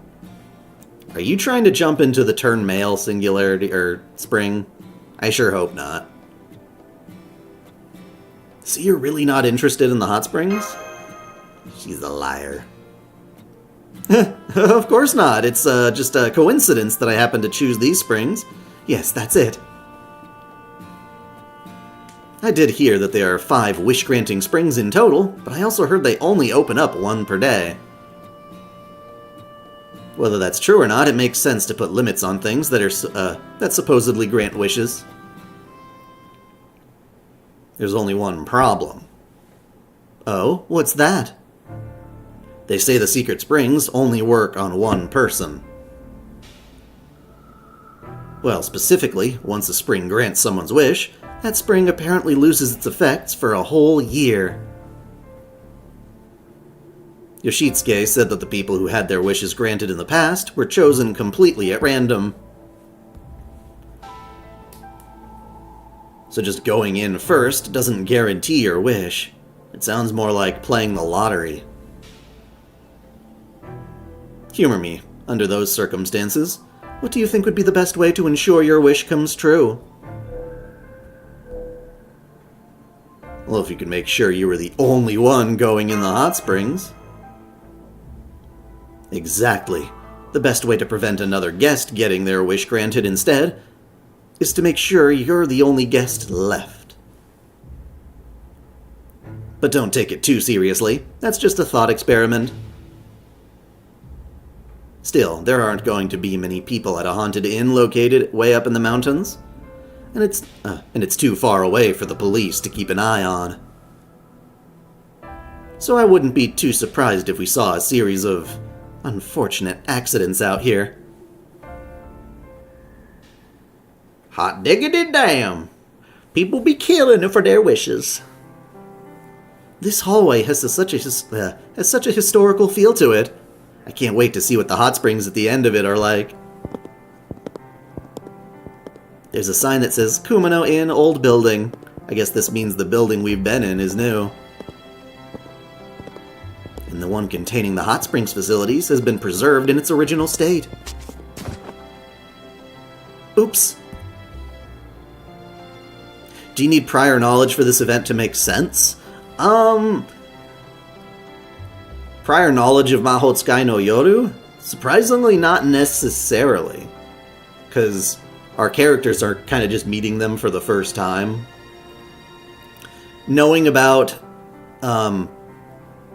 Are you trying to jump into the turn male singularity, spring? I sure hope not. So you're really not interested in the hot springs? She's a liar. Of course not. It's just a coincidence that I happen to choose these springs. Yes, that's it. I did hear that there are 5 wish-granting springs in total, but I also heard they only open up 1 per day. Whether that's true or not, it makes sense to put limits on things that supposedly grant wishes. There's only one problem. Oh, what's that? They say the secret springs only work on 1 person. Well, specifically, once a spring grants someone's wish, that spring apparently loses its effects for a whole year. Yoshitsuke said that the people who had their wishes granted in the past were chosen completely at random. So just going in first doesn't guarantee your wish. It sounds more like playing the lottery. Humor me. Under those circumstances, what do you think would be the best way to ensure your wish comes true? Well, if you could make sure you were the only one going in the hot springs. Exactly. The best way to prevent another guest getting their wish granted instead is to make sure you're the only guest left. But don't take it too seriously. That's just a thought experiment. Still, there aren't going to be many people at a haunted inn located way up in the mountains. And it's too far away for the police to keep an eye on. So I wouldn't be too surprised if we saw a series of unfortunate accidents out here. Hot diggity damn. People be killing for their wishes. This hallway has such a historical feel to it. I can't wait to see what the hot springs at the end of it are like. There's a sign that says Kumano Inn Old Building. I guess this means the building we've been in is new. And the one containing the hot springs facilities has been preserved in its original state. Oops. Do you need prior knowledge for this event to make sense? Prior knowledge of Mahotsukai no Yoru? Surprisingly not necessarily. Because our characters are kind of just meeting them for the first time. Knowing about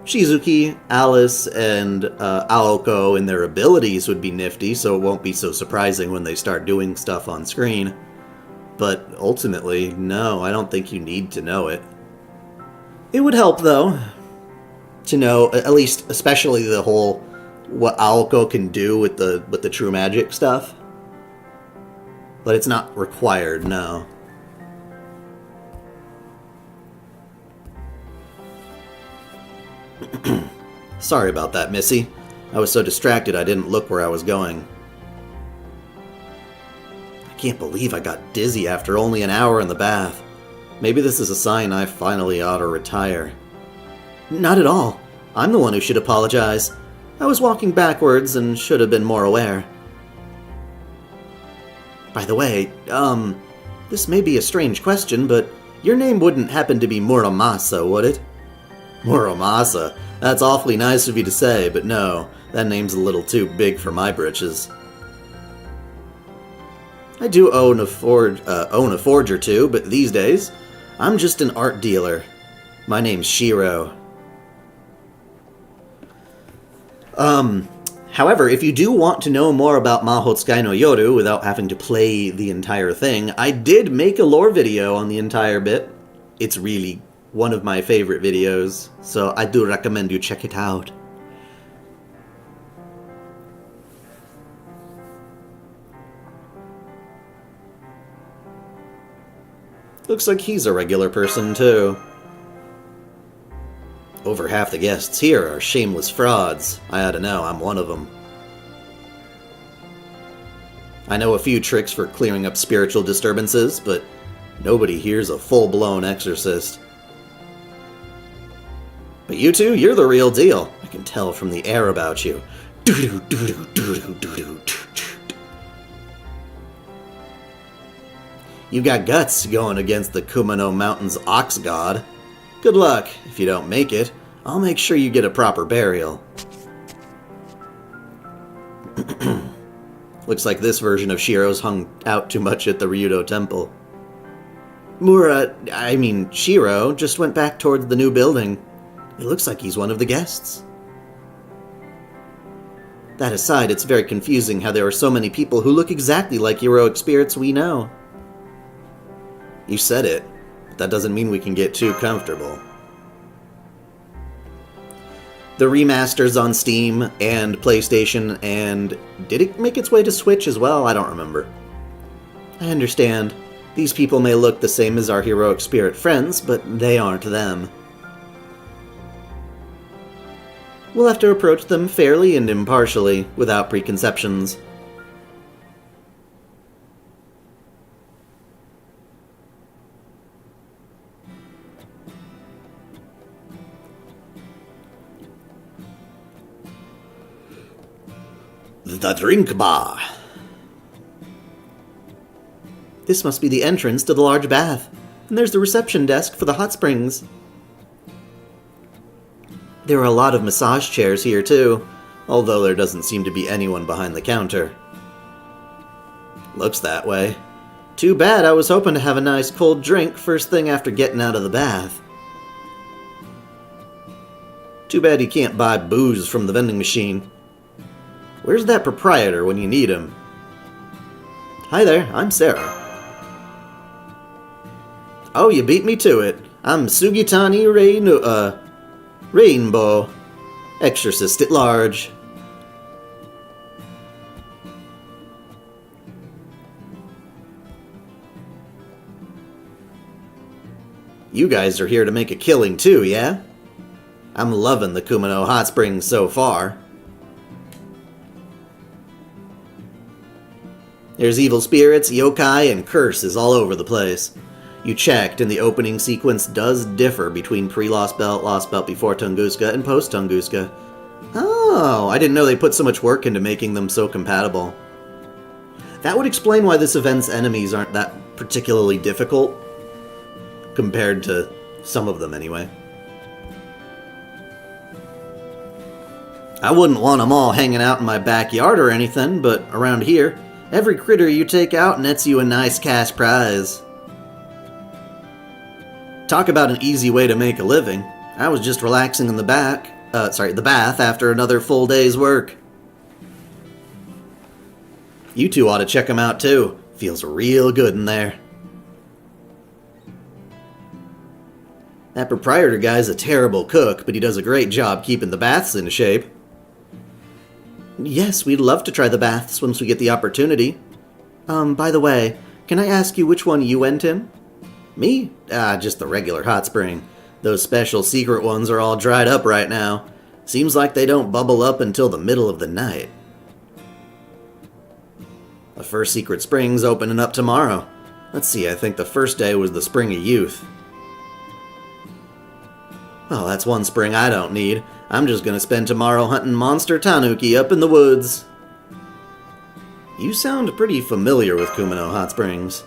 Shizuki, Alice, and Aoko and their abilities would be nifty, so it won't be so surprising when they start doing stuff on screen. But ultimately, no, I don't think you need to know it. It would help, though, to know, at least, especially the whole, what Aoko can do with the true magic stuff. But it's not required, no. Sorry about that, Missy. I was so distracted I didn't look where I was going. I can't believe I got dizzy after only an hour in the bath. Maybe this is a sign I finally ought to retire. Not at all. I'm the one who should apologize. I was walking backwards and should have been more aware. By the way, this may be a strange question, but your name wouldn't happen to be Muramasa, would it? Muramasa? That's awfully nice of you to say, but no, that name's a little too big for my britches. I do own a forge or two, but these days, I'm just an art dealer. My name's Shiro. However, if you do want to know more about Mahotsukai no Yoru without having to play the entire thing, I did make a lore video on the entire bit. It's really one of my favorite videos, so I do recommend you check it out. Looks like he's a regular person, too. Over half the guests here are shameless frauds. I ought to know, I'm one of them. I know a few tricks for clearing up spiritual disturbances, but nobody here's a full-blown exorcist. But you two, you're the real deal. I can tell from the air about you. You got guts going against the Kumano Mountain's ox god. Good luck. If you don't make it, I'll make sure you get a proper burial. Looks like this version of Shiro's hung out too much at the Ryudo Temple. Shiro just went back towards the new building. It looks like he's one of the guests. That aside, it's very confusing how there are so many people who look exactly like heroic spirits we know. You said it, but that doesn't mean we can get too comfortable. The remaster's on Steam and PlayStation, and did it make its way to Switch as well? I don't remember. I understand. These people may look the same as our heroic spirit friends, but they aren't them. We'll have to approach them fairly and impartially, without preconceptions. The drink bar. This must be the entrance to the large bath, and there's the reception desk for the hot springs. There are a lot of massage chairs here too, although there doesn't seem to be anyone behind the counter. Looks that way. Too bad, I was hoping to have a nice cold drink first thing after getting out of the bath. Too bad you can't buy booze from the vending machine. Where's that proprietor when you need him? Hi there, I'm Sarah. Oh, you beat me to it. I'm Sugitani Rainbow, exorcist at large. You guys are here to make a killing too, yeah? I'm loving the Kumano hot springs so far. There's evil spirits, yokai, and curses all over the place. You checked, and the opening sequence does differ between pre-Lost Belt, Lost Belt before Tunguska, and post-Tunguska. Oh, I didn't know they put so much work into making them so compatible. That would explain why this event's enemies aren't that particularly difficult, compared to some of them anyway. I wouldn't want them all hanging out in my backyard or anything, but around here, every critter you take out nets you a nice cash prize. Talk about an easy way to make a living. I was just relaxing in the bath after another full day's work. You two ought to check them out too. Feels real good in there. That proprietor guy's a terrible cook, but he does a great job keeping the baths in shape. Yes, we'd love to try the baths once we get the opportunity. By the way, can I ask you which one you went in? Me? Just the regular hot spring. Those special secret ones are all dried up right now. Seems like they don't bubble up until the middle of the night. The first secret spring's opening up tomorrow. Let's see, I think the first day was the Spring of Youth. Well, that's one spring I don't need. I'm just gonna spend tomorrow hunting monster tanuki up in the woods. You sound pretty familiar with Kumano Hot Springs.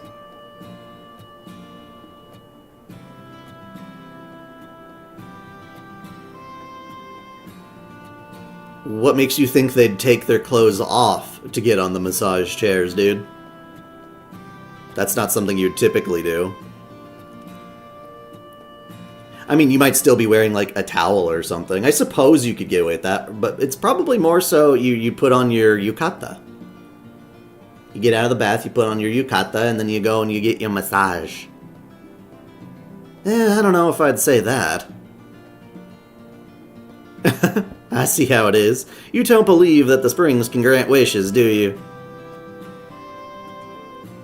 What makes you think they'd take their clothes off to get on the massage chairs, dude? That's not something you'd typically do. I mean, you might still be wearing, like, a towel or something. I suppose you could get away with that, but it's probably more so you put on your yukata. You get out of the bath, you put on your yukata, and then you go and you get your massage. I don't know if I'd say that. I see how it is. You don't believe that the springs can grant wishes, do you?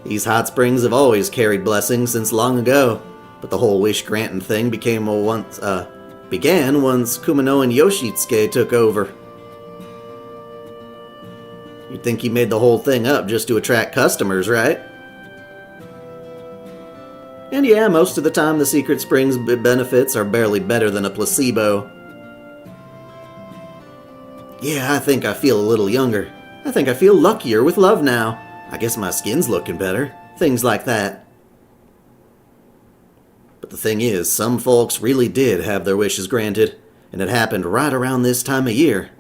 These hot springs have always carried blessings since long ago. But the whole wish-granting thing began once Kumano and Yoshitsuke took over. You'd think he made the whole thing up just to attract customers, right? And yeah, most of the time the Secret Springs benefits are barely better than a placebo. Yeah, I think I feel a little younger. I think I feel luckier with love now. I guess my skin's looking better. Things like that. But the thing is, some folks really did have their wishes granted, and it happened right around this time of year.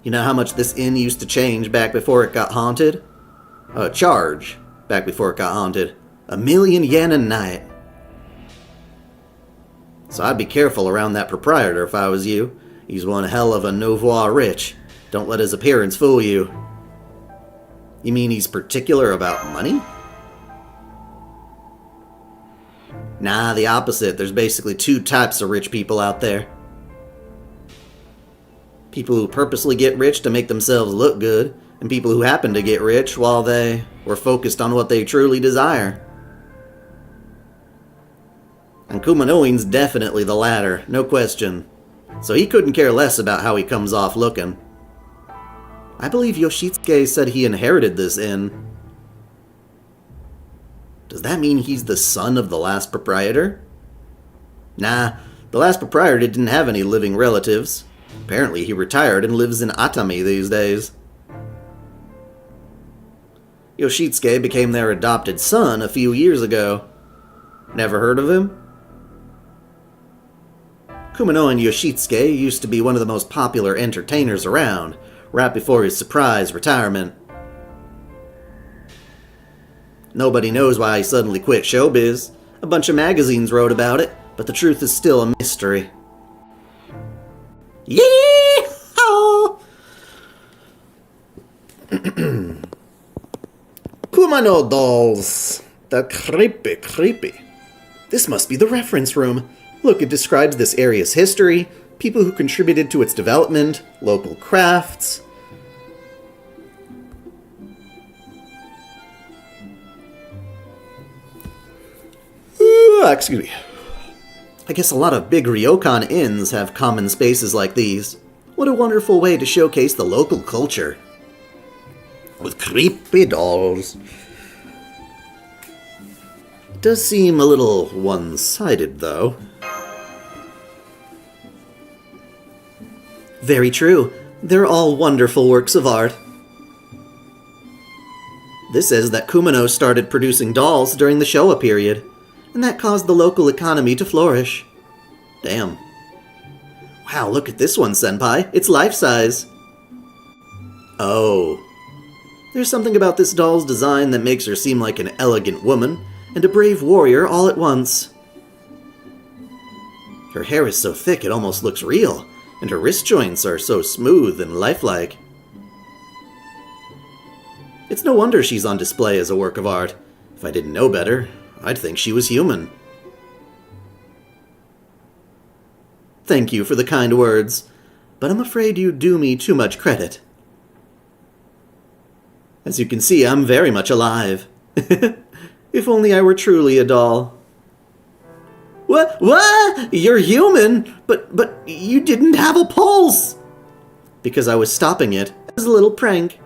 You know how much this inn used to change back before it got haunted? Charge. back before it got haunted. 1,000,000 yen a night. So I'd be careful around that proprietor if I was you. He's one hell of a nouveau rich. Don't let his appearance fool you. You mean he's particular about money? Nah, the opposite. There's basically 2 types of rich people out there. People who purposely get rich to make themselves look good, and people who happen to get rich while they were focused on what they truly desire. And Kumanoin's definitely the latter, no question. So he couldn't care less about how he comes off looking. I believe Yoshitsuke said he inherited this inn. Does that mean he's the son of the last proprietor? Nah, the last proprietor didn't have any living relatives. Apparently he retired and lives in Atami these days. Yoshitsuke became their adopted son a few years ago. Never heard of him? Kumano and Yoshitsuke used to be one of the most popular entertainers around, right before his surprise retirement. Nobody knows why he suddenly quit showbiz. A bunch of magazines wrote about it, but the truth is still a mystery. Yee-haw! Kumano dolls. The creepy. This must be the reference room. Look, it describes this area's history, people who contributed to its development, local crafts. Excuse me. I guess a lot of big ryokan inns have common spaces like these. What a wonderful way to showcase the local culture. With creepy dolls. It does seem a little one-sided, though. Very true. They're all wonderful works of art. This says that Kumano started producing dolls during the Showa period, and that caused the local economy to flourish. Damn. Wow, look at this one, Senpai. It's life-size. Oh. There's something about this doll's design that makes her seem like an elegant woman and a brave warrior all at once. Her hair is so thick it almost looks real, and her wrist joints are so smooth and lifelike. It's no wonder she's on display as a work of art. If I didn't know better, I'd think she was human. Thank you for the kind words, but I'm afraid you do me too much credit. As you can see, I'm very much alive. If only I were truly a doll. What? You're human? But you didn't have a pulse! Because I was stopping it as a little prank.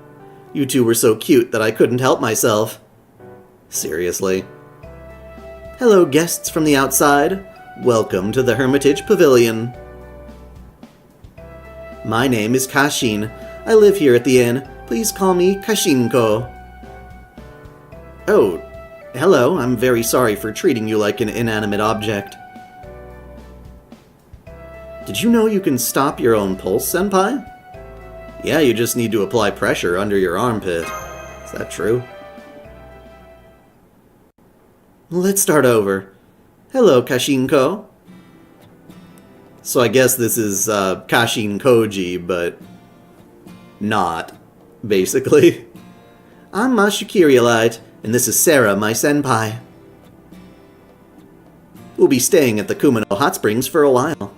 You two were so cute that I couldn't help myself. Seriously. Hello, guests from the outside. Welcome to the Hermitage Pavilion. My name is Kashin. I live here at the inn. Please call me Kashinko. Oh, hello. I'm very sorry for treating you like an inanimate object. Did you know you can stop your own pulse, Senpai? Yeah, you just need to apply pressure under your armpit. Is that true? Let's start over. Hello, Kashinko. So I guess this is Kashin Koji, but not, basically. I'm Mashikirielite, and this is Sarah, my senpai. We'll be staying at the Kumano Hot Springs for a while.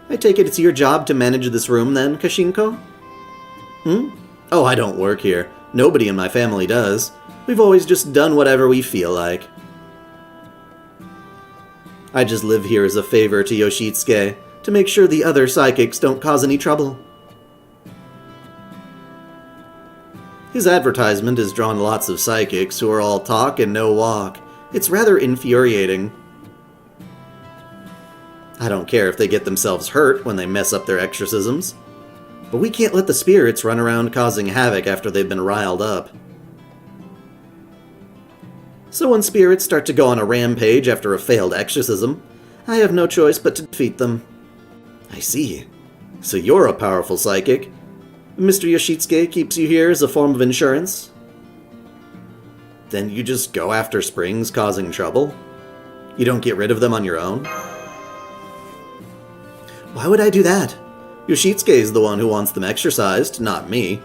I take it it's your job to manage this room then, Kashinko? Oh, I don't work here. Nobody in my family does. We've always just done whatever we feel like. I just live here as a favor to Yoshitsuke, to make sure the other psychics don't cause any trouble. His advertisement has drawn lots of psychics who are all talk and no walk. It's rather infuriating. I don't care if they get themselves hurt when they mess up their exorcisms, but we can't let the spirits run around causing havoc after they've been riled up. So when spirits start to go on a rampage after a failed exorcism, I have no choice but to defeat them. I see. So you're a powerful psychic. Mr. Yoshitsuke keeps you here as a form of insurance? Then you just go after springs causing trouble? You don't get rid of them on your own? Why would I do that? Yoshitsuke is the one who wants them exorcised, not me.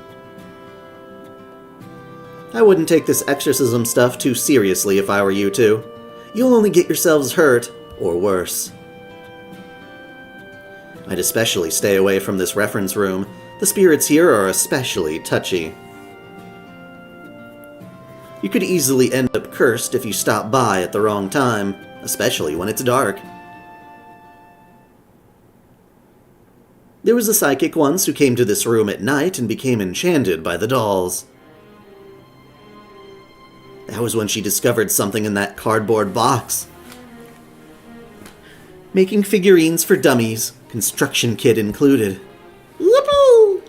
I wouldn't take this exorcism stuff too seriously if I were you two. You'll only get yourselves hurt, or worse. I'd especially stay away from this reference room. The spirits here are especially touchy. You could easily end up cursed if you stop by at the wrong time, especially when it's dark. There was a psychic once who came to this room at night and became enchanted by the dolls. That was when she discovered something in that cardboard box. Making figurines for dummies, construction kit included. Whoopoo!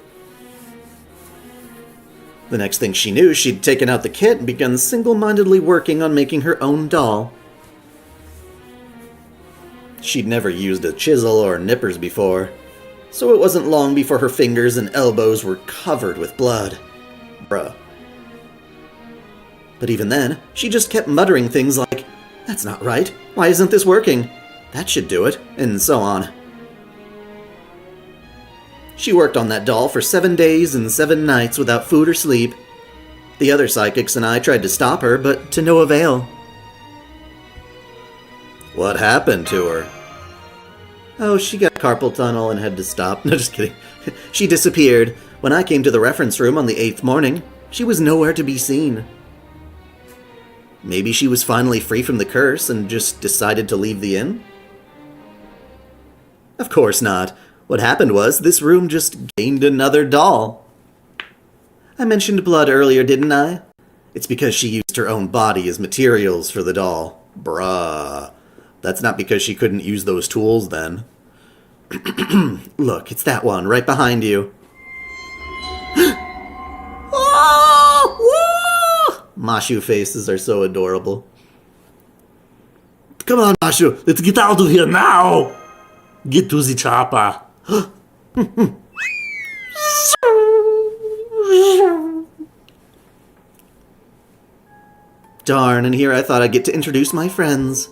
The next thing she knew, she'd taken out the kit and begun single-mindedly working on making her own doll. She'd never used a chisel or nippers before, so it wasn't long before her fingers and elbows were covered with blood. Bruh. But even then, she just kept muttering things like, "That's not right. Why isn't this working? That should do it," and so on. She worked on that doll for 7 days and 7 nights without food or sleep. The other psychics and I tried to stop her, but to no avail. What happened to her? Oh, she got carpal tunnel and had to stop. No, just kidding. She disappeared. When I came to the reference room on the 8th morning, she was nowhere to be seen. Maybe she was finally free from the curse and just decided to leave the inn? Of course not. What happened was, this room just gained another doll. I mentioned blood earlier, didn't I? It's because she used her own body as materials for the doll. Bruh. That's not because she couldn't use those tools then. Look, it's that one, right behind you. Mashu faces are so adorable. Come on, Mashu, let's get out of here now! Get to the chopper. Darn, and here I thought I'd get to introduce my friends.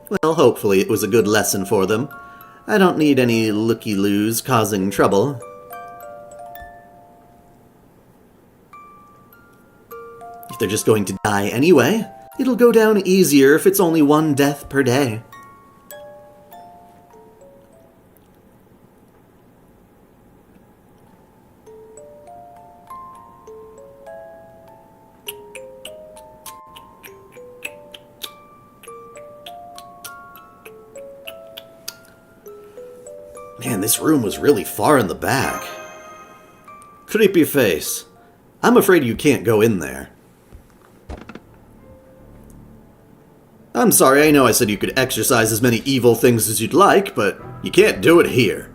Well, hopefully it was a good lesson for them. I don't need any looky-loos causing trouble. If they're just going to die anyway, it'll go down easier if it's only 1 death per day. Man, this room was really far in the back. Creepy face. I'm afraid you can't go in there. I'm sorry, I know I said you could exercise as many evil things as you'd like, but you can't do it here.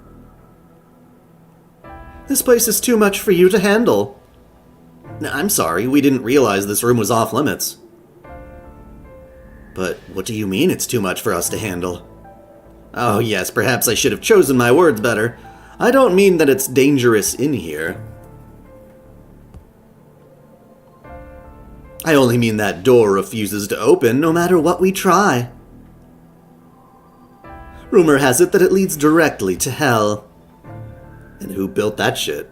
This place is too much for you to handle. I'm sorry, we didn't realize this room was off limits. But what do you mean it's too much for us to handle? Oh yes, perhaps I should have chosen my words better. I don't mean that it's dangerous in here. I only mean that door refuses to open no matter what we try. Rumor has it that it leads directly to hell. And who built that shit?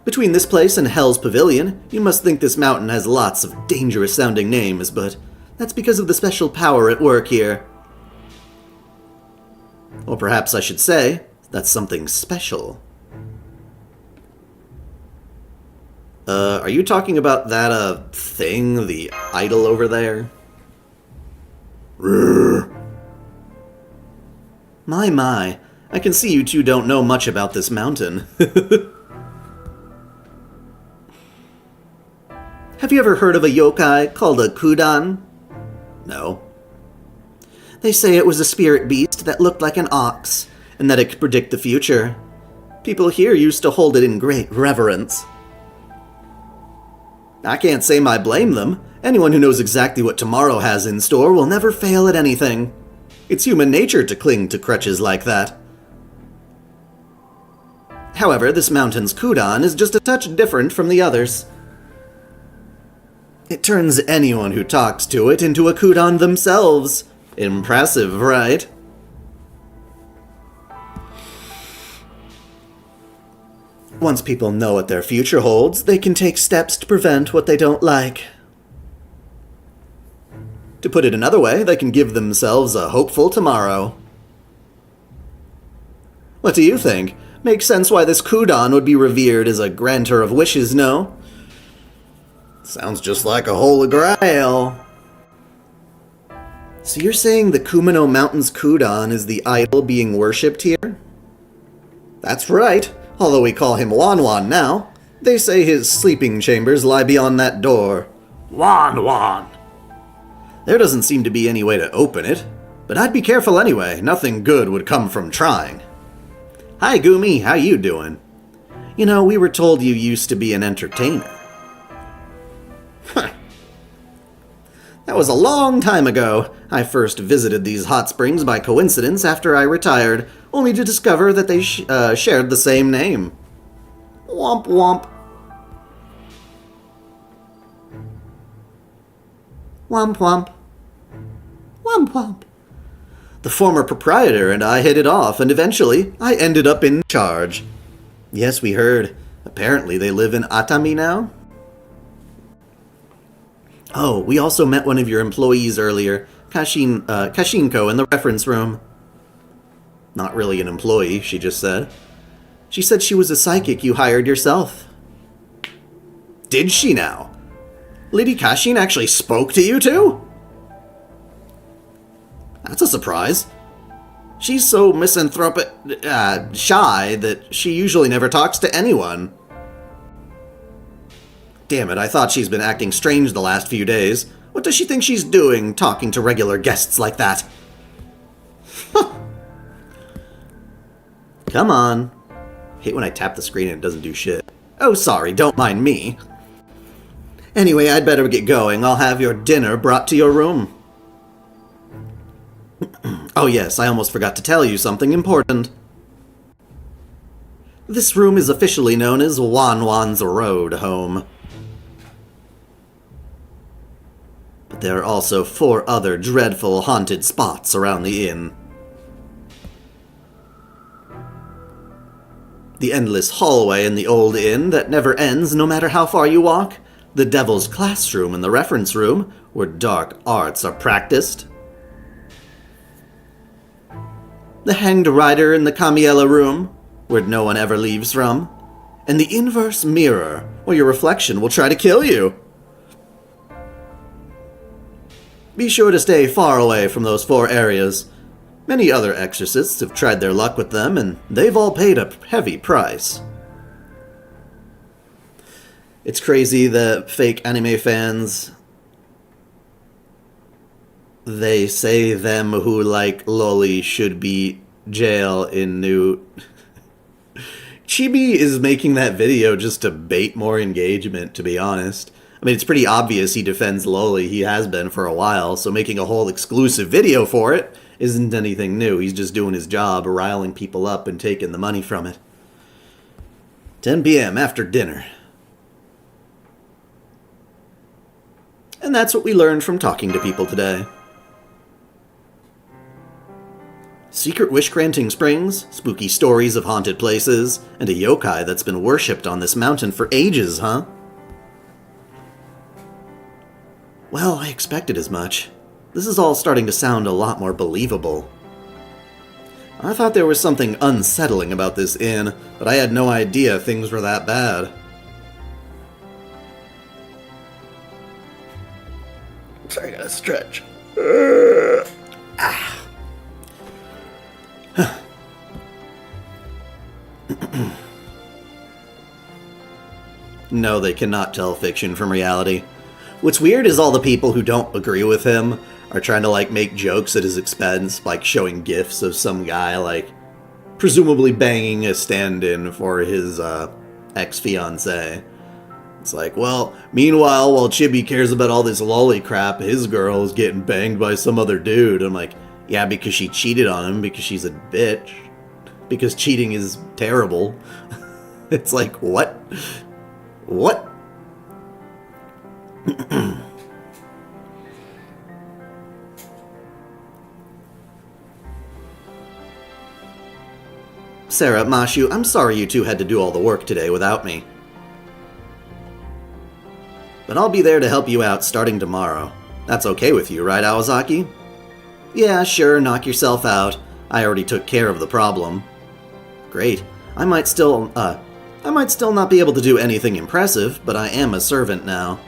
Between this place and Hell's Pavilion, you must think this mountain has lots of dangerous-sounding names, but that's because of the special power at work here. Or perhaps I should say, that's something special. Are you talking about that, thing, the idol over there? My, I can see you two don't know much about this mountain. Have you ever heard of a yokai called a kudan? No. They say it was a spirit beast that looked like an ox, and that it could predict the future. People here used to hold it in great reverence. I can't say I blame them. Anyone who knows exactly what tomorrow has in store will never fail at anything. It's human nature to cling to crutches like that. However, this mountain's kudan is just a touch different from the others. It turns anyone who talks to it into a kudan themselves. Impressive, right? Once people know what their future holds, they can take steps to prevent what they don't like. To put it another way, they can give themselves a hopeful tomorrow. What do you think? Makes sense why this kudan would be revered as a granter of wishes, no? Sounds just like a holy grail. So you're saying the Kumano Mountain's kudan is the idol being worshipped here? That's right, although we call him Wan now. They say his sleeping chambers lie beyond that door. Wan. There doesn't seem to be any way to open it, but I'd be careful anyway. Nothing good would come from trying. Hi, Gumi, how you doing? You know, we were told you used to be an entertainer. That was a long time ago. I first visited these hot springs by coincidence after I retired, only to discover that they shared the same name. Womp womp. Womp womp. Womp womp. The former proprietor and I hit it off, and eventually I ended up in charge. Yes, we heard. Apparently they live in Atami now. Oh, we also met one of your employees earlier, Kashinko, in the reference room. Not really an employee, she just said. She said she was a psychic you hired yourself. Did she now? Lady Kashin actually spoke to you two? That's a surprise. She's so misanthropic, shy that she usually never talks to anyone. Damn it, I thought she's been acting strange the last few days. What does she think she's doing, talking to regular guests like that? Come on. Hate when I tap the screen and it doesn't do shit. Oh, sorry, don't mind me. Anyway, I'd better get going. I'll have your dinner brought to your room. Oh yes, I almost forgot to tell you something important. This room is officially known as Wan's Road Home. But there are also 4 other dreadful haunted spots around the inn. The endless hallway in the old inn that never ends no matter how far you walk. The devil's classroom in the reference room, where dark arts are practiced. The hanged rider in the Kamiella room, where no one ever leaves from. And the inverse mirror, where your reflection will try to kill you. Be sure to stay far away from those 4 areas. Many other exorcists have tried their luck with them, and they've all paid a heavy price. It's crazy that fake anime fans, they say them who like loli should be jail in new... Chibi is making that video just to bait more engagement, to be honest. I mean, it's pretty obvious he defends loli. He has been for a while, so making a whole exclusive video for it isn't anything new. He's just doing his job, riling people up and taking the money from it. 10 p.m. after dinner. And that's what we learned from talking to people today. Secret wish-granting springs, spooky stories of haunted places, and a yokai that's been worshipped on this mountain for ages, huh? Well, I expected as much. This is all starting to sound a lot more believable. I thought there was something unsettling about this inn, but I had no idea things were that bad. Sorry, I gotta stretch. No, they cannot tell fiction from reality. What's weird is all the people who don't agree with him are trying to, like, make jokes at his expense, like showing gifs of some guy, like, presumably banging a stand-in for his, ex-fiancée. It's like, well, meanwhile, while Chibi cares about all this lolly crap, his girl is getting banged by some other dude. I'm like, yeah, because she cheated on him, because she's a bitch. Because cheating is terrible. It's like, what? What? Sarah, Mashu, I'm sorry you two had to do all the work today without me. But I'll be there to help you out starting tomorrow. That's okay with you, right, Awazaki? Yeah, sure, knock yourself out. I already took care of the problem. Great. I might still not be able to do anything impressive, but I am a servant now.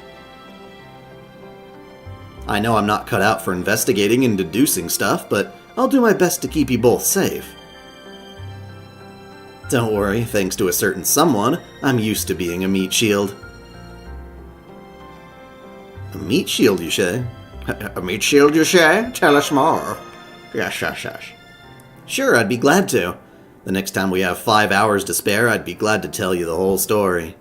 I know I'm not cut out for investigating and deducing stuff, but I'll do my best to keep you both safe. Don't worry, thanks to a certain someone, I'm used to being a meat shield. A meat shield, you say? A meat shield, you say? Tell us more. Yes. Sure, I'd be glad to. The next time we have 5 hours to spare, I'd be glad to tell you the whole story.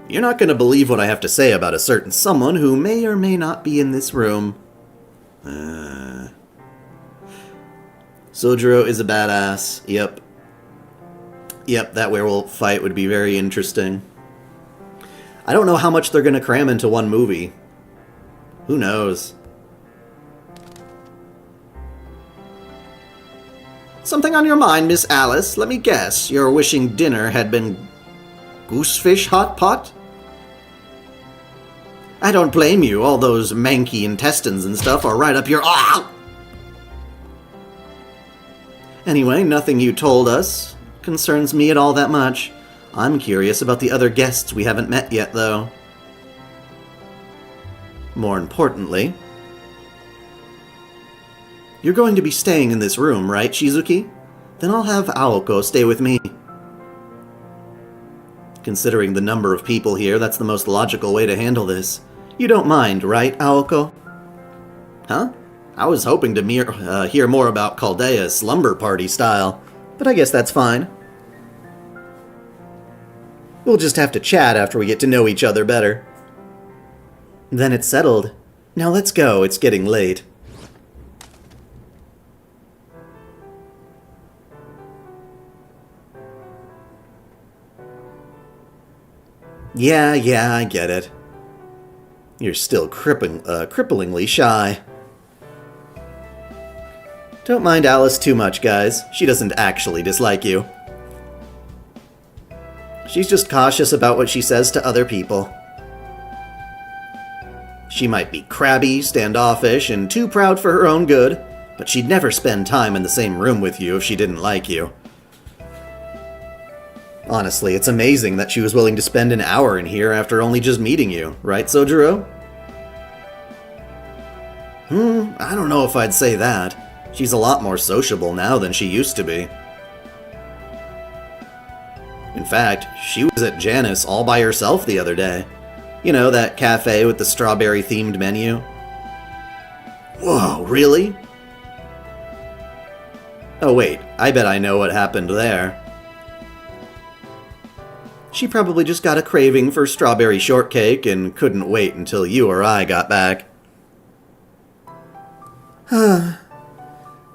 You're not going to believe what I have to say about a certain someone who may or may not be in this room. Sojuro is a badass. Yep, that werewolf fight would be very interesting. I don't know how much they're going to cram into one movie. Who knows? Something on your mind, Miss Alice? Let me guess. You're wishing dinner had been goosefish hot pot? I don't blame you. All those manky intestines and stuff are right up your... Anyway, nothing you told us concerns me at all that much. I'm curious about the other guests we haven't met yet, though. More importantly, you're going to be staying in this room, right, Shizuki? Then I'll have Aoko stay with me. Considering the number of people here, that's the most logical way to handle this. You don't mind, right, Aoko? Huh? I was hoping to hear more about Caldea's slumber party style, but I guess that's fine. We'll just have to chat after we get to know each other better. Then it's settled. Now let's go, it's getting late. Yeah, I get it. You're still cripplingly shy. Don't mind Alice too much, guys. She doesn't actually dislike you. She's just cautious about what she says to other people. She might be crabby, standoffish, and too proud for her own good, but she'd never spend time in the same room with you if she didn't like you. Honestly, it's amazing that she was willing to spend an hour in here after only just meeting you, right, Sojuro? I don't know if I'd say that. She's a lot more sociable now than she used to be. In fact, she was at Janice all by herself the other day. You know, that cafe with the strawberry-themed menu? Whoa, really? Oh wait, I bet I know what happened there. She probably just got a craving for strawberry shortcake and couldn't wait until you or I got back.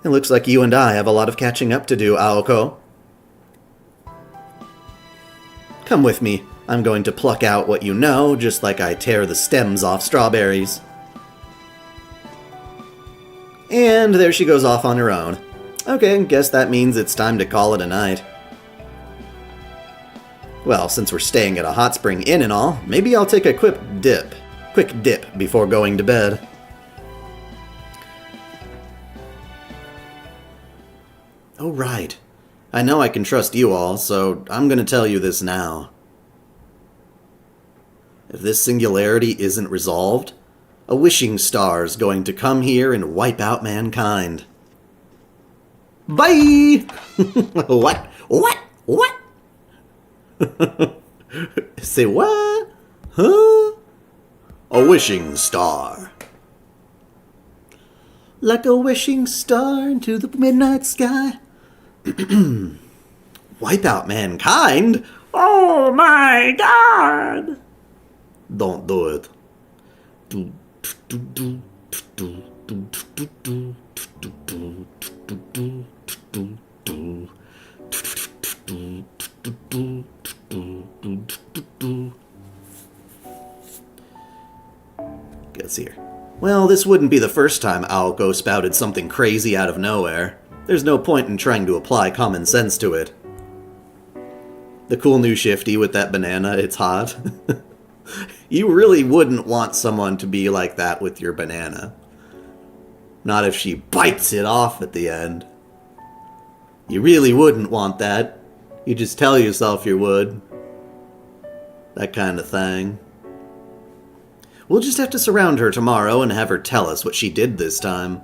It looks like you and I have a lot of catching up to do, Aoko. Come with me. I'm going to pluck out what you know, just like I tear the stems off strawberries. And there she goes off on her own. Okay, guess that means it's time to call it a night. Well, since we're staying at a hot spring inn and all, maybe I'll take a quick dip before going to bed. Oh, right. I know I can trust you all, so I'm gonna tell you this now. If this singularity isn't resolved, a wishing star's going to come here and wipe out mankind. Bye! What? Say what? Huh? A wishing star. Like a wishing star into the midnight sky. Wipe out mankind? Oh my god! Don't do it. Gets here. Well, this wouldn't be the first time Aoko spouted something crazy out of nowhere. There's no point in trying to apply common sense to it. The cool new shifty with that banana, it's hot. You really wouldn't want someone to be like that with your banana. Not if she bites it off at the end. You really wouldn't want that. You just tell yourself you would. That kind of thing. We'll just have to surround her tomorrow and have her tell us what she did this time.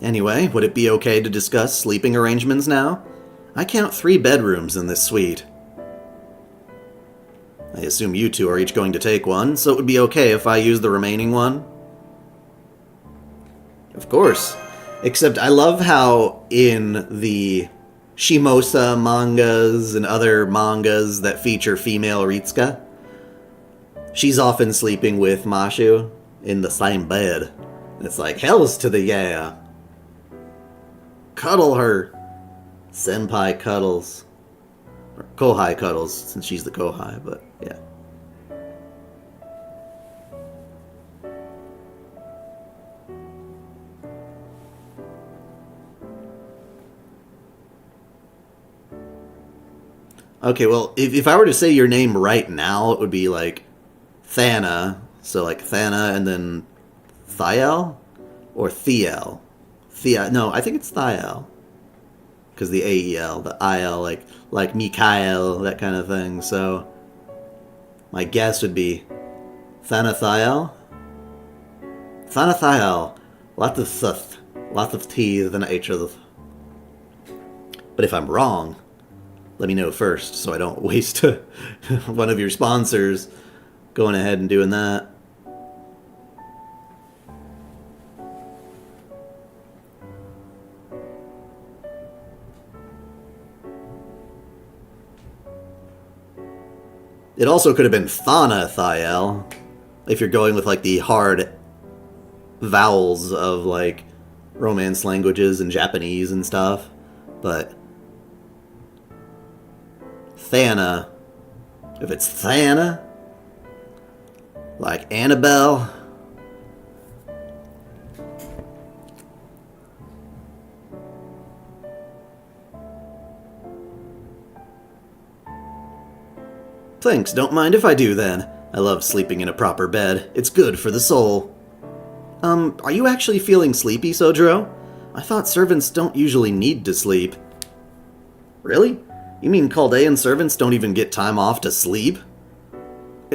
Anyway, would it be okay to discuss sleeping arrangements now? I count 3 bedrooms in this suite. I assume you two are each going to take one, so it would be okay if I use the remaining one? Of course. Except I love how in the Shimosa mangas and other mangas that feature female Ritsuka, she's often sleeping with Mashu in the same bed. It's like, hells to the yeah. Cuddle her. Senpai cuddles. Or Kohai cuddles, since she's the Kohai, but yeah. Okay, well, if I were to say your name right now, it would be like Thana. So like Thana and then Thiel? Or Thiel? No, I think it's Thiel. Because the AEL, the IL, like Mikael, that kind of thing. So my guess would be Thanathiel? Thanathiel. Lots of thuth. Lots of teeth and H. But if I'm wrong, let me know first so I don't waste one of your sponsors going ahead and doing that. It also could have been Thanathiel, if you're going with like the hard vowels of like Romance languages and Japanese and stuff, but Thana, if it's Thana, like Annabelle, thanks, don't mind if I do then. I love sleeping in a proper bed. It's good for the soul. Are you actually feeling sleepy, Sojuro? I thought servants don't usually need to sleep. Really? You mean Chaldean servants don't even get time off to sleep?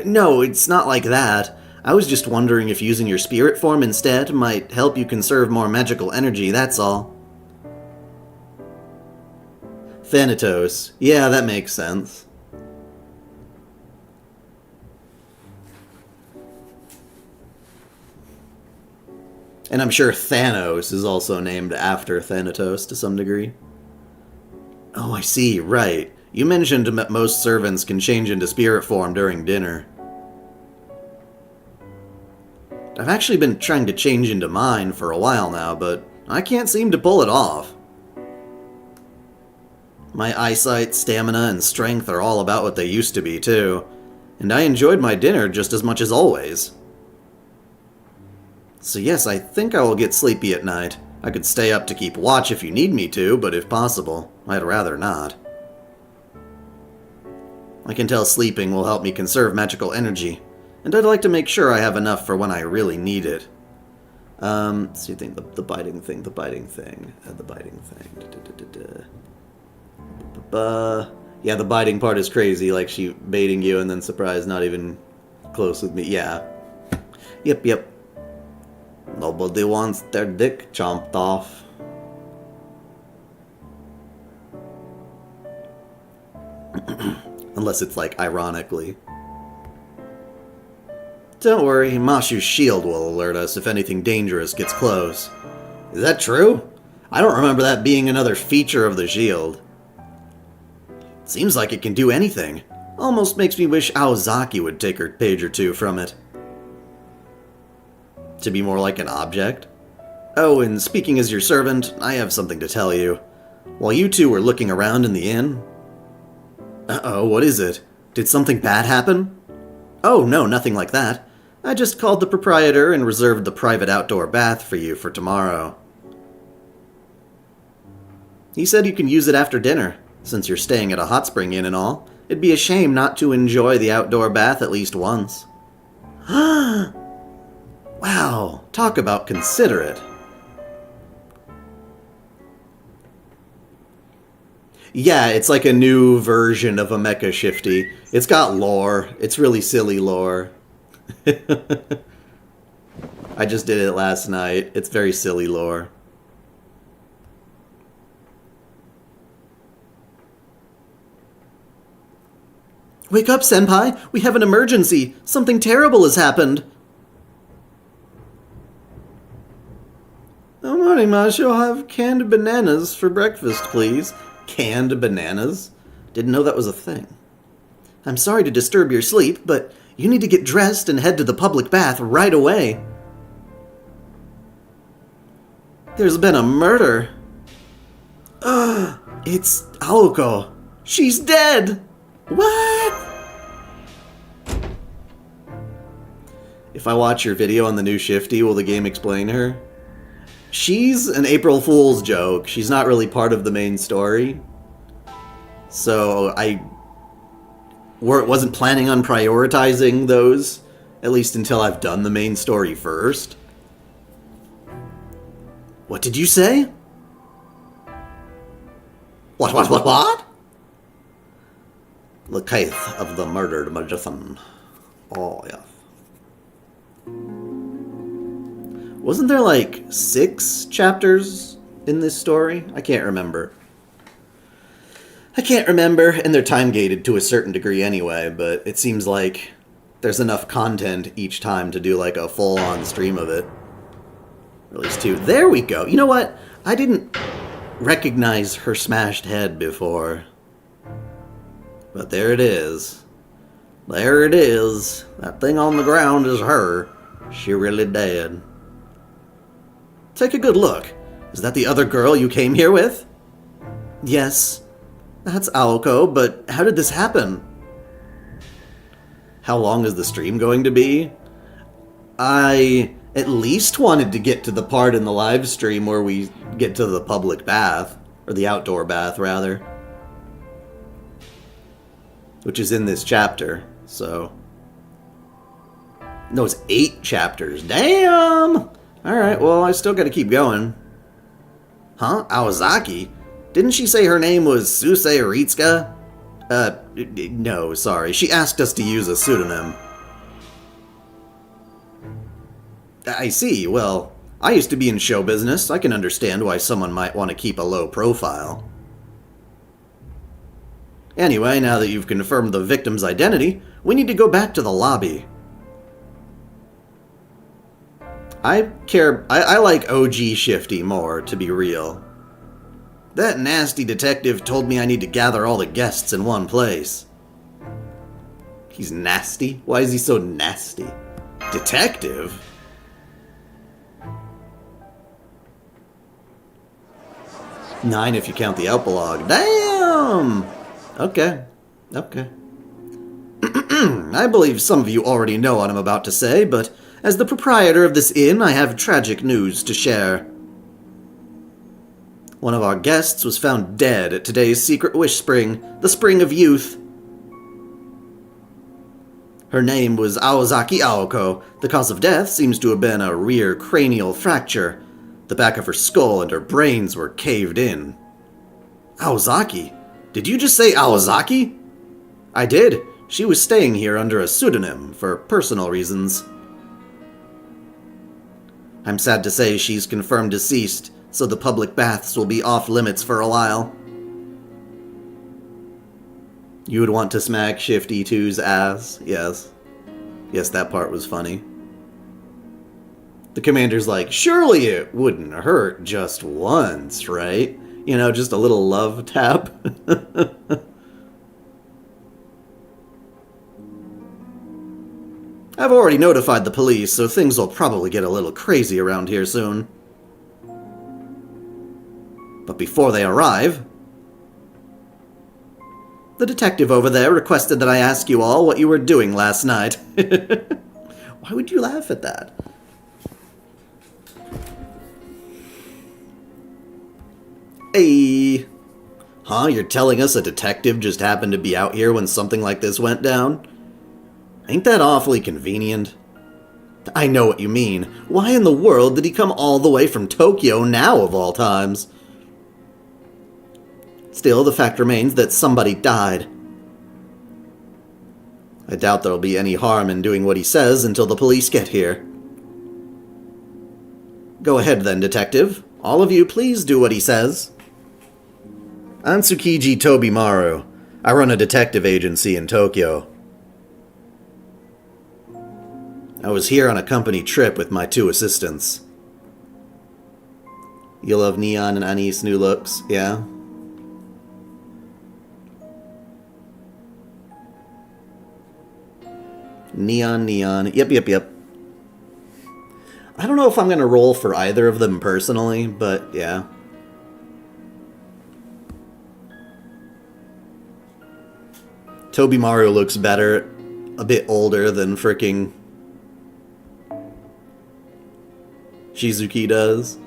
No, it's not like that. I was just wondering if using your spirit form instead might help you conserve more magical energy, that's all. Thanatos. Yeah, that makes sense. And I'm sure Thanos is also named after Thanatos to some degree. Oh, I see, right. You mentioned that most servants can change into spirit form during dinner. I've actually been trying to change into mine for a while now, but I can't seem to pull it off. My eyesight, stamina, and strength are all about what they used to be, too. And I enjoyed my dinner just as much as always. So yes, I think I will get sleepy at night. I could stay up to keep watch if you need me to, but if possible, I'd rather not. I can tell sleeping will help me conserve magical energy, and I'd like to make sure I have enough for when I really need it. So you think the biting thing. Yeah, the biting part is crazy, like she baiting you and then surprise not even close with me. Yeah. Yep. Nobody wants their dick chomped off. Unless it's like ironically. Don't worry, Mashu's shield will alert us if anything dangerous gets close. Is that true? I don't remember that being another feature of the shield. Seems like it can do anything. Almost makes me wish Aozaki would take her page or two from it. To be more like an object? Oh, and speaking as your servant, I have something to tell you. While you two were looking around in the inn... Uh-oh, what is it? Did something bad happen? Oh, no, nothing like that. I just called the proprietor and reserved the private outdoor bath for you for tomorrow. He said you can use it after dinner, since you're staying at a hot spring inn and all. It'd be a shame not to enjoy the outdoor bath at least once. Wow, talk about considerate. Yeah, it's like a new version of a mecha shifty. It's got lore. It's really silly lore. I just did it last night. It's very silly lore. Wake up, Senpai! We have an emergency! Something terrible has happened! Oh, morning, Mash. You'll have canned bananas for breakfast, please. Canned bananas? Didn't know that was a thing. I'm sorry to disturb your sleep, but you need to get dressed and head to the public bath right away. There's been a murder. It's Aoko. She's dead! What? If I watch your video on the new Shifty, will the game explain her? She's an April Fool's joke. She's not really part of the main story. So I wasn't planning on prioritizing those, at least until I've done the main story first. What did you say? What? The case of the murdered magician. Oh, yes. Wasn't there like 6 chapters in this story? I can't remember. And they're time-gated to a certain degree anyway, but it seems like there's enough content each time to do like a full-on stream of it. Or at least 2. There we go. You know what? I didn't recognize her smashed head before. But there it is. There it is. That thing on the ground is her. She really did. Take a good look. Is that the other girl you came here with? Yes. That's Aoko, but how did this happen? How long is the stream going to be? I at least wanted to get to the part in the live stream where we get to the public bath. Or the outdoor bath, rather. Which is in this chapter, so... No, it's 8 chapters. Damn! Alright, well, I still gotta keep going. Huh? Awazaki? Didn't she say her name was Suse Ritsuka? No, sorry. She asked us to use a pseudonym. I see. Well, I used to be in show business. I can understand why someone might want to keep a low profile. Anyway, now that you've confirmed the victim's identity, we need to go back to the lobby. I like OG Shifty more, to be real. That nasty detective told me I need to gather all the guests in one place. He's nasty? Why is he so nasty? Detective? Nine if you count the epilogue. Damn! Okay. I believe some of you already know what I'm about to say, but as the proprietor of this inn, I have tragic news to share. One of our guests was found dead at today's secret wish spring, the Spring of Youth. Her name was Awazaki Aoko. The cause of death seems to have been a rear cranial fracture. The back of her skull and her brains were caved in. Awazaki? Did you just say Awazaki? I did. She was staying here under a pseudonym for personal reasons. I'm sad to say she's confirmed deceased, so the public baths will be off limits for a while. You would want to smack Shifty 2's ass? Yes. Yes, that part was funny. The commander's like, surely it wouldn't hurt just once, right? You know, just a little love tap. I've already notified the police, so things will probably get a little crazy around here soon. But before they arrive, the detective over there requested that I ask you all what you were doing last night. Why would you laugh at that? Hey! Huh? You're telling us a detective just happened to be out here when something like this went down? Ain't that awfully convenient? I know what you mean. Why in the world did he come all the way from Tokyo now of all times? Still, the fact remains that somebody died. I doubt there'll be any harm in doing what he says until the police get here. Go ahead then, detective. All of you, please do what he says. I'm Tsukiji Tobimaru. I run a detective agency in Tokyo. I was here on a company trip with my 2 assistants. You love Neon and Annie's new looks, yeah? Neon. Yep. I don't know if I'm gonna roll for either of them personally, but yeah. Tobimaru looks better, a bit older than fricking Shizuki does.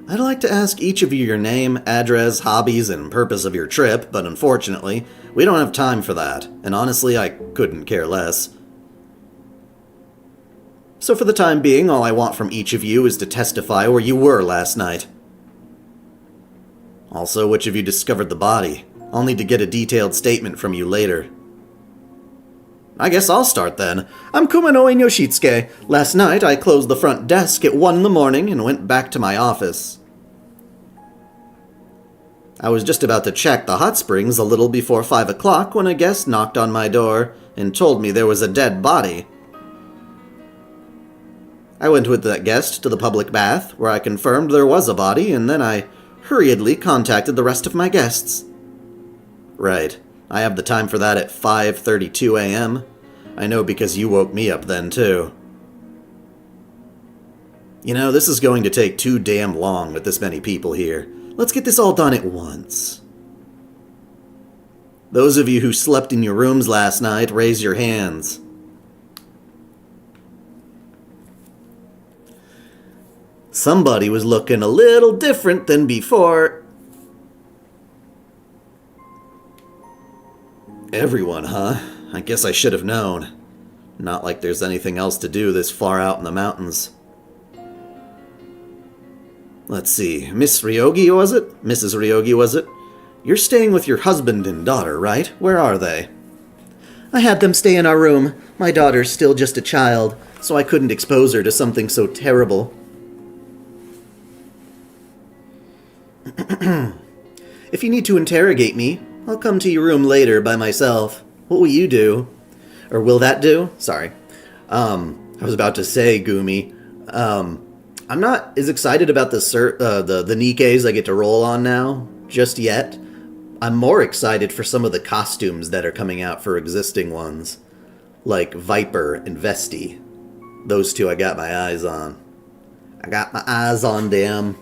I'd like to ask each of you your name, address, hobbies, and purpose of your trip, but unfortunately, we don't have time for that, and honestly, I couldn't care less. So for the time being, all I want from each of you is to testify where you were last night. Also, which of you discovered the body? I'll need to get a detailed statement from you later. I guess I'll start then. I'm Kumano Yoshitsuke. Last night, I closed the front desk at 1 in the morning and went back to my office. I was just about to check the hot springs a little before 5 o'clock when a guest knocked on my door and told me there was a dead body. I went with that guest to the public bath, where I confirmed there was a body, and then I hurriedly contacted the rest of my guests. Right. I have the time for that at 5:32 a.m. I know because you woke me up then, too. You know, this is going to take too damn long with this many people here. Let's get this all done at once. Those of you who slept in your rooms last night, raise your hands. Somebody was looking a little different than before. Everyone, huh? I guess I should have known. Not like there's anything else to do this far out in the mountains. Let's see, Miss Ryogi, was it? Mrs. Ryogi, was it? You're staying with your husband and daughter, right? Where are they? I had them stay in our room. My daughter's still just a child, so I couldn't expose her to something so terrible. If you need to interrogate me, I'll come to your room later by myself. What will you do? Or will that do? Sorry. I was about to say, Gumi. I'm not as excited about the Nikes I get to roll on now, just yet. I'm more excited for some of the costumes that are coming out for existing ones. Like Viper and Vesti. Those two I got my eyes on. I got my eyes on them.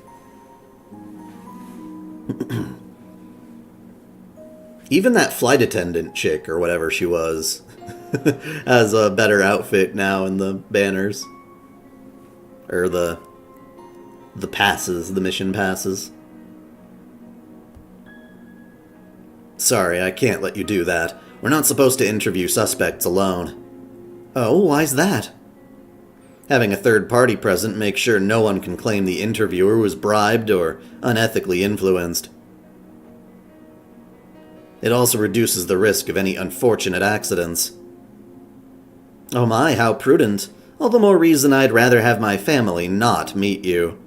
Even that flight attendant chick, or whatever she was, has a better outfit now in the banners. Or the passes, the mission passes. Sorry, I can't let you do that. We're not supposed to interview suspects alone. Oh, why's that? Having a third party present makes sure no one can claim the interviewer was bribed or unethically influenced. It also reduces the risk of any unfortunate accidents. Oh my, how prudent. All the more reason I'd rather have my family not meet you.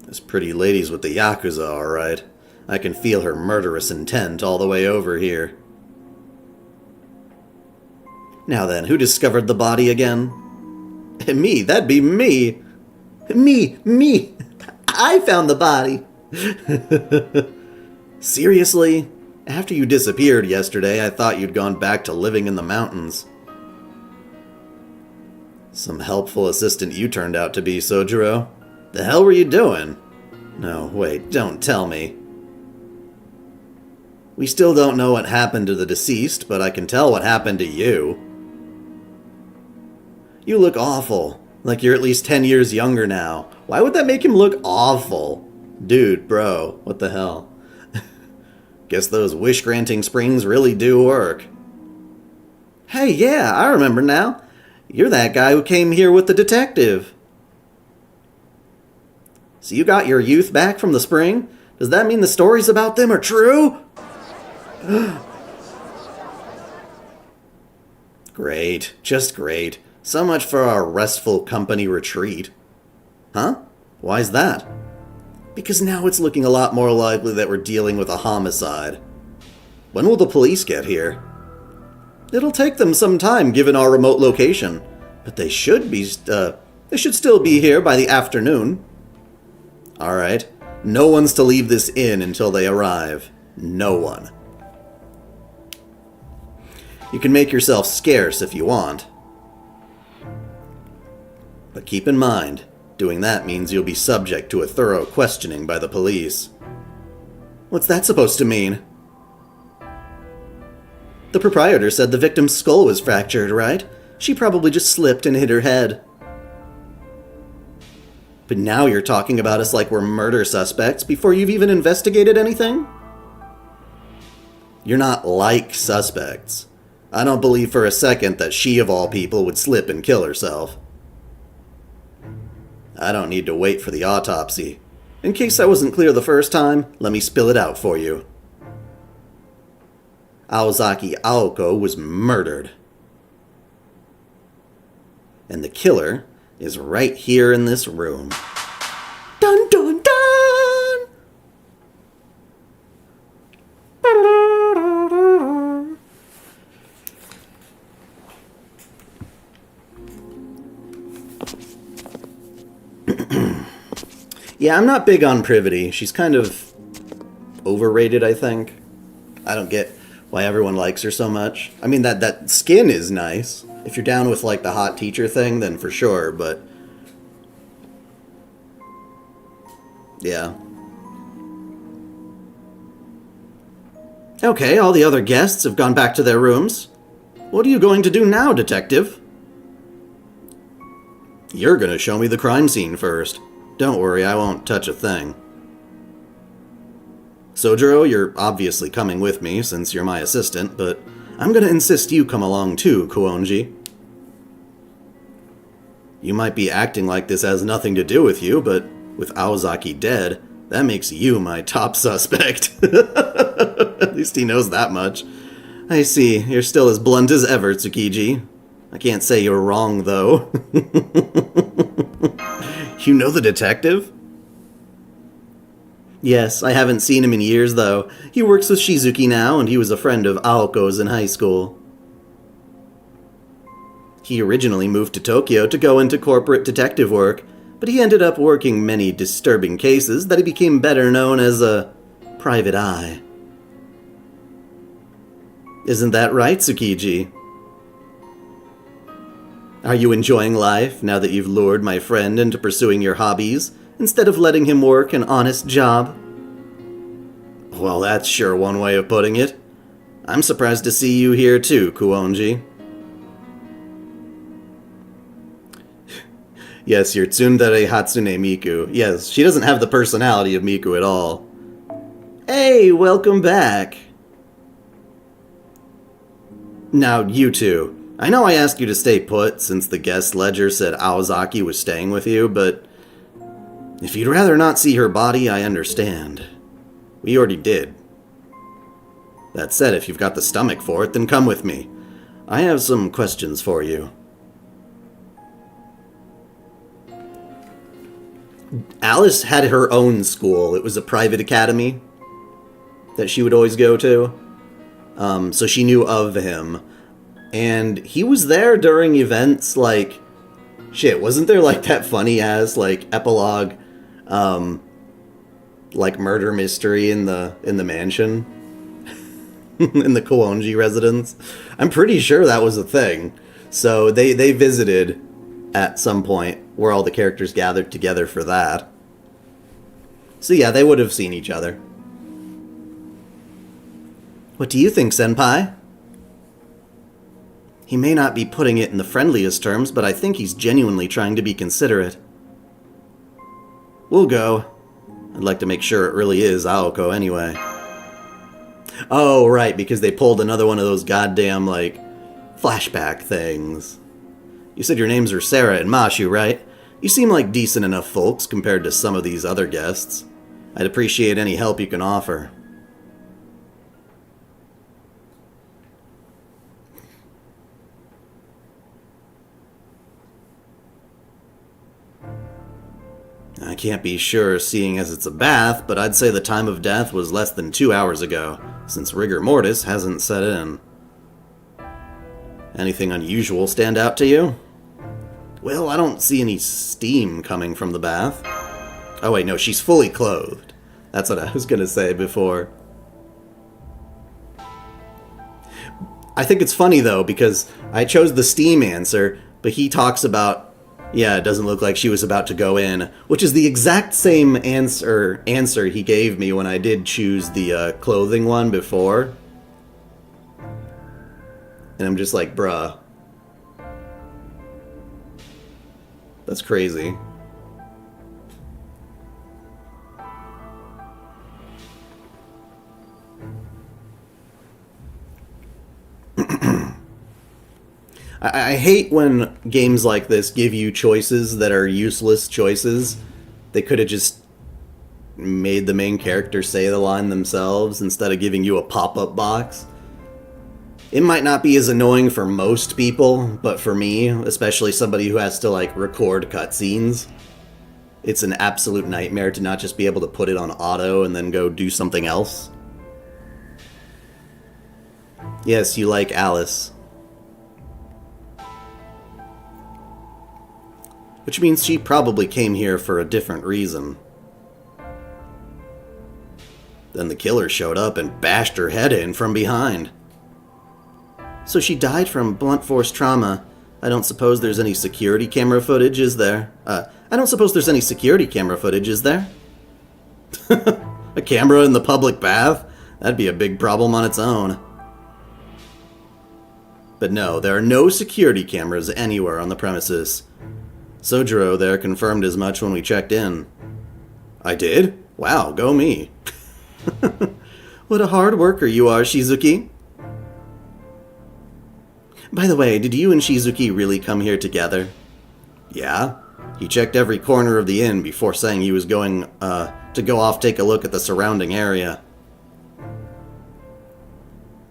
This pretty lady's with the Yakuza, alright. I can feel her murderous intent all the way over here. Now then, who discovered the body again? Me, that'd be me. Me. I found the body. Seriously? After you disappeared yesterday, I thought you'd gone back to living in the mountains. Some helpful assistant you turned out to be, Sojuro. The hell were you doing? No, wait, don't tell me. We still don't know what happened to the deceased, but I can tell what happened to you. You look awful. Like you're at least 10 years younger now. Why would that make him look awful? Dude, bro, what the hell? Guess those wish-granting springs really do work. Hey, yeah, I remember now. You're that guy who came here with the detective. So you got your youth back from the spring? Does that mean the stories about them are true? Great, just great. So much for our restful company retreat. Huh? Why's that? Because now it's looking a lot more likely that we're dealing with a homicide. When will the police get here? It'll take them some time given our remote location, but they should still be here by the afternoon. All right. No one's to leave this inn until they arrive. No one. You can make yourself scarce if you want. But keep in mind, doing that means you'll be subject to a thorough questioning by the police. What's that supposed to mean? The proprietor said the victim's skull was fractured, right? She probably just slipped and hit her head. But now you're talking about us like we're murder suspects before you've even investigated anything? You're not like suspects. I don't believe for a second that she, of all people, would slip and kill herself. I don't need to wait for the autopsy. In case I wasn't clear the first time, let me spill it out for you. Aozaki Aoko was murdered. And the killer is right here in this room. Dun dun dun! Yeah, I'm not big on Privity. She's kind of overrated, I think. I don't get why everyone likes her so much. I mean, that skin is nice. If you're down with, like, the hot teacher thing, then for sure, but... yeah. Okay, all the other guests have gone back to their rooms. What are you going to do now, detective? You're gonna show me the crime scene first. Don't worry, I won't touch a thing. Sojuro, you're obviously coming with me, since you're my assistant, but I'm gonna insist you come along too, Kuonji. You might be acting like this has nothing to do with you, but with Aozaki dead, that makes you my top suspect. At least he knows that much. I see, you're still as blunt as ever, Tsukiji. I can't say you're wrong, though. You know the detective? Yes, I haven't seen him in years, though. He works with Shizuki now, and he was a friend of Aoko's in high school. He originally moved to Tokyo to go into corporate detective work, but he ended up working many disturbing cases that he became better known as a private eye. Isn't that right, Tsukiji? Are you enjoying life now that you've lured my friend into pursuing your hobbies, instead of letting him work an honest job? Well, that's sure one way of putting it. I'm surprised to see you here too, Kuonji. Yes, you're Tsundere Hatsune Miku. Yes, she doesn't have the personality of Miku at all. Hey, welcome back. Now, you two. I know I asked you to stay put since the guest ledger said Aozaki was staying with you, but if you'd rather not see her body, I understand. We already did. That said, if you've got the stomach for it, then come with me. I have some questions for you. Alice had her own school. It was a private academy that she would always go to. So she knew of him. And he was there during events like... Shit, wasn't there like that funny-ass like epilogue like murder mystery in the mansion? In the Kuonji residence? I'm pretty sure that was a thing. So they visited at some point where all the characters gathered together for that. So yeah, they would have seen each other. What do you think, Senpai? He may not be putting it in the friendliest terms, but I think he's genuinely trying to be considerate. We'll go. I'd like to make sure it really is Aoko anyway. Oh, right, because they pulled another one of those goddamn, like, flashback things. You said your names are Sarah and Mashu, right? You seem like decent enough folks compared to some of these other guests. I'd appreciate any help you can offer. I can't be sure, seeing as it's a bath, but I'd say the time of death was less than 2 hours ago, since rigor mortis hasn't set in. Anything unusual stand out to you? Well, I don't see any steam coming from the bath. Oh wait, no, she's fully clothed. That's what I was gonna say before. I think it's funny though, because I chose the steam answer, but he talks about, yeah, it doesn't look like she was about to go in, which is the exact same answer he gave me when I did choose the clothing one before. And I'm just like, bruh. That's crazy. I hate when games like this give you choices that are useless choices. They could have just made the main character say the line themselves instead of giving you a pop-up box. It might not be as annoying for most people, but for me, especially somebody who has to like record cutscenes, it's an absolute nightmare to not just be able to put it on auto and then go do something else. Yes, you like Alice. Which means she probably came here for a different reason. Then the killer showed up and bashed her head in from behind. So she died from blunt force trauma. I don't suppose there's any security camera footage, is there? A camera in the public bath? That'd be a big problem on its own. But no, there are no security cameras anywhere on the premises. Sojuro there confirmed as much when we checked in. I did? Wow, go me. What a hard worker you are, Shizuki. By the way, did you and Shizuki really come here together? Yeah. He checked every corner of the inn before saying he was going, to go off take a look at the surrounding area.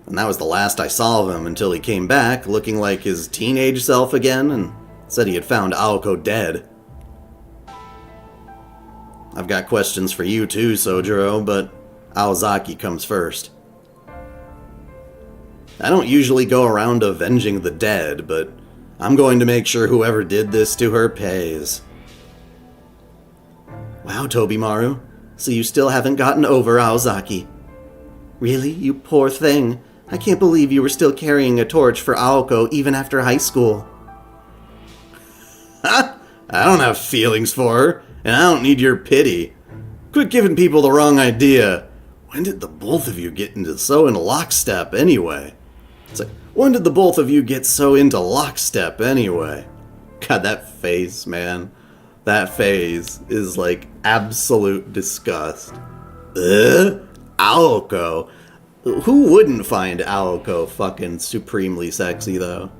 And that was the last I saw of him until he came back, looking like his teenage self again, and said he had found Aoko dead. I've got questions for you too, Sojuro, but Aozaki comes first. I don't usually go around avenging the dead, but I'm going to make sure whoever did this to her pays. Wow, Tobimaru, so you still haven't gotten over Aozaki. Really, you poor thing. I can't believe you were still carrying a torch for Aoko even after high school. Ha! I don't have feelings for her, and I don't need your pity. Quit giving people the wrong idea. When did the both of you get so into lockstep anyway? It's like, when did the both of you get so into lockstep anyway? God, that face, man. That face is like absolute disgust. Aoko. Who wouldn't find Aoko fucking supremely sexy, though?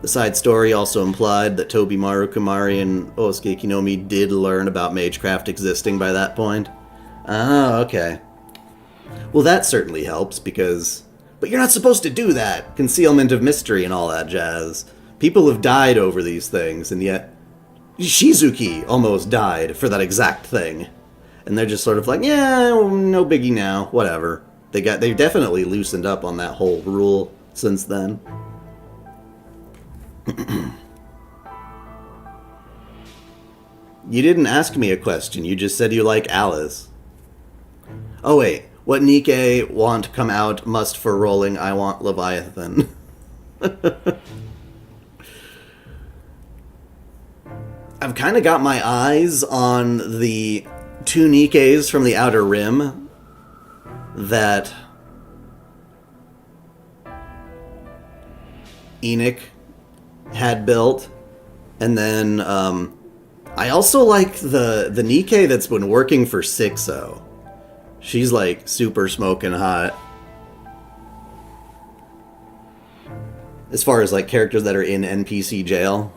The side story also implied that Tobimaru Kumari and Osuke Kinomi did learn about magecraft existing by that point. Oh, okay. Well, that certainly helps, because... But you're not supposed to do that! Concealment of mystery and all that jazz. People have died over these things, and yet... Shizuki almost died for that exact thing. And they're just sort of like, yeah, no biggie now, whatever. They've definitely loosened up on that whole rule since then. You didn't ask me a question, you just said you like Alice. Oh wait, what Nikke want come out must for rolling I want Leviathan. I've kind of got my eyes on the two Nikes from the Outer Rim that Enoch had built. And then I also like the Nikke that's been working for Sixo. She's like super smoking hot. As far as like characters that are in NPC jail.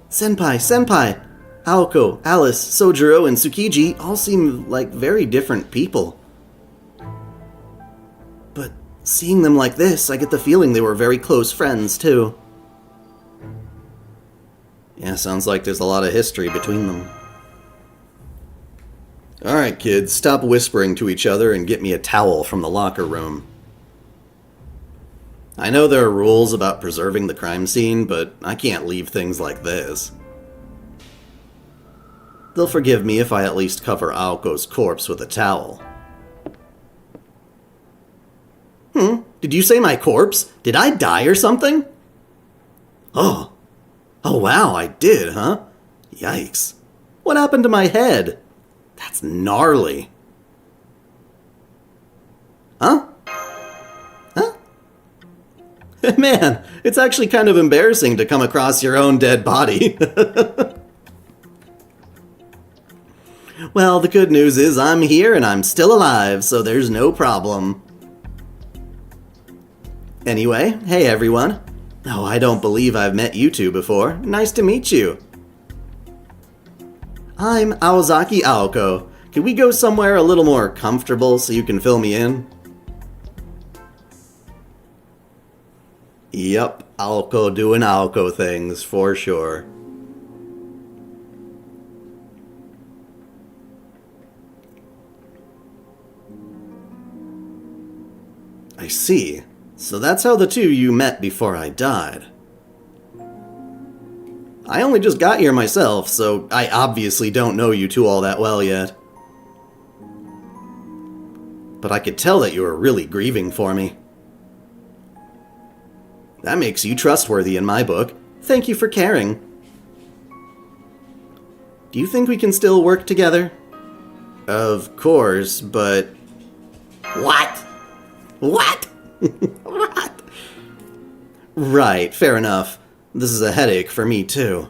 Senpai! Aoko, Alice, Sojuro, and Tsukiji all seem like very different people. But seeing them like this, I get the feeling they were very close friends, too. Yeah, sounds like there's a lot of history between them. Alright, kids, stop whispering to each other and get me a towel from the locker room. I know there are rules about preserving the crime scene, but I can't leave things like this. They'll forgive me if I at least cover Aoko's corpse with a towel. Did you say my corpse? Did I die or something? Oh wow, I did, huh? Yikes. What happened to my head? That's gnarly. Huh? Man, it's actually kind of embarrassing to come across your own dead body. Well, the good news is I'm here and I'm still alive, so there's no problem. Anyway, hey everyone. Oh, I don't believe I've met you two before. Nice to meet you. I'm Aozaki Aoko. Can we go somewhere a little more comfortable so you can fill me in? Yep, Aoko doing Aoko things, for sure. I see. So that's how the two you met before I died. I only just got here myself, so I obviously don't know you two all that well yet. But I could tell that you were really grieving for me. That makes you trustworthy in my book. Thank you for caring. Do you think we can still work together? Of course, but... What? What? What? Right, fair enough. This is a headache for me, too.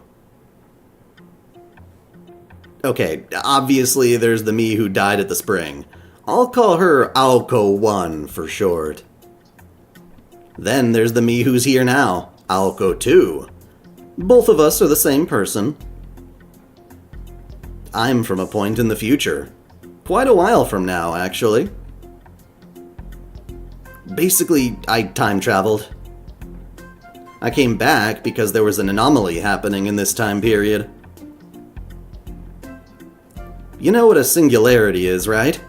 Okay, obviously there's the me who died at the spring. I'll call her Aoko 1 for short. Then there's the me who's here now, Aoko 2. Both of us are the same person. I'm from a point in the future. Quite a while from now, actually. Basically, I time traveled. I came back because there was an anomaly happening in this time period. You know what a singularity is, right?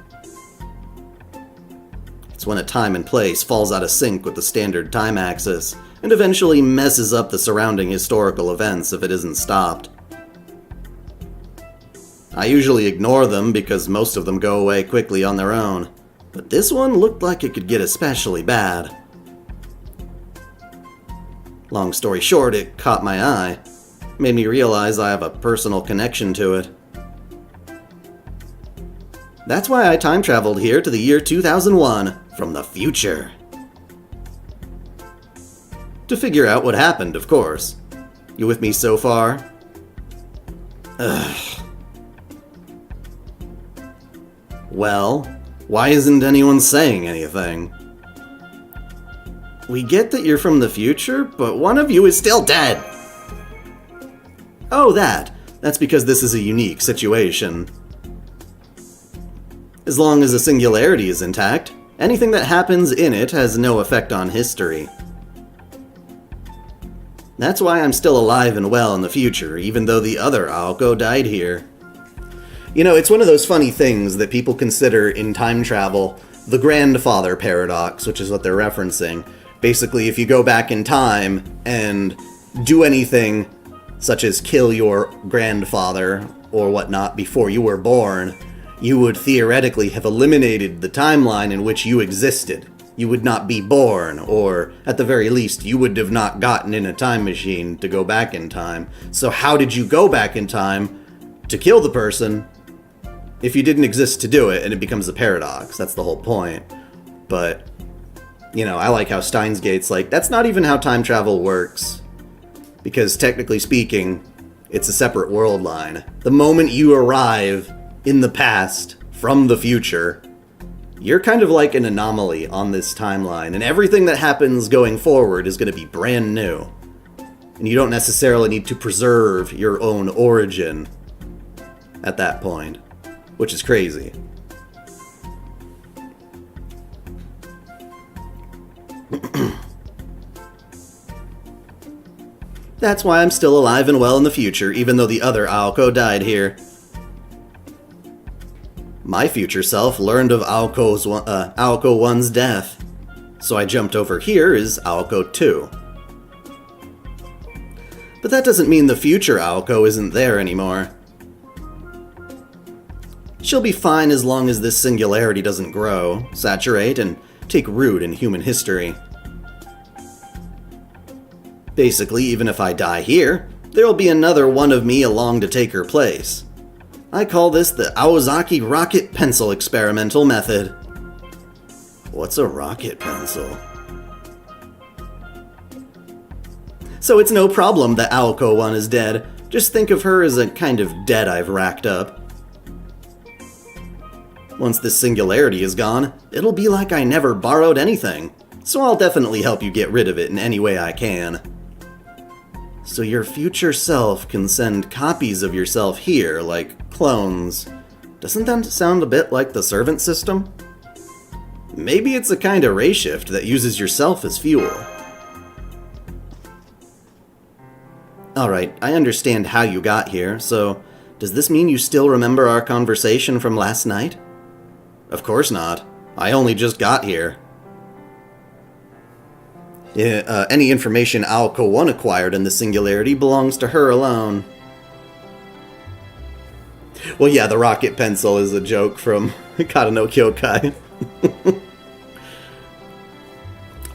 It's when a time and place falls out of sync with the standard time axis, and eventually messes up the surrounding historical events if it isn't stopped. I usually ignore them because most of them go away quickly on their own, but this one looked like it could get especially bad. Long story short, it caught my eye. Made me realize I have a personal connection to it. That's why I time traveled here to the year 2001 from the future. To figure out what happened, of course. You with me so far? Ugh. Well, why isn't anyone saying anything? We get that you're from the future, but one of you is still dead! Oh, that's because this is a unique situation. As long as a singularity is intact, anything that happens in it has no effect on history. That's why I'm still alive and well in the future, even though the other Aoko died here. You know, it's one of those funny things that people consider in time travel the grandfather paradox, which is what they're referencing. Basically, if you go back in time and do anything such as kill your grandfather or whatnot before you were born, you would theoretically have eliminated the timeline in which you existed. You would not be born, or at the very least, you would have not gotten in a time machine to go back in time. So how did you go back in time to kill the person if you didn't exist to do it? And it becomes a paradox. That's the whole point. But, you know, I like how Steins Gate's like, that's not even how time travel works. Because technically speaking, it's a separate world line. The moment you arrive in the past from the future, you're kind of like an anomaly on this timeline, and everything that happens going forward is going to be brand new. And you don't necessarily need to preserve your own origin at that point, which is crazy. That's why I'm still alive and well in the future, even though the other Aoko died here. My future self learned of Aoko 1's death, so I jumped over here as Aoko 2. But that doesn't mean the future Aoko isn't there anymore. She'll be fine as long as this singularity doesn't grow, saturate, and take root in human history. Basically, even if I die here, there'll be another one of me along to take her place. I call this the Aozaki rocket pencil experimental method. What's a rocket pencil? So it's no problem that Aoko 1 is dead. Just think of her as a kind of debt I've racked up. Once this singularity is gone, it'll be like I never borrowed anything. So I'll definitely help you get rid of it in any way I can. So your future self can send copies of yourself here, like clones. Doesn't that sound a bit like the servant system? Maybe it's a kind of Rayshift that uses yourself as fuel. Alright, I understand how you got here, so does this mean you still remember our conversation from last night? Of course not. I only just got here. Any information Aoko 1 acquired in the singularity belongs to her alone. Well, yeah, the rocket pencil is a joke from Kata no Kyokai.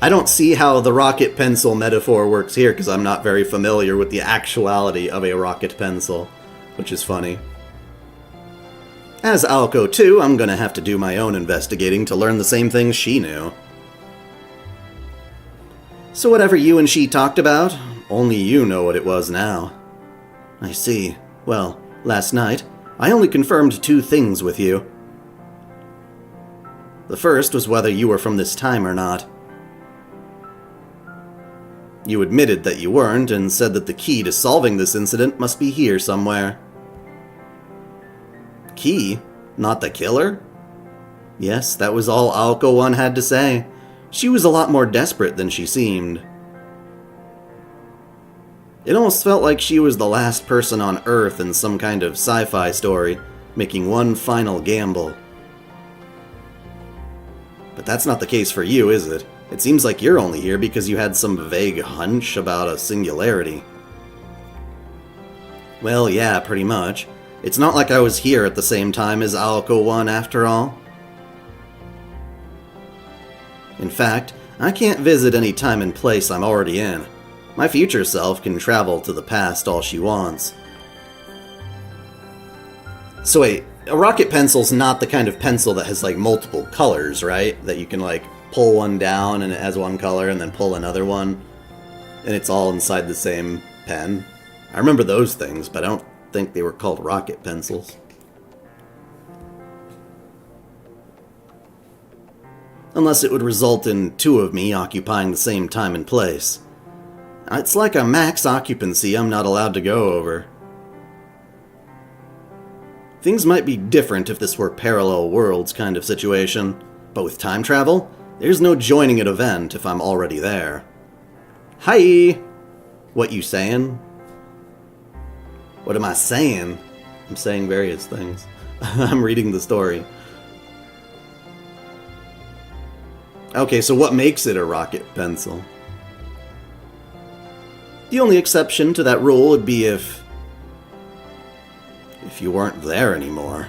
I don't see how the rocket pencil metaphor works here, because I'm not very familiar with the actuality of a rocket pencil, which is funny. As Aoko 2, I'm gonna have to do my own investigating to learn the same things she knew. So whatever you and she talked about, only you know what it was now. I see. Well, last night, I only confirmed 2 things with you. The first was whether you were from this time or not. You admitted that you weren't, and said that the key to solving this incident must be here somewhere. Key? Not the killer? Yes, that was all Aoko 1 had to say. She was a lot more desperate than she seemed. It almost felt like she was the last person on Earth in some kind of sci-fi story, making one final gamble. But that's not the case for you, is it? It seems like you're only here because you had some vague hunch about a singularity. Well, yeah, pretty much. It's not like I was here at the same time as Aoko 1 after all. In fact, I can't visit any time and place I'm already in. My future self can travel to the past all she wants. So wait, a rocket pencil's not the kind of pencil that has like multiple colors, right? That you can like pull one down and it has one color and then pull another one and it's all inside the same pen. I remember those things, but I don't think they were called rocket pencils. Unless it would result in 2 of me occupying the same time and place. It's like a max occupancy I'm not allowed to go over. Things might be different if this were parallel worlds kind of situation, but with time travel, there's no joining an event if I'm already there. Hi! What you saying? What am I saying? I'm saying various things. I'm reading the story. Okay, so what makes it a rocket pencil? The only exception to that rule would be if you weren't there anymore.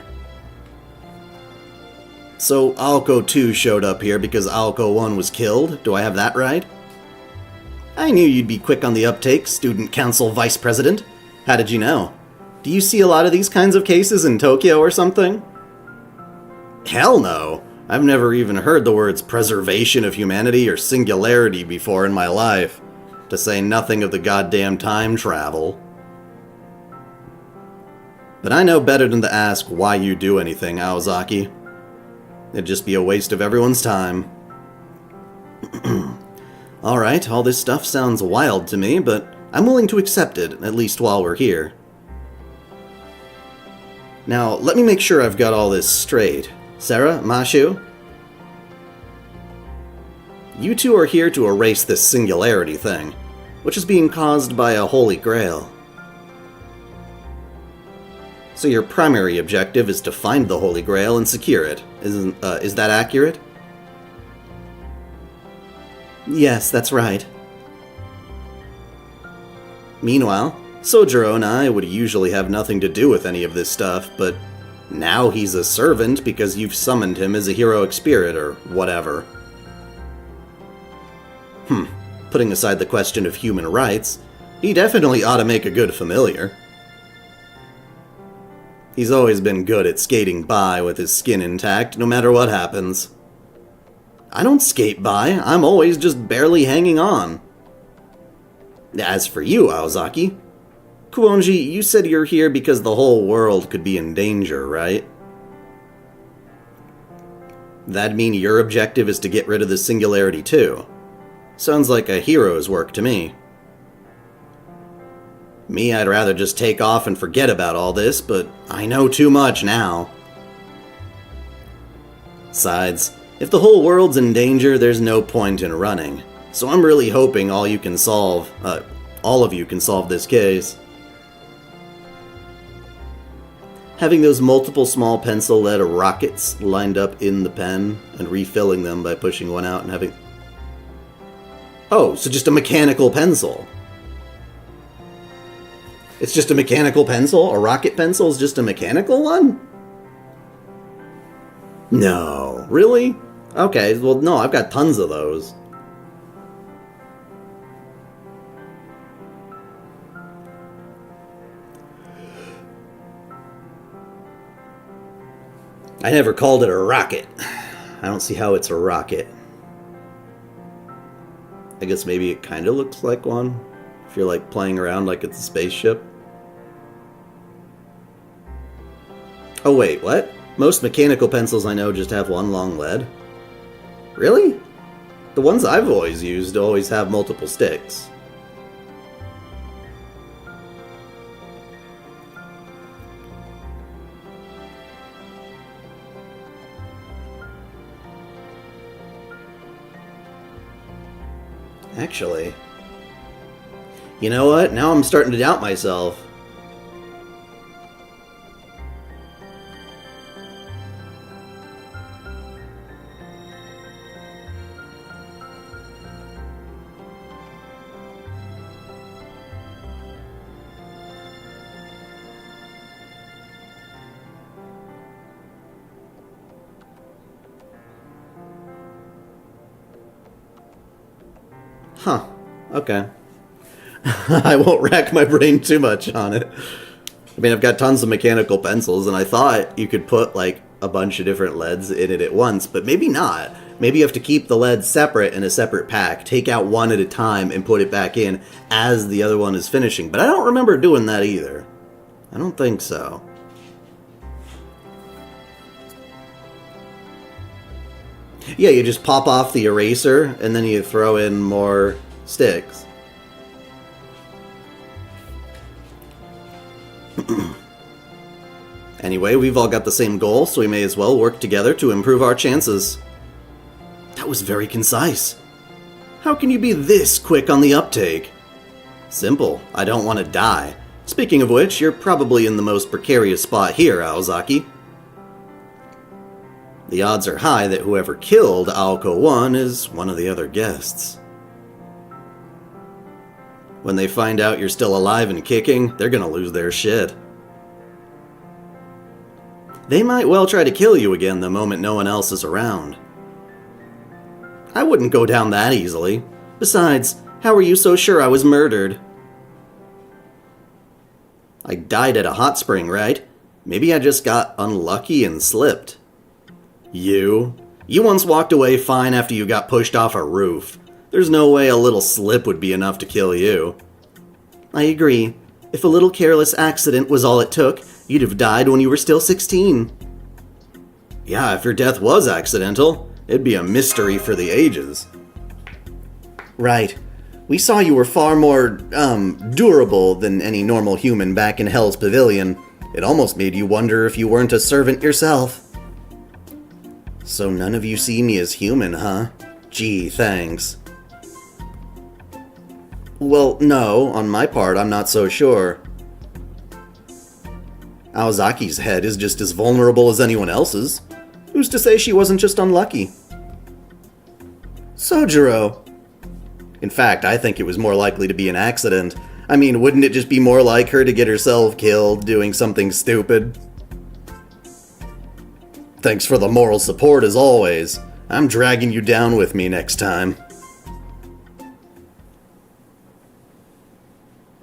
So Aoko 2 showed up here because Aoko 1 was killed? Do I have that right? I knew you'd be quick on the uptake, Student Council Vice President. How did you know? Do you see a lot of these kinds of cases in Tokyo or something? Hell no! I've never even heard the words preservation of humanity or singularity before in my life, to say nothing of the goddamn time travel. But I know better than to ask why you do anything, Aozaki. It'd just be a waste of everyone's time. Alright, all this stuff sounds wild to me, but I'm willing to accept it, at least while we're here. Now, let me make sure I've got all this straight. Sarah, Mashu? You two are here to erase this singularity thing, which is being caused by a holy grail. So your primary objective is to find the holy grail and secure it. Is that accurate? Yes, that's right. Meanwhile, Sojuro and I would usually have nothing to do with any of this stuff, but now he's a servant because you've summoned him as a heroic spirit or whatever. Putting aside the question of human rights, he definitely ought to make a good familiar. He's always been good at skating by with his skin intact, no matter what happens. I don't skate by, I'm always just barely hanging on. As for you, Aozaki, Kuonji, you said you're here because the whole world could be in danger, right? That'd mean your objective is to get rid of the singularity too. Sounds like a hero's work to me. Me, I'd rather just take off and forget about all this, but I know too much now. Besides, if the whole world's in danger, there's no point in running. So I'm really hoping all of you can solve this case. Having those multiple small pencil-lead rockets lined up in the pen and refilling them by pushing one out and having... Oh, so just a mechanical pencil. It's just a mechanical pencil? A rocket pencil is just a mechanical one? No, really? Okay, well, no, I've got tons of those. I never called it a rocket. I don't see how it's a rocket. I guess maybe it kind of looks like one, if you're like playing around like it's a spaceship. Oh wait, what? Most mechanical pencils I know just have one long lead? Really? The ones I've always used always have multiple sticks. Actually, you know what? Now I'm starting to doubt myself. Huh. Okay. I won't rack my brain too much on it. I mean, I've got tons of mechanical pencils, and I thought you could put, like, a bunch of different leads in it at once, but maybe not. Maybe you have to keep the leads separate in a separate pack, take out one at a time, and put it back in as the other one is finishing. But I don't remember doing that either. I don't think so. Yeah, you just pop off the eraser, and then you throw in more sticks. Anyway, we've all got the same goal, so we may as well work together to improve our chances. That was very concise. How can you be this quick on the uptake? Simple, I don't want to die. Speaking of which, you're probably in the most precarious spot here, Aozaki. The odds are high that whoever killed Aoko 1 is one of the other guests. When they find out you're still alive and kicking, they're gonna lose their shit. They might well try to kill you again the moment no one else is around. I wouldn't go down that easily. Besides, how are you so sure I was murdered? I died at a hot spring, right? Maybe I just got unlucky and slipped. You once walked away fine after you got pushed off a roof. There's no way a little slip would be enough to kill you. I agree. If a little careless accident was all it took, you'd have died when you were still 16. Yeah, if your death was accidental, it'd be a mystery for the ages. Right. We saw you were far more, durable than any normal human back in Hell's Pavilion. It almost made you wonder if you weren't a servant yourself. So none of you see me as human, huh? Gee, thanks. Well, no, on my part, I'm not so sure. Aozaki's head is just as vulnerable as anyone else's. Who's to say she wasn't just unlucky? Sojuro. In fact, I think it was more likely to be an accident. I mean, wouldn't it just be more like her to get herself killed doing something stupid? Thanks for the moral support as always. I'm dragging you down with me next time.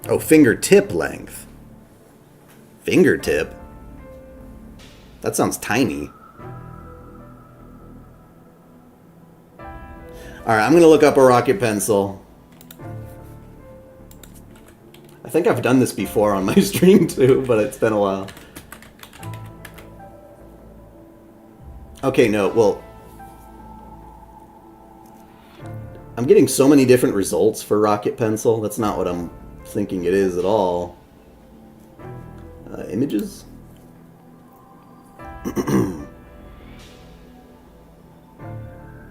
Oh, fingertip length. Fingertip? That sounds tiny. Alright, I'm gonna look up a rocket pencil. I think I've done this before on my stream too, but it's been a while. Okay, no, well... I'm getting so many different results for rocket pencil. That's not what I'm thinking it is at all. Images?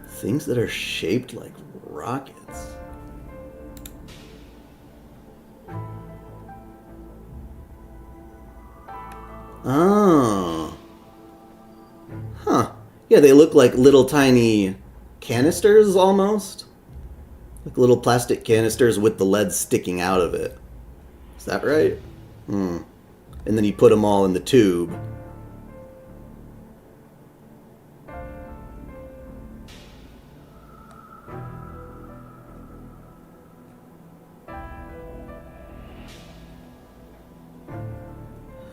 Things that are shaped like rockets. Oh. Huh. Yeah, they look like little tiny canisters almost. Like little plastic canisters with the lead sticking out of it. Is that right? And then you put them all in the tube.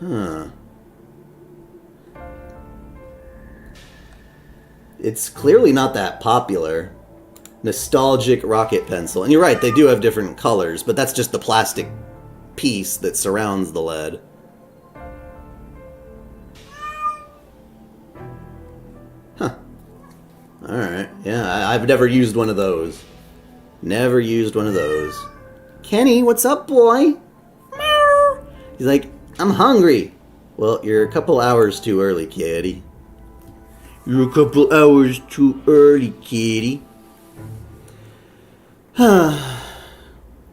Huh. It's clearly not that popular. Nostalgic rocket pencil. And you're right, they do have different colors, but that's just the plastic piece that surrounds the lead. Huh. Alright. Yeah, I've never used one of those. Never used one of those. Kenny, what's up, boy? Meow. He's like, I'm hungry. Well, you're a couple hours too early, kitty. You're a couple hours too early, kitty.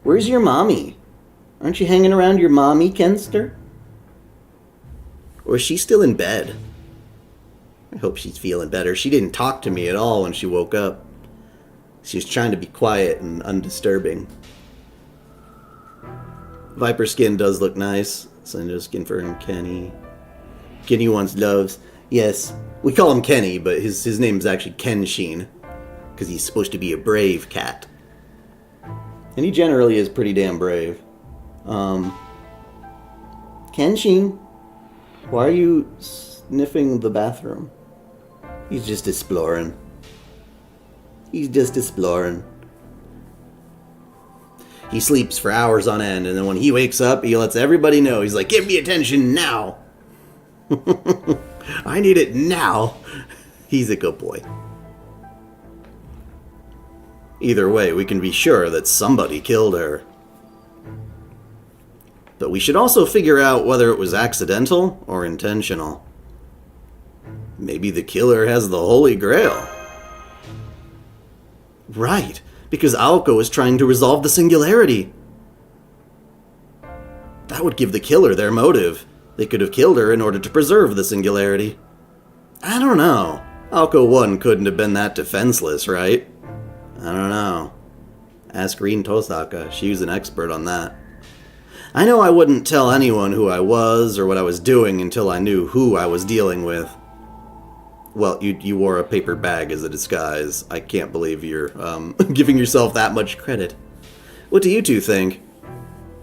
Where's your mommy? Aren't you hanging around your mommy, Kenster? Or is she still in bed? I hope she's feeling better. She didn't talk to me at all when she woke up. She was trying to be quiet and undisturbing. Viper skin does look nice. Cinder skin for Kenny. Kenny wants loves. Yes, we call him Kenny, but his name is actually Kenshin. Because he's supposed to be a brave cat. And he generally is pretty damn brave. Kenshin, why are you sniffing the bathroom? He's just exploring. He's just exploring. He sleeps for hours on end, and then when he wakes up, he lets everybody know. He's like, give me attention now. I need it now. He's a good boy. Either way, we can be sure that somebody killed her. But we should also figure out whether it was accidental or intentional. Maybe the killer has the Holy Grail. Right, because Aoko is trying to resolve the singularity. That would give the killer their motive. They could have killed her in order to preserve the singularity. I don't know. Aoko 1 couldn't have been that defenseless, right? I don't know. Ask Rin Tosaka. She was an expert on that. I know I wouldn't tell anyone who I was or what I was doing until I knew who I was dealing with. Well, you wore a paper bag as a disguise. I can't believe you're giving yourself that much credit. What do you two think?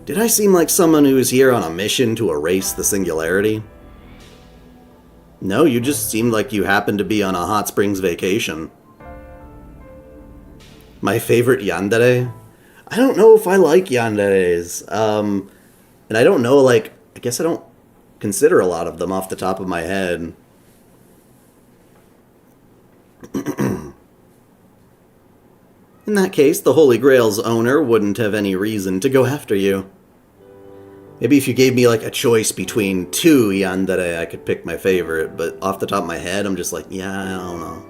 Did I seem like someone who is here on a mission to erase the singularity? No, you just seemed like you happened to be on a hot springs vacation. My favorite yandere? I don't know if I like yanderes. And I don't know, like, I guess I don't consider a lot of them off the top of my head. In that case, the Holy Grail's owner wouldn't have any reason to go after you. Maybe if you gave me, like, a choice between two yandere, I could pick my favorite, but off the top of my head, I'm just like, yeah, I don't know.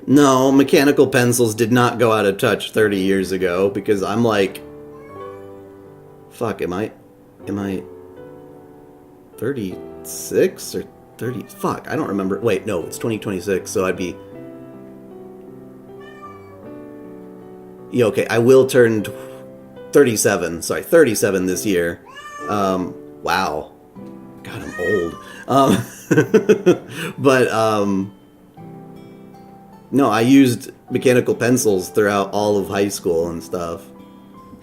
No, mechanical pencils did not go out of touch 30 years ago, because I'm like... Fuck, am I 36 or 30? Fuck, I don't remember. Wait, no, it's 2026, so I'd be... Yeah, okay, I will turn 37. Sorry, 37 this year. Wow. God, I'm old. No, I used mechanical pencils throughout all of high school and stuff.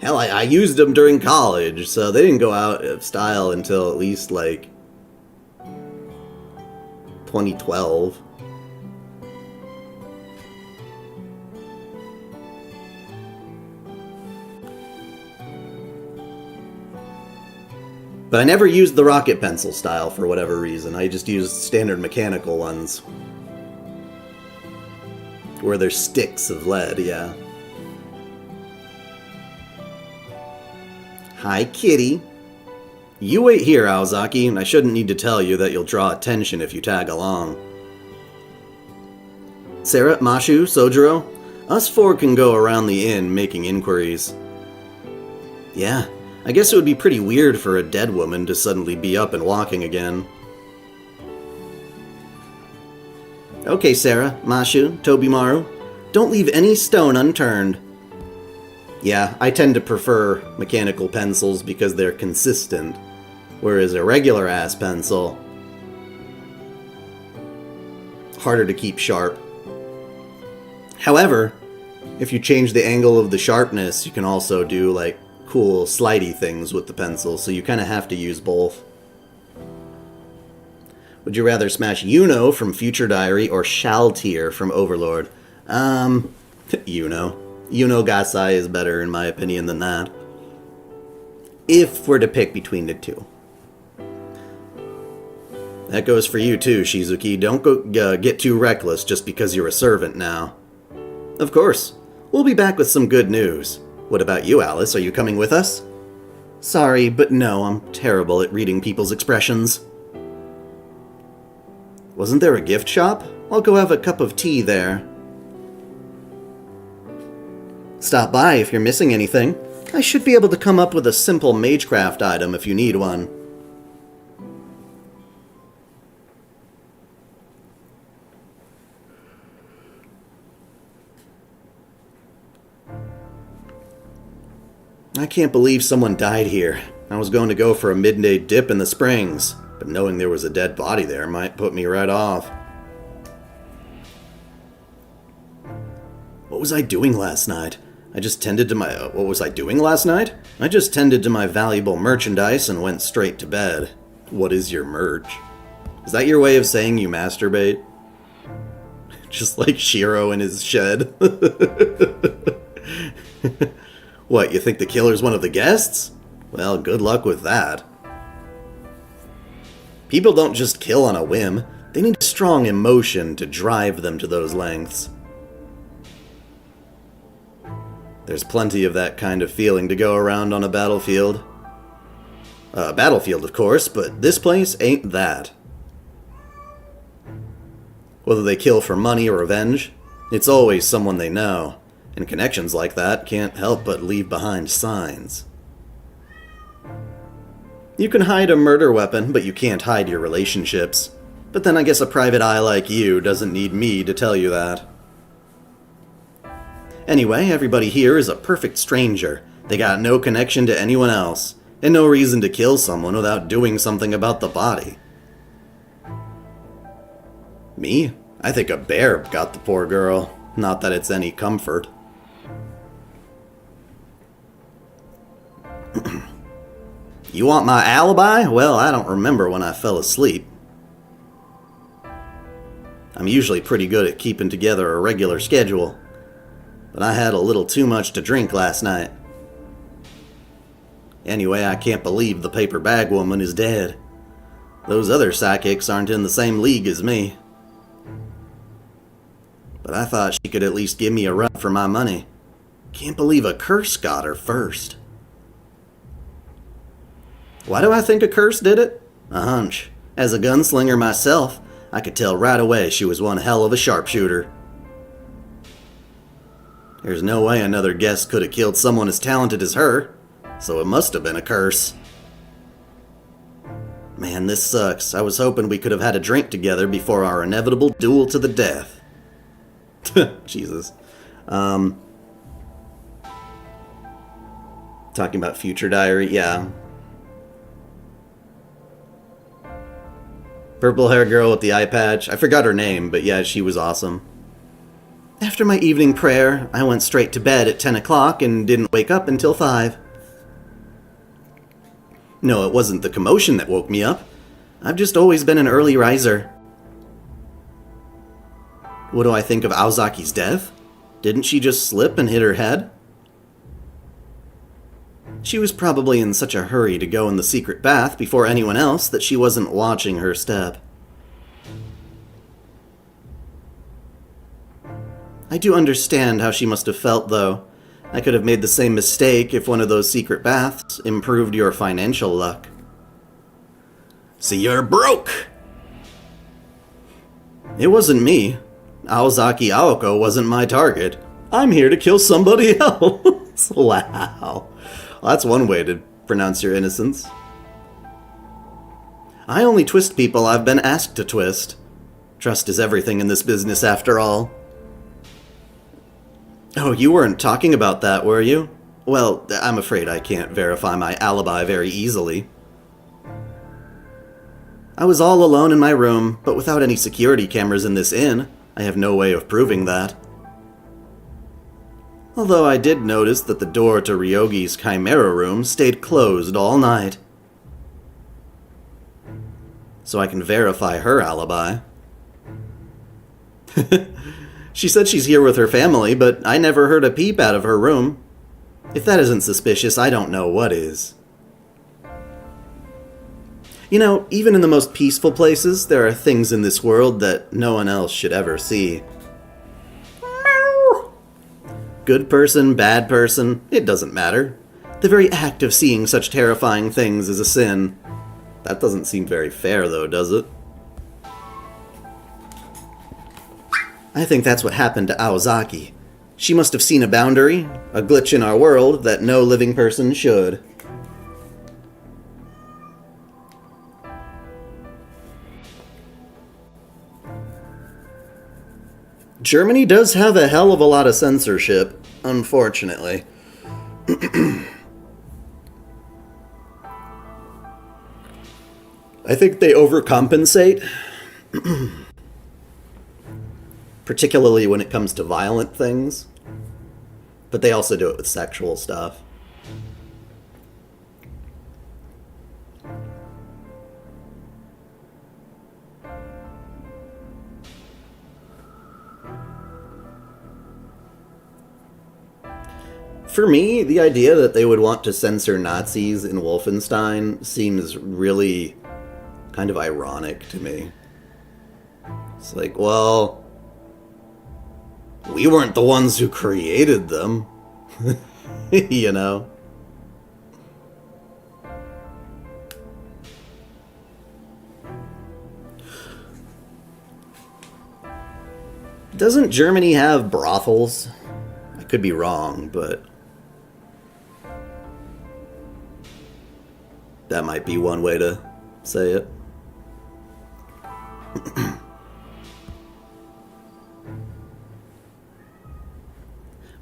Hell, I used them during college, so they didn't go out of style until at least, like, 2012. But I never used the rocket pencil style for whatever reason. I just used standard mechanical ones. Where they're sticks of lead, yeah. Hi, kitty. You wait here, Aozaki, and I shouldn't need to tell you that you'll draw attention if you tag along. Sarah, Mashu, Sojuro, us four can go around the inn making inquiries. Yeah, I guess it would be pretty weird for a dead woman to suddenly be up and walking again. Okay, Sarah, Mashu, Tobimaru, don't leave any stone unturned. Yeah, I tend to prefer mechanical pencils because they're consistent, whereas a regular-ass pencil, harder to keep sharp. However, if you change the angle of the sharpness, you can also do, like, cool slidey things with the pencil, so you kind of have to use both. Would you rather smash Yuno from Future Diary or Shaltier from Overlord? Yuno. Yuno Gasai is better in my opinion than that. If we're to pick between the two. That goes for you too, Shizuki. Don't go get too reckless just because you're a servant now. Of course. We'll be back with some good news. What about you, Alice? Are you coming with us? Sorry, but no, I'm terrible at reading people's expressions. Wasn't there a gift shop? I'll go have a cup of tea there. Stop by if you're missing anything. I should be able to come up with a simple magecraft item if you need one. I can't believe someone died here. I was going to go for a midday dip in the springs, but knowing there was a dead body there might put me right off. What was I doing last night? I just tended to my... what was I doing last night? I just tended to my valuable merchandise and went straight to bed. What is your merch? Is that your way of saying you masturbate? Just like Shiro in his shed. What, you think the killer's one of the guests? Well, good luck with that. People don't just kill on a whim. They need strong emotion to drive them to those lengths. There's plenty of that kind of feeling to go around on a battlefield. A battlefield, of course, but this place ain't that. Whether they kill for money or revenge, it's always someone they know. And connections like that can't help but leave behind signs. You can hide a murder weapon, but you can't hide your relationships. But then I guess a private eye like you doesn't need me to tell you that. Anyway, everybody here is a perfect stranger. They got no connection to anyone else, and no reason to kill someone without doing something about the body. Me? I think a bear got the poor girl. Not that it's any comfort. You want my alibi? Well, I don't remember when I fell asleep. I'm usually pretty good at keeping together a regular schedule, but I had a little too much to drink last night. Anyway, I can't believe the paper bag woman is dead. Those other psychics aren't in the same league as me. But I thought she could at least give me a run for my money. Can't believe a curse got her first. Why do I think a curse did it? A hunch. As a gunslinger myself, I could tell right away she was one hell of a sharpshooter. There's no way another guest could have killed someone as talented as her, so it must have been a curse. Man, this sucks. I was hoping we could have had a drink together before our inevitable duel to the death. Jesus. Talking about future diary? Yeah. Purple hair girl with the eye patch. I forgot her name, but yeah, she was awesome. After my evening prayer, I went straight to bed at 10 o'clock and didn't wake up until 5. No, it wasn't the commotion that woke me up. I've just always been an early riser. What do I think of Aozaki's death? Didn't she just slip and hit her head? She was probably in such a hurry to go in the secret bath before anyone else that she wasn't watching her step. I do understand how she must have felt, though. I could have made the same mistake if one of those secret baths improved your financial luck. So you're broke! It wasn't me. Aozaki Aoko wasn't my target. I'm here to kill somebody else. Wow. Well, that's one way to pronounce your innocence. I only twist people I've been asked to twist. Trust is everything in this business, after all. Oh, you weren't talking about that, were you? Well, I'm afraid I can't verify my alibi very easily. I was all alone in my room, but without any security cameras in this inn, I have no way of proving that. Although I did notice that the door to Ryogi's Chimera room stayed closed all night. So I can verify her alibi. She said she's here with her family, but I never heard a peep out of her room. If that isn't suspicious, I don't know what is. You know, even in the most peaceful places, there are things in this world that no one else should ever see. Good person, bad person, it doesn't matter. The very act of seeing such terrifying things is a sin. That doesn't seem very fair, though, does it? I think that's what happened to Aozaki. She must have seen a boundary, a glitch in our world that no living person should. Germany does have a hell of a lot of censorship, unfortunately. I think they overcompensate. Particularly when it comes to violent things. But they also do it with sexual stuff. For me, the idea that they would want to censor Nazis in Wolfenstein seems really kind of ironic to me. It's like, well, we weren't the ones who created them, you know? Doesn't Germany have brothels? I could be wrong, but that might be one way to say it.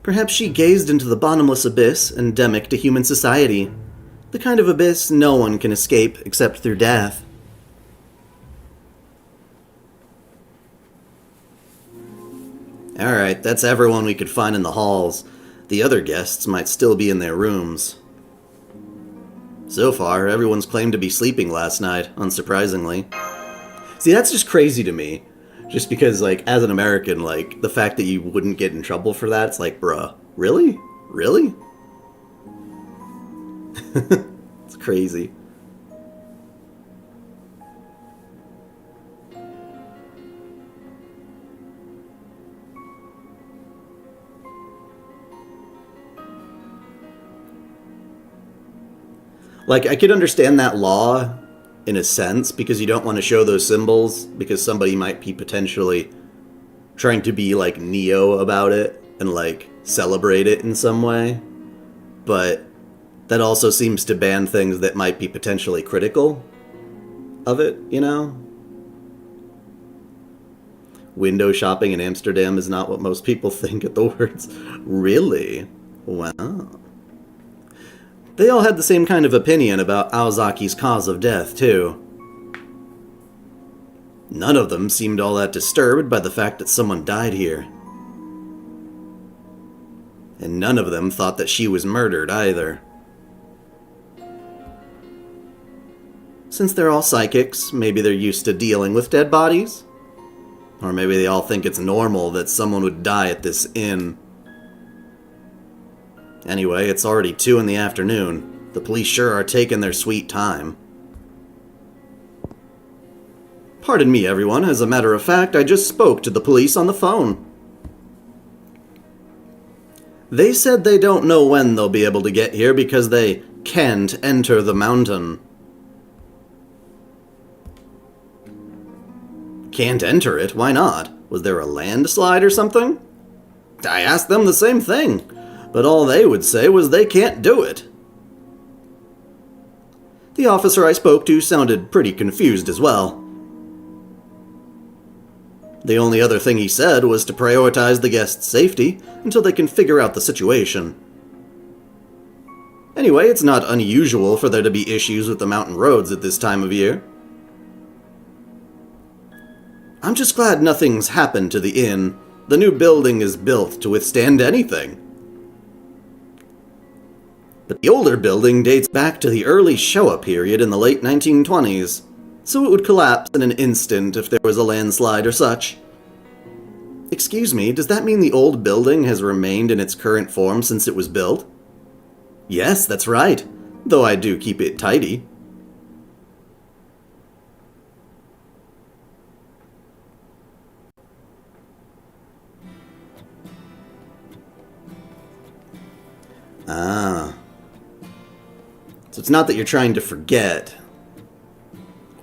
Perhaps she gazed into the bottomless abyss endemic to human society. The kind of abyss no one can escape except through death. Alright, that's everyone we could find in the halls. The other guests might still be in their rooms. So far, everyone's claimed to be sleeping last night, unsurprisingly. See, that's just crazy to me. Just because, like, as an American, like, the fact that you wouldn't get in trouble for that, it's like, bruh, really? Really? It's crazy. Like, I could understand that law in a sense, because you don't want to show those symbols, because somebody might be potentially trying to be, like, Neo about it, and, like, celebrate it in some way. But that also seems to ban things that might be potentially critical of it, you know? Window shopping in Amsterdam is not what most people think at the words. Really? Wow. They all had the same kind of opinion about Aozaki's cause of death, too. None of them seemed all that disturbed by the fact that someone died here. And none of them thought that she was murdered, either. Since they're all psychics, maybe they're used to dealing with dead bodies? Or maybe they all think it's normal that someone would die at this inn. Anyway, it's already 2 in the afternoon. The police sure are taking their sweet time. Pardon me, everyone. As a matter of fact, I just spoke to the police on the phone. They said they don't know when they'll be able to get here because they can't enter the mountain. Can't enter it? Why not? Was there a landslide or something? I asked them the same thing, but all they would say was they can't do it. The officer I spoke to sounded pretty confused as well. The only other thing he said was to prioritize the guests' safety until they can figure out the situation. Anyway, it's not unusual for there to be issues with the mountain roads at this time of year. I'm just glad nothing's happened to the inn. The new building is built to withstand anything. But the older building dates back to the early Showa period in the late 1920s, so it would collapse in an instant if there was a landslide or such. Excuse me, does that mean the old building has remained in its current form since it was built? Yes, that's right, though I do keep it tidy. Ah. So it's not that you're trying to forget,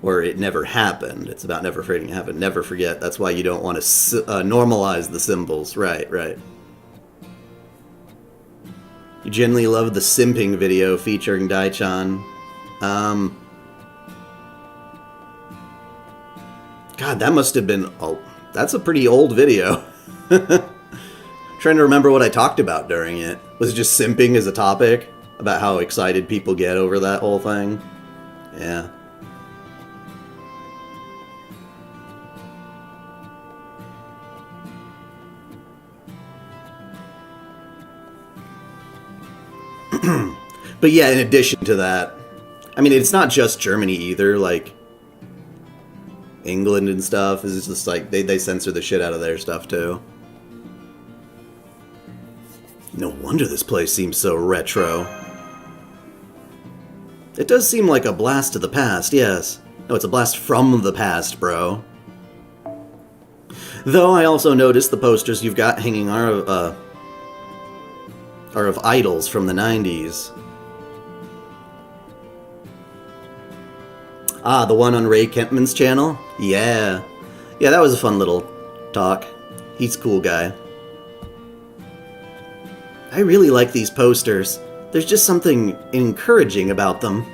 or it never happened. It's about never forgetting it happened. Never forget. That's why you don't want to normalize the symbols. Right, right. You generally love the simping video featuring Dai-chan. God, that must have been... Oh, that's a pretty old video. Trying to remember what I talked about during it. Was it just simping as a topic? About how excited people get over that whole thing? Yeah. But yeah, in addition to that, I mean, it's not just Germany either, like, England and stuff is just like, they censor the shit out of their stuff too. No wonder this place seems so retro. It does seem like a blast to the past, yes. No, it's a blast from the past, bro. Though I also noticed the posters you've got hanging are of idols from the 90s. Ah, the one on Ray Kempman's channel? Yeah. Yeah, that was a fun little talk. He's a cool guy. I really like these posters. There's just something encouraging about them.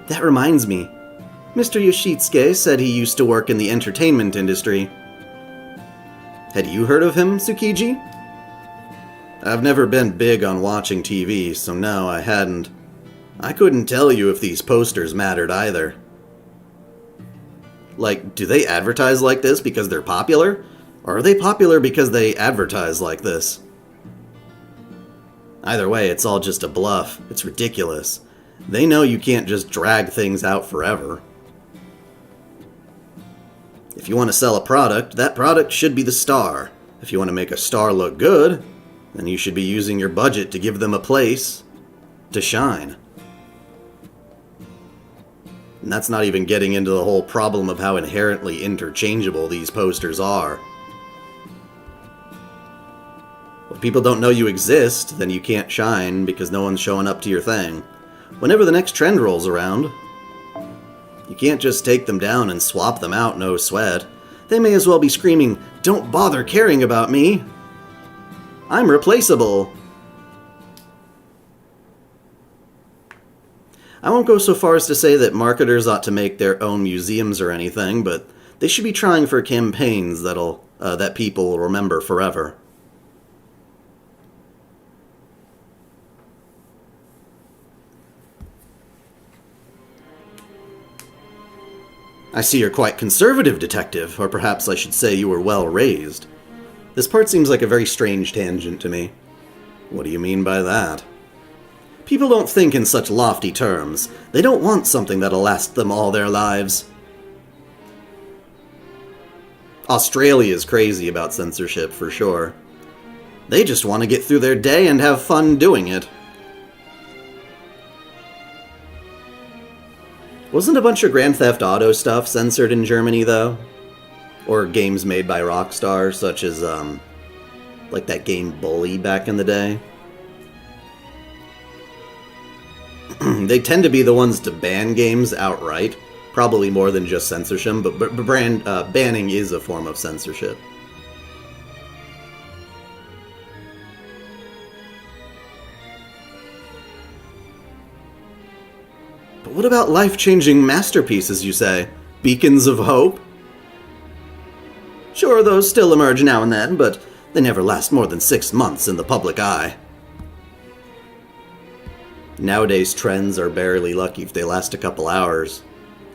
That reminds me. Mr. Yoshitsuke said he used to work in the entertainment industry. Had you heard of him, Tsukiji? I've never been big on watching TV, so no, I hadn't. I couldn't tell you if these posters mattered either. Like, do they advertise like this because they're popular? Or are they popular because they advertise like this? Either way, it's all just a bluff. It's ridiculous. They know you can't just drag things out forever. If you want to sell a product, that product should be the star. If you want to make a star look good, then you should be using your budget to give them a place to shine. And that's not even getting into the whole problem of how inherently interchangeable these posters are. If people don't know you exist, then you can't shine because no one's showing up to your thing. Whenever the next trend rolls around, you can't just take them down and swap them out, no sweat. They may as well be screaming, "Don't bother caring about me! I'm replaceable!" I won't go so far as to say that marketers ought to make their own museums or anything, but they should be trying for campaigns that people will remember forever. I see you're quite conservative, detective, or perhaps I should say you were well raised. This part seems like a very strange tangent to me. What do you mean by that? People don't think in such lofty terms. They don't want something that'll last them all their lives. Australia's crazy about censorship, for sure. They just want to get through their day and have fun doing it. Wasn't a bunch of Grand Theft Auto stuff censored in Germany, though? Or games made by Rockstar, such as, like that game Bully back in the day? They tend to be the ones to ban games outright. Probably more than just censorship, but banning is a form of censorship. But what about life-changing masterpieces, you say? Beacons of hope? Sure, those still emerge now and then, but they never last more than 6 months in the public eye. Nowadays, trends are barely lucky if they last a couple hours.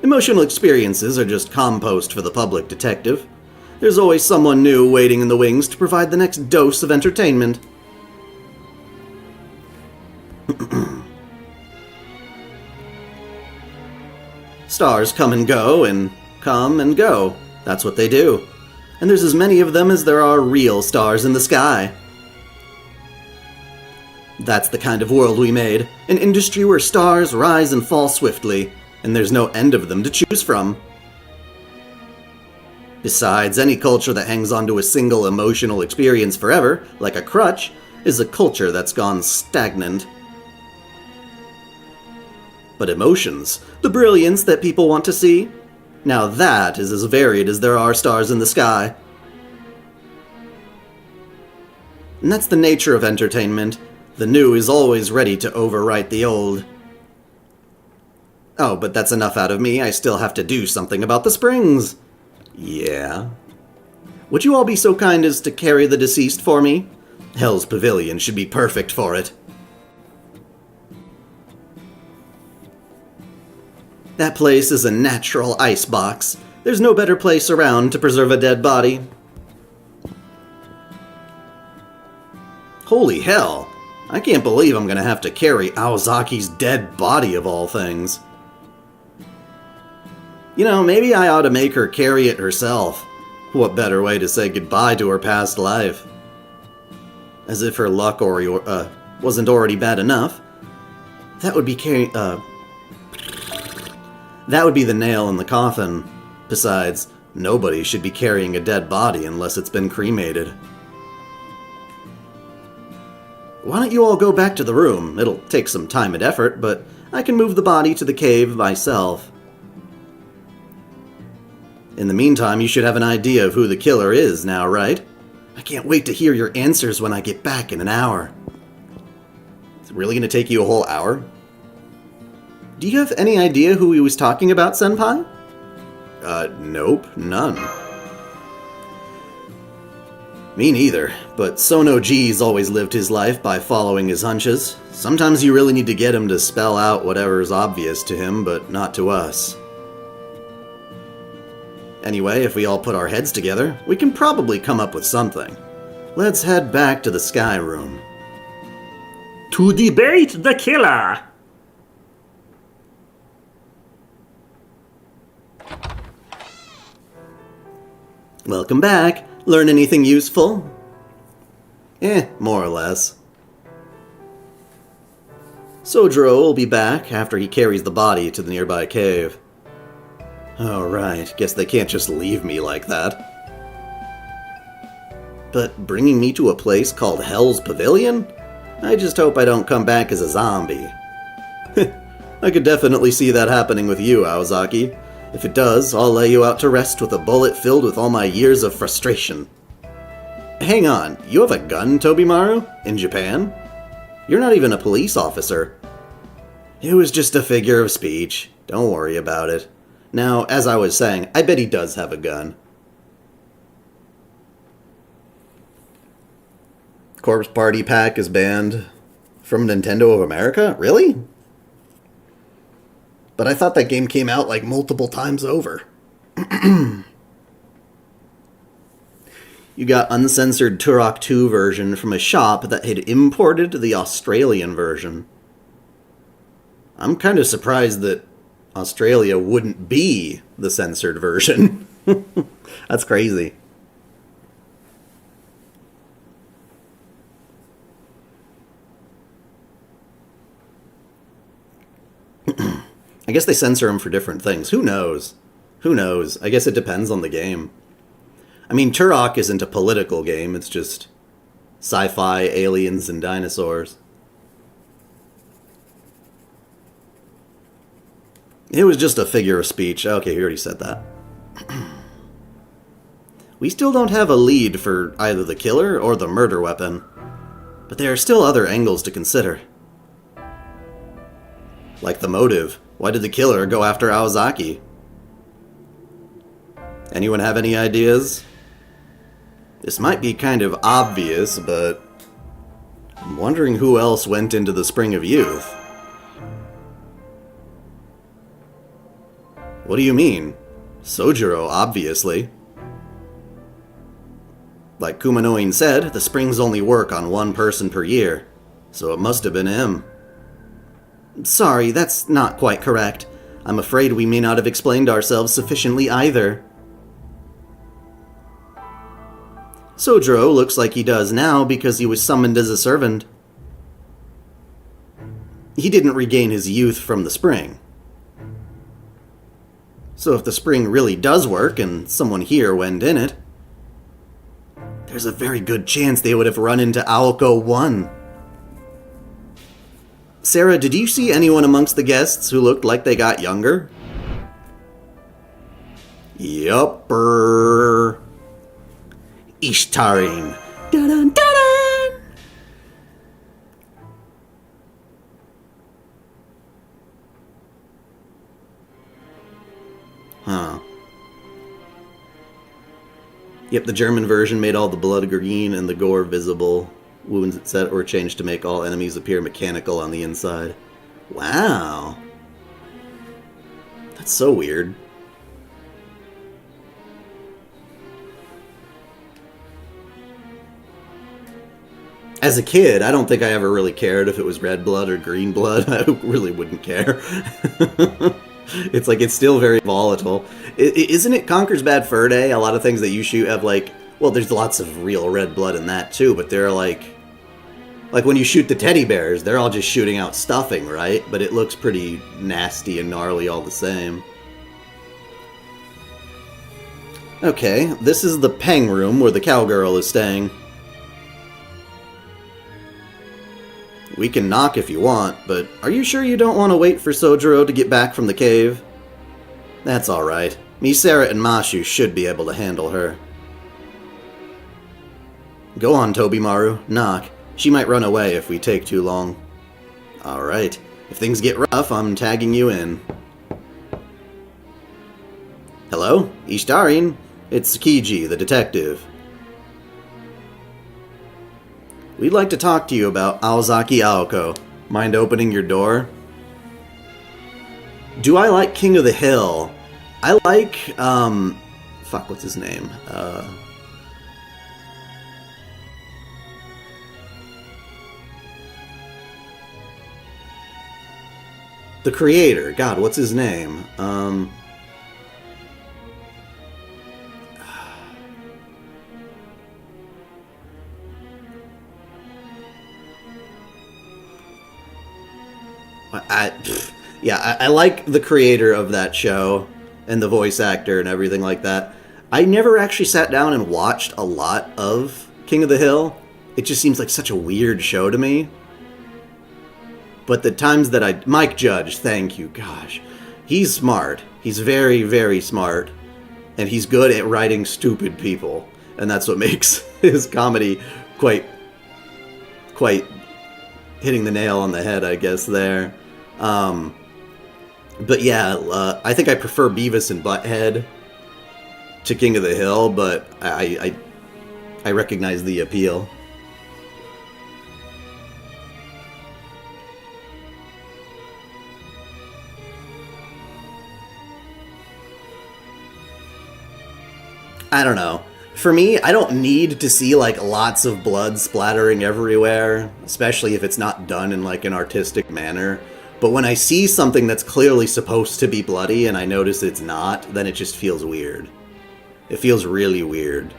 Emotional experiences are just compost for the public, detective. There's always someone new waiting in the wings to provide the next dose of entertainment. Stars come and go, and come and go. That's what they do. And there's as many of them as there are real stars in the sky. That's the kind of world we made. An industry where stars rise and fall swiftly, and there's no end of them to choose from. Besides, any culture that hangs on to a single emotional experience forever, like a crutch, is a culture that's gone stagnant. But emotions, the brilliance that people want to see, now that is as varied as there are stars in the sky. And that's the nature of entertainment. The new is always ready to overwrite the old. Oh, but that's enough out of me. I still have to do something about the springs. Yeah? Would you all be so kind as to carry the deceased for me? Hell's Pavilion should be perfect for it. That place is a natural icebox. There's no better place around to preserve a dead body. Holy hell! I can't believe I'm gonna have to carry Aozaki's dead body of all things. You know, maybe I ought to make her carry it herself. What better way to say goodbye to her past life? As if her luck wasn't already bad enough. That would be that would be the nail in the coffin. Besides, nobody should be carrying a dead body unless it's been cremated. Why don't you all go back to the room? It'll take some time and effort, but I can move the body to the cave myself. In the meantime, you should have an idea of who the killer is now, right? I can't wait to hear your answers when I get back in an hour. Is it really going to take you a whole hour? Do you have any idea who he was talking about, Senpai? Nope, none. Me neither, but Sono G's always lived his life by following his hunches. Sometimes you really need to get him to spell out whatever is obvious to him, but not to us. Anyway, if we all put our heads together, we can probably come up with something. Let's head back to the Sky Room. To debate the killer! Welcome back. Learn anything useful? More or less. Sojuro will be back after he carries the body to the nearby cave. Alright, guess they can't just leave me like that. But bringing me to a place called Hell's Pavilion? I just hope I don't come back as a zombie. I could definitely see that happening with you, Aozaki. If it does, I'll lay you out to rest with a bullet filled with all my years of frustration. Hang on, you have a gun, Tobimaru? In Japan? You're not even a police officer. It was just a figure of speech. Don't worry about it. Now, as I was saying, I bet he does have a gun. Corpse Party Pack is banned from Nintendo of America? Really? But I thought that game came out like multiple times over. You got uncensored Turok 2 version from a shop that had imported the Australian version. I'm kind of surprised that Australia wouldn't be the censored version. That's crazy. I guess they censor them for different things. Who knows? Who knows? I guess it depends on the game. I mean, Turok isn't a political game. It's just sci-fi, aliens, and dinosaurs. It was just a figure of speech. Okay, he already said that. We still don't have a lead for either the killer or the murder weapon. But there are still other angles to consider. Like the motive. Why did the killer go after Aozaki? Anyone have any ideas? This might be kind of obvious, but I'm wondering who else went into the Spring of Youth. What do you mean? Sojuro, obviously. Like Kumano said, the springs only work on one person per year, so it must have been him. Sorry, that's not quite correct. I'm afraid we may not have explained ourselves sufficiently either. Sojuro looks like he does now because he was summoned as a servant. He didn't regain his youth from the spring. So if the spring really does work and someone here went in it, there's a very good chance they would have run into Aoko 1. Sarah, did you see anyone amongst the guests who looked like they got younger? Yupper. Ishtarin. Dun dun. Huh. Yep, the German version made all the blood green and the gore visible. Wounds, etc., were changed to make all enemies appear mechanical on the inside. Wow. That's so weird. As a kid, I don't think I ever really cared if it was red blood or green blood. I really wouldn't care. It's like, it's still very volatile. Isn't it Conker's Bad Fur Day? A lot of things that you shoot have like, well, there's lots of real red blood in that too, but they're like when you shoot the teddy bears, they're all just shooting out stuffing, right? But it looks pretty nasty and gnarly all the same. Okay, this is the Peng room where the cowgirl is staying. We can knock if you want, but are you sure you don't want to wait for Sojuro to get back from the cave? That's alright. Misera and Mashu should be able to handle her. Go on, Tobimaru. Knock. She might run away if we take too long. Alright. If things get rough, I'm tagging you in. Hello? Ishtarin? It's Tsukiji, the detective. We'd like to talk to you about Aozaki Aoko. Mind opening your door? Do I like King of the Hill? I like, fuck, what's his name? The creator. God, what's his name? I like the creator of that show and the voice actor and everything like that. I never actually sat down and watched a lot of King of the Hill. It just seems like such a weird show to me. But the times that Mike Judge, thank you, gosh. He's smart. He's very, very smart. And he's good at writing stupid people. And that's what makes his comedy quite hitting the nail on the head, I guess, there. But yeah, I think I prefer Beavis and Butthead to King of the Hill, but I recognize the appeal. I don't know. For me, I don't need to see like lots of blood splattering everywhere, especially if it's not done in like an artistic manner. But when I see something that's clearly supposed to be bloody and I notice it's not, then it just feels weird. It feels really weird.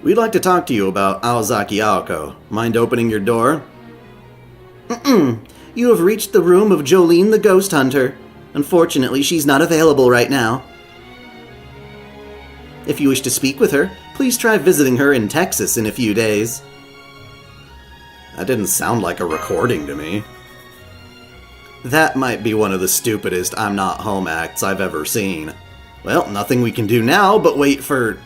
We'd like to talk to you about Aozaki Aoko. Mind opening your door? You have reached the room of Jolene the Ghost Hunter. Unfortunately, she's not available right now. If you wish to speak with her, please try visiting her in Texas in a few days. That didn't sound like a recording to me. That might be one of the stupidest I'm not home acts I've ever seen. Well, nothing we can do now but wait for...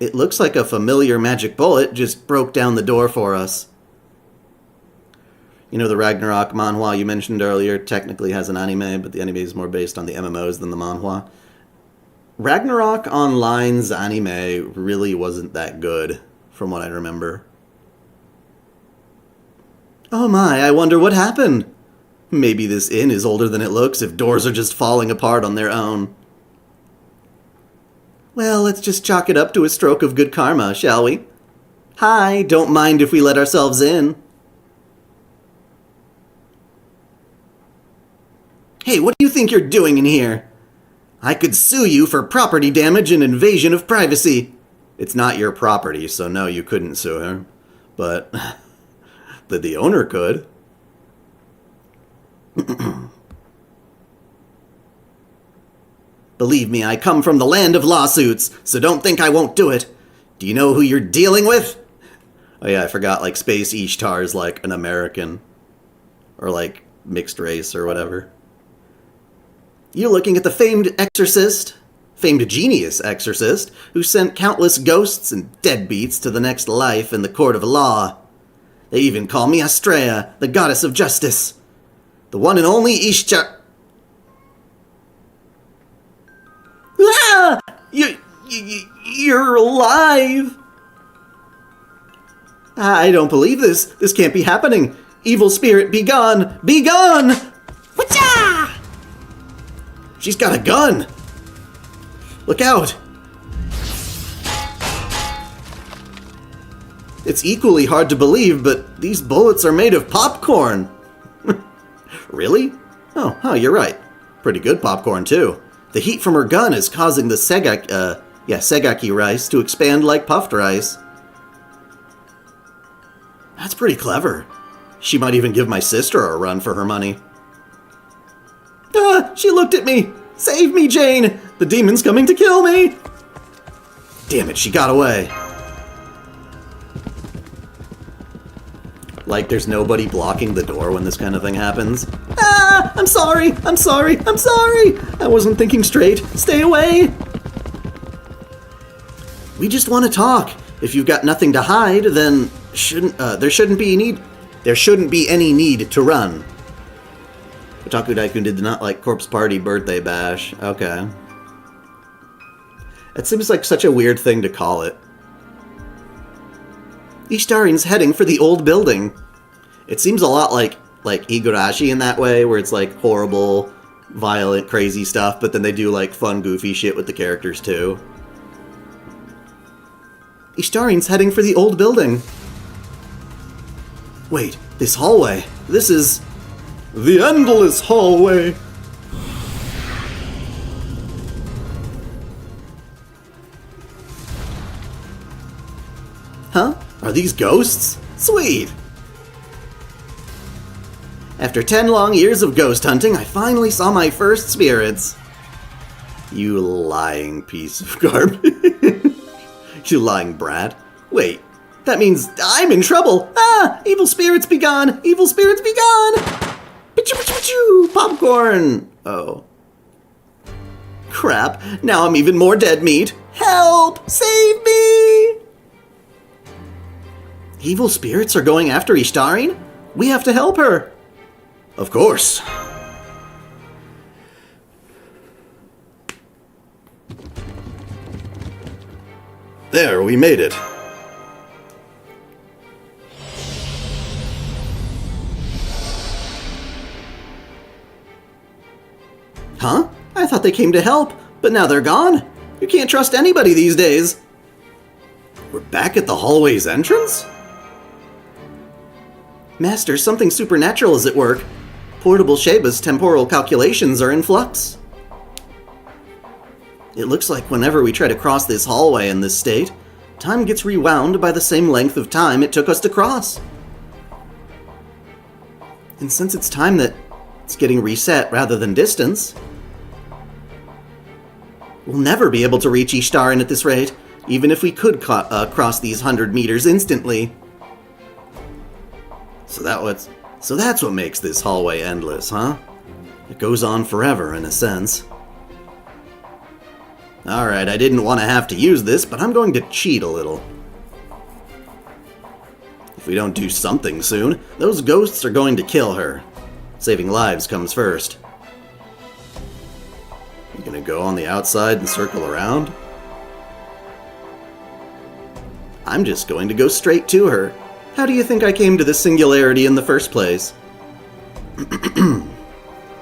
It looks like a familiar magic bullet just broke down the door for us. You know, the Ragnarok manhwa you mentioned earlier technically has an anime, but the anime is more based on the MMOs than the manhwa. Ragnarok Online's anime really wasn't that good, from what I remember. Oh my, I wonder what happened. Maybe this inn is older than it looks if doors are just falling apart on their own. Well, let's just chalk it up to a stroke of good karma, shall we? Hi, don't mind if we let ourselves in. Hey, what do you think you're doing in here? I could sue you for property damage and invasion of privacy. It's not your property, so no, you couldn't sue her. But the owner could. Believe me, I come from the land of lawsuits, so don't think I won't do it. Do you know who you're dealing with? Oh yeah, I forgot, like, Space Ishtar is like an American. Or like, mixed race or whatever. You're looking at the famed genius exorcist, who sent countless ghosts and deadbeats to the next life in the court of law. They even call me Astrea, the goddess of justice. The one and only Ishtar... Ah! You're alive! I don't believe this. This can't be happening. Evil spirit, be gone! Be gone! Whatcha? She's got a gun! Look out! It's equally hard to believe, but these bullets are made of popcorn! Really? Oh, you're right. Pretty good popcorn, too. The heat from her gun is causing the segaki rice to expand like puffed rice. That's pretty clever. She might even give my sister a run for her money. Ah, she looked at me! Save me, Jane! The demon's coming to kill me! Damn it, she got away. Like there's nobody blocking the door when this kind of thing happens. Ah! I'm sorry! I'm sorry! I'm sorry! I wasn't thinking straight. Stay away! We just want to talk. If you've got nothing to hide, then there shouldn't be any need to run. OtakuDaiKun did not like Corpse Party Birthday Bash. Okay. It seems like such a weird thing to call it. Ishtarin's heading for the old building. It seems a lot like Higurashi in that way, where it's like horrible, violent, crazy stuff, but then they do like fun, goofy shit with the characters too. Ishtarin's heading for the old building. Wait, this hallway. This is... the endless hallway. Huh? Are these ghosts? Sweet! After 10 long years of ghost hunting, I finally saw my first spirits. You lying piece of garbage. You lying brat. Wait, that means I'm in trouble! Ah! Evil spirits be gone! Evil spirits be gone! Pichu-pichu-pichu! Popcorn! Oh. Crap, now I'm even more dead meat. Help! Save me! Evil spirits are going after Ishtarin? We have to help her! Of course. There, we made it. Huh? I thought they came to help, but now they're gone. You can't trust anybody these days. We're back at the hallway's entrance? Master, something supernatural is at work. Portable Sheba's temporal calculations are in flux. It looks like whenever we try to cross this hallway in this state, time gets rewound by the same length of time it took us to cross. And since it's time that it's getting reset rather than distance, we'll never be able to reach Ishtarin at this rate, even if we could cross these 100 meters instantly. So that's what makes this hallway endless, huh? It goes on forever, in a sense. Alright, I didn't want to have to use this, but I'm going to cheat a little. If we don't do something soon, those ghosts are going to kill her. Saving lives comes first. You gonna go on the outside and circle around? I'm just going to go straight to her. How do you think I came to this singularity in the first place?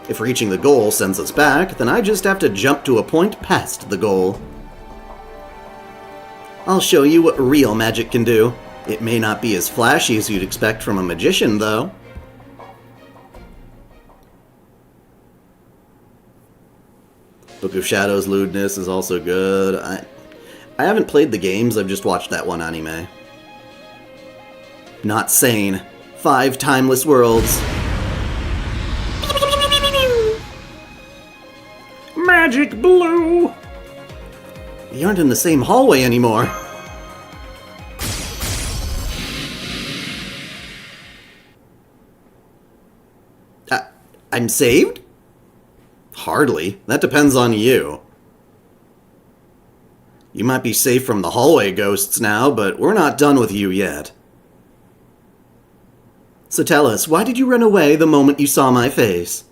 If reaching the goal sends us back, then I just have to jump to a point past the goal. I'll show you what real magic can do. It may not be as flashy as you'd expect from a magician, though. Book of Shadows lewdness is also good. I haven't played the games, I've just watched that one anime. Not sane. 5 timeless worlds. Magic blue! We aren't in the same hallway anymore. I'm saved? Hardly. That depends on you. You might be safe from the hallway ghosts now, but we're not done with you yet. So tell us, why did you run away the moment you saw my face?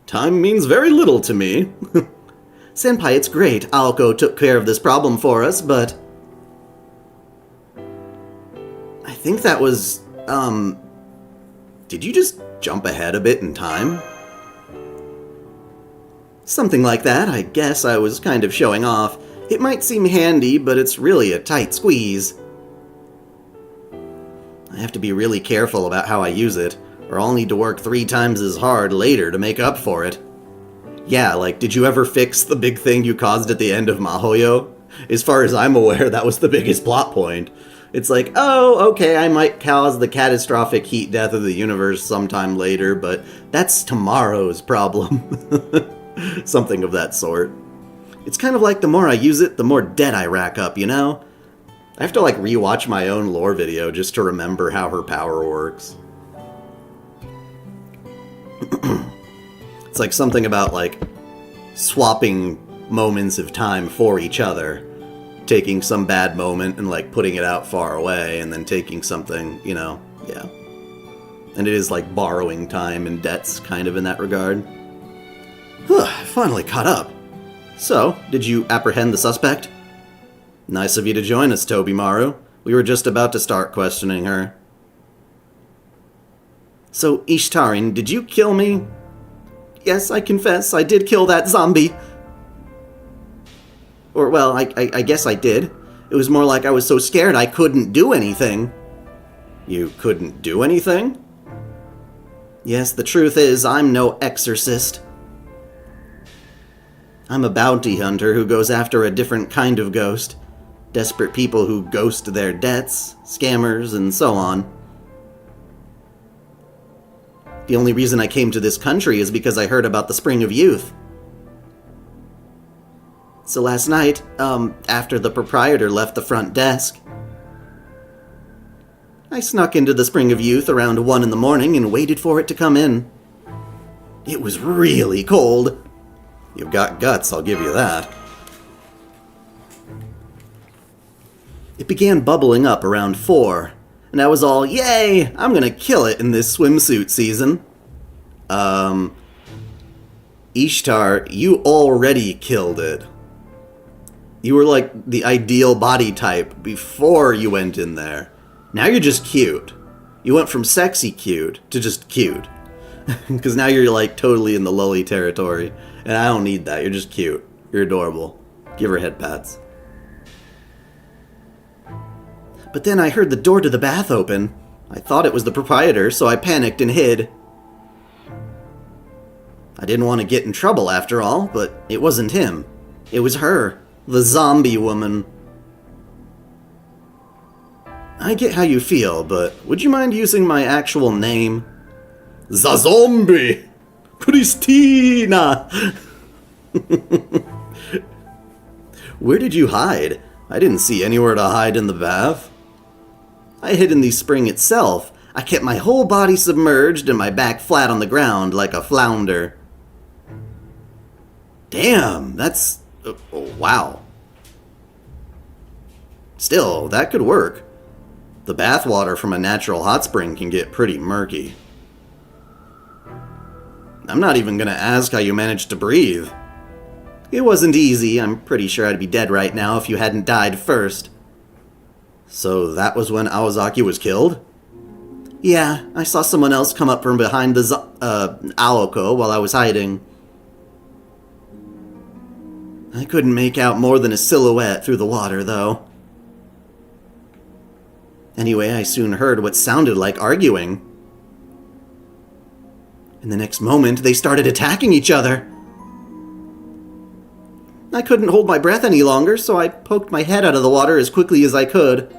Time means very little to me. Senpai, it's great Aoko took care of this problem for us, but... I think that was, Did you just jump ahead a bit in time? Something like that. I guess I was kind of showing off. It might seem handy, but it's really a tight squeeze. I have to be really careful about how I use it, or I'll need to work 3 times as hard later to make up for it. Yeah, like, did you ever fix the big thing you caused at the end of Mahoyo? As far as I'm aware, that was the biggest plot point. It's like, oh, okay, I might cause the catastrophic heat death of the universe sometime later, but that's tomorrow's problem. Something of that sort. It's kind of like the more I use it, the more debt I rack up, you know? I have to, like, rewatch my own lore video just to remember how her power works. It's like something about, like, swapping moments of time for each other. taking some bad moment and, like, putting it out far away, and then taking something, you know, yeah. And it is like borrowing time and debts, kind of, in that regard. Finally caught up. So, did you apprehend the suspect? Nice of you to join us, Tobimaru. We were just about to start questioning her. So, Ishtarin, did you kill me? Yes, I confess, I did kill that zombie. Or, well, I guess I did. It was more like I was so scared I couldn't do anything. You couldn't do anything? Yes, the truth is, I'm no exorcist. I'm a bounty hunter who goes after a different kind of ghost. Desperate people who ghost their debts, scammers, and so on. The only reason I came to this country is because I heard about the Spring of Youth. So last night, after the proprietor left the front desk, I snuck into the Spring of Youth around 1 in the morning and waited for it to come in. It was really cold. You've got guts, I'll give you that. It began bubbling up around 4, and I was all, yay, I'm gonna kill it in this swimsuit season. Ishtar, you already killed it. You were like the ideal body type before you went in there. Now you're just cute. You went from sexy cute to just cute. Because now you're like totally in the lully territory. And I don't need that. You're just cute. You're adorable. Give her head pats. But then I heard the door to the bath open. I thought it was the proprietor, so I panicked and hid. I didn't want to get in trouble after all, but it wasn't him. It was her. The zombie woman. I get how you feel, but would you mind using my actual name? Zazombie! Christina! Where did you hide? I didn't see anywhere to hide in the bath. I hid in the spring itself. I kept my whole body submerged and my back flat on the ground like a flounder. Damn, that's... wow. Still, that could work. The bathwater from a natural hot spring can get pretty murky. I'm not even gonna ask how you managed to breathe. It wasn't easy. I'm pretty sure I'd be dead right now if you hadn't died first. So that was when Awazaki was killed? Yeah, I saw someone else come up from behind the Aoko while I was hiding. I couldn't make out more than a silhouette through the water, though. Anyway, I soon heard what sounded like arguing. In the next moment, they started attacking each other. I couldn't hold my breath any longer, so I poked my head out of the water as quickly as I could.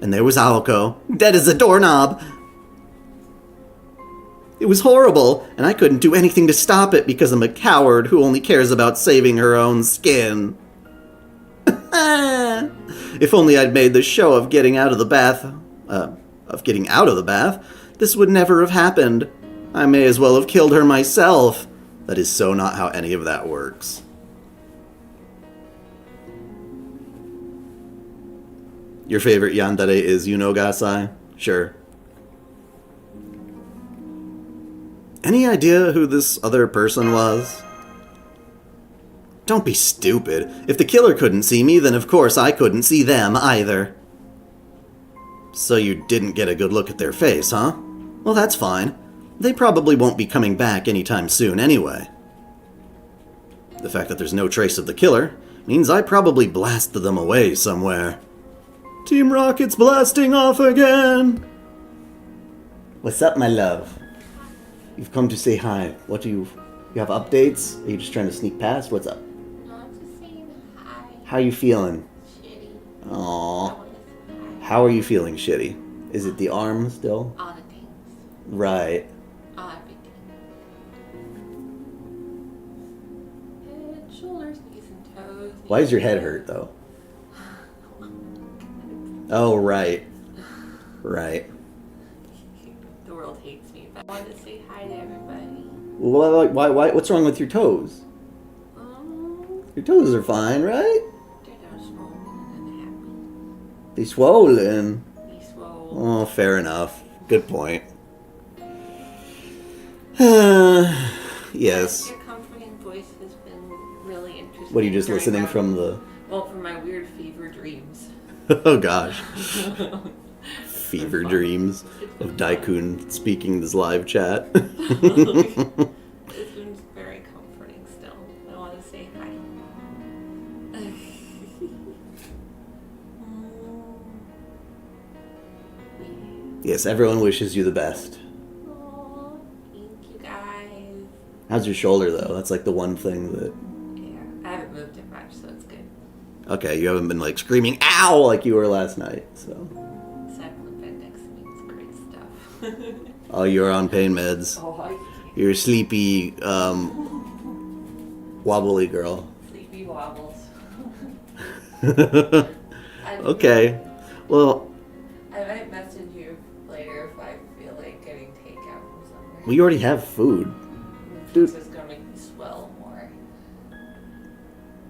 And there was Aoko, dead as a doorknob. It was horrible, and I couldn't do anything to stop it because I'm a coward who only cares about saving her own skin. If only I'd made the show of getting out of the bath, this would never have happened. I may as well have killed her myself. That is so not how any of that works. Your favorite yandere is Yunogasai? Sure. Any idea who this other person was? Don't be stupid. If the killer couldn't see me, then of course I couldn't see them either. So you didn't get a good look at their face, huh? Well, that's fine. They probably won't be coming back anytime soon anyway. The fact that there's no trace of the killer means I probably blasted them away somewhere. Team Rocket's blasting off again! What's up, my love? You've come to say hi. What do you have updates? Are you just trying to sneak past? What's up? No, I'm just saying hi. How you feeling? Shitty. Aww. How are you feeling shitty? Is it the arm still? All the things. Right. All everything. Head, shoulders, knees, and toes. Why does your head hurt, though? Oh, right. Right. The world hates me, but I wanted to say hi to everybody. Why, what's wrong with your toes? Your toes are fine, right? They're not small. He's swollen. Be swole. Oh, fair enough. Good point. Yes. Your comforting voice has been really interesting. What are you just during listening my- from the... Well, from my weird fever dreams. Oh gosh. Fever dreams of Daikun speaking this live chat. It's been very comforting still. I want to say hi. Yes, everyone wishes you the best. Aw, thank you guys. How's your shoulder though? That's like the one thing that... Yeah, I haven't moved it much, so it's good. Okay, you haven't been like screaming "ow" like you were last night, so... Aside from appendix, it's great stuff. Oh, you're on pain meds. Oh, You're a sleepy, wobbly girl. sleepy wobbles. Okay. Well, I might message you later if I feel like getting takeout from somewhere. we already have food. Dude. This is gonna make me swell more.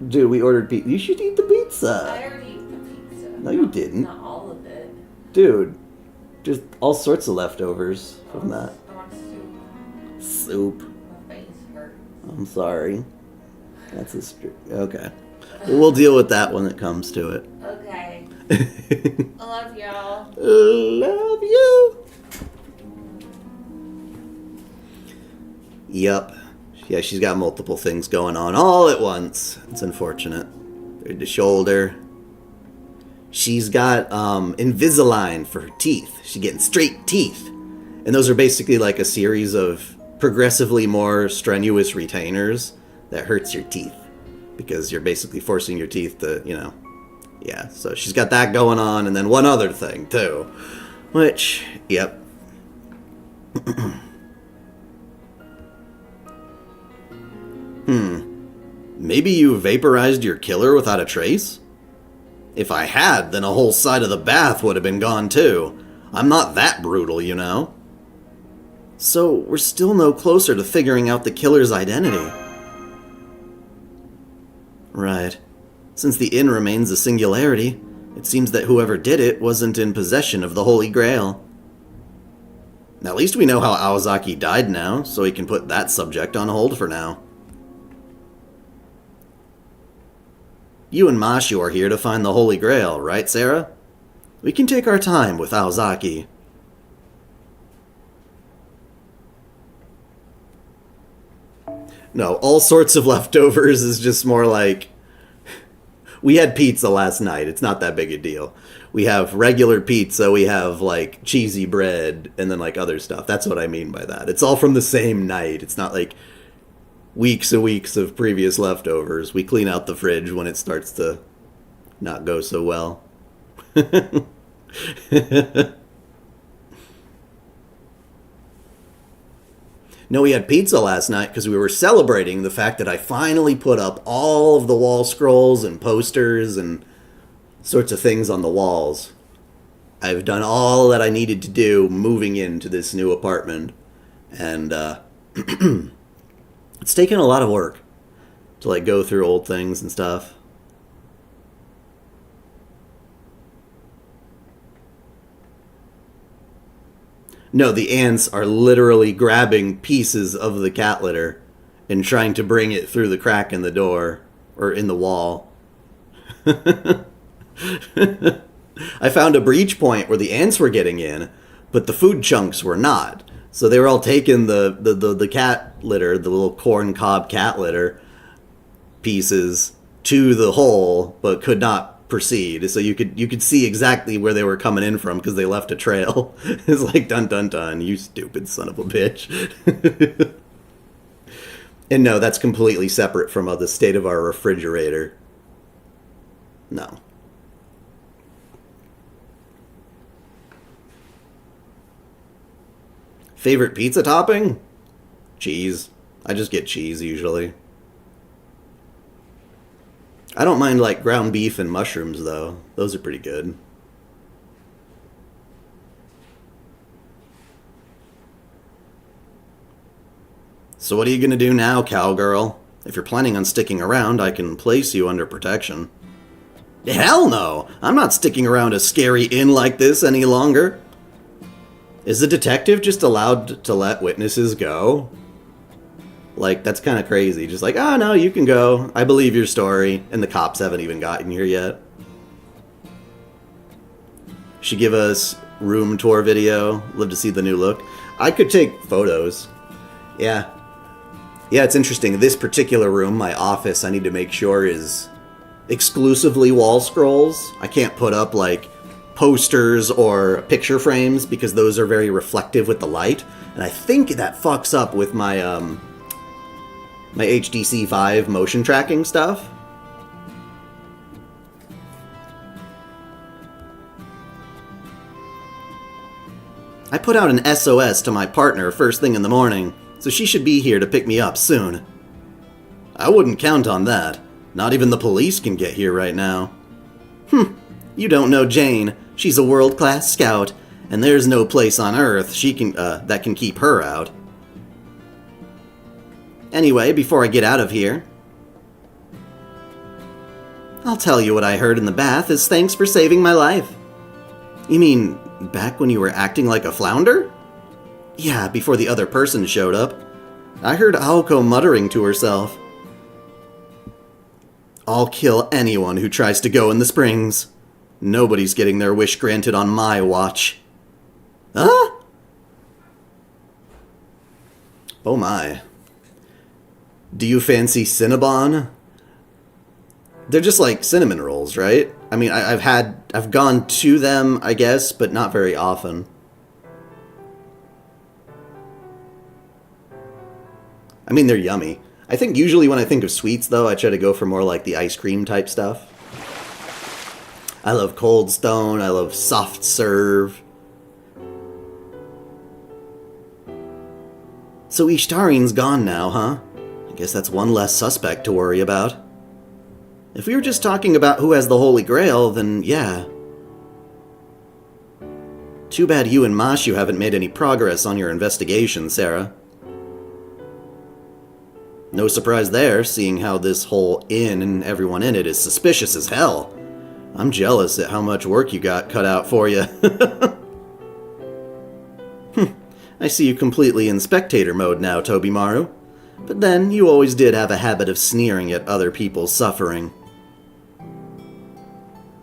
Dude, we ordered pizza. You should eat the I pizza. already ate the pizza. No, you didn't. Not all of it. Dude, just all sorts of leftovers from that. I want soup. Soup. My face hurts. I'm sorry. That's a okay. Well, we'll deal with that when it comes to it. Okay. I love y'all. Love you. Yup. Yeah, she's got multiple things going on all at once. It's unfortunate. The shoulder. She's got Invisalign for her teeth. She's getting straight teeth. And those are basically like a series of progressively more strenuous retainers that hurts your teeth. Because you're basically forcing your teeth to, you know... Yeah, so she's got that going on, and then one other thing, too. Which, yep. Maybe you vaporized your killer without a trace? If I had, then a whole side of the bath would have been gone, too. I'm not that brutal, you know. So, we're still no closer to figuring out the killer's identity. Right. Since the inn remains a singularity, it seems that whoever did it wasn't in possession of the Holy Grail. At least we know how Aozaki died now, so we can put that subject on hold for now. You and Mashu are here to find the Holy Grail, right, Sarah? We can take our time with Aozaki. No, all sorts of leftovers is just more like... We had pizza last night. It's not that big a deal. We have regular pizza. We have, like, cheesy bread and then, like, other stuff. That's what I mean by that. It's all from the same night. It's not, like, weeks and weeks of previous leftovers. We clean out the fridge when it starts to not go so well. No, we had pizza last night because we were celebrating the fact that I finally put up all of the wall scrolls and posters and sorts of things on the walls. I've done all that I needed to do moving into this new apartment. And it's taken a lot of work to like go through old things and stuff. No, the ants are literally grabbing pieces of the cat litter and trying to bring it through the crack in the door, or in the wall. I found a breach point where the ants were getting in, but the food chunks were not. So they were all taking the cat litter, the little corn cob cat litter pieces to the hole, but could not proceed. So you could see exactly where they were coming in from because they left a trail. It's like, dun dun dun, you stupid son of a bitch. And no, that's completely separate from the state of our refrigerator. No. Favorite pizza topping? Cheese. I just get cheese usually. I don't mind like ground beef and mushrooms though. Those are pretty good. So what are you gonna do now, cowgirl? If you're planning on sticking around, I can place you under protection. Hell no! I'm not sticking around a scary inn like this any longer. Is the detective just allowed to let witnesses go? Like, that's kind of crazy. Just like, oh no, you can go. I believe your story. And the cops haven't even gotten here yet. Should give us room tour video. Love to see the new look. I could take photos. Yeah. Yeah, it's interesting. This particular room, my office, I need to make sure is exclusively wall scrolls. I can't put up, like, posters or picture frames because those are very reflective with the light. And I think that fucks up with my, my HTC Vive motion tracking stuff. I put out an SOS to my partner first thing in the morning, so she should be here to pick me up soon. I wouldn't count on that. Not even the police can get here right now. You don't know Jane. She's a world-class scout, and there's no place on Earth that can keep her out. Anyway, before I get out of here, I'll tell you what I heard in the bath as thanks for saving my life. You mean, back when you were acting like a flounder? Yeah, before the other person showed up. I heard Aoko muttering to herself. I'll kill anyone who tries to go in the springs. Nobody's getting their wish granted on my watch. Huh? Oh my. Do you fancy Cinnabon? They're just like cinnamon rolls, right? I mean, I've gone to them, I guess, but not very often. I mean, they're yummy. I think usually when I think of sweets, though, I try to go for more like the ice cream type stuff. I love Cold Stone, I love Soft Serve. So Ishtarin's gone now, huh? I guess that's one less suspect to worry about. If we were just talking about who has the Holy Grail, then yeah. Too bad you and Mashu haven't made any progress on your investigation, Sarah. No surprise there, seeing how this whole inn and everyone in it is suspicious as hell. I'm jealous at how much work you got cut out for you. I see you completely in spectator mode now, Tobimaru. But then, you always did have a habit of sneering at other people's suffering.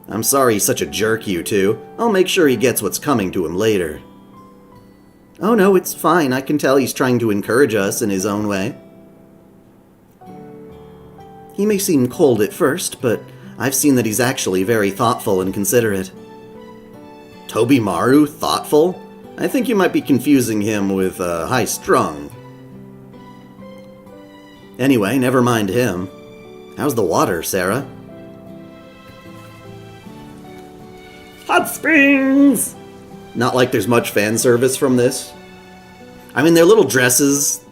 I'm sorry he's such a jerk, you two. I'll make sure he gets what's coming to him later. Oh no, it's fine. I can tell he's trying to encourage us in his own way. He may seem cold at first, but I've seen that he's actually very thoughtful and considerate. Tobimaru, thoughtful? I think you might be confusing him with high-strung. Anyway, never mind him. How's the water, Sarah? Hot springs! Not like there's much fan service from this. I mean, they're little dresses,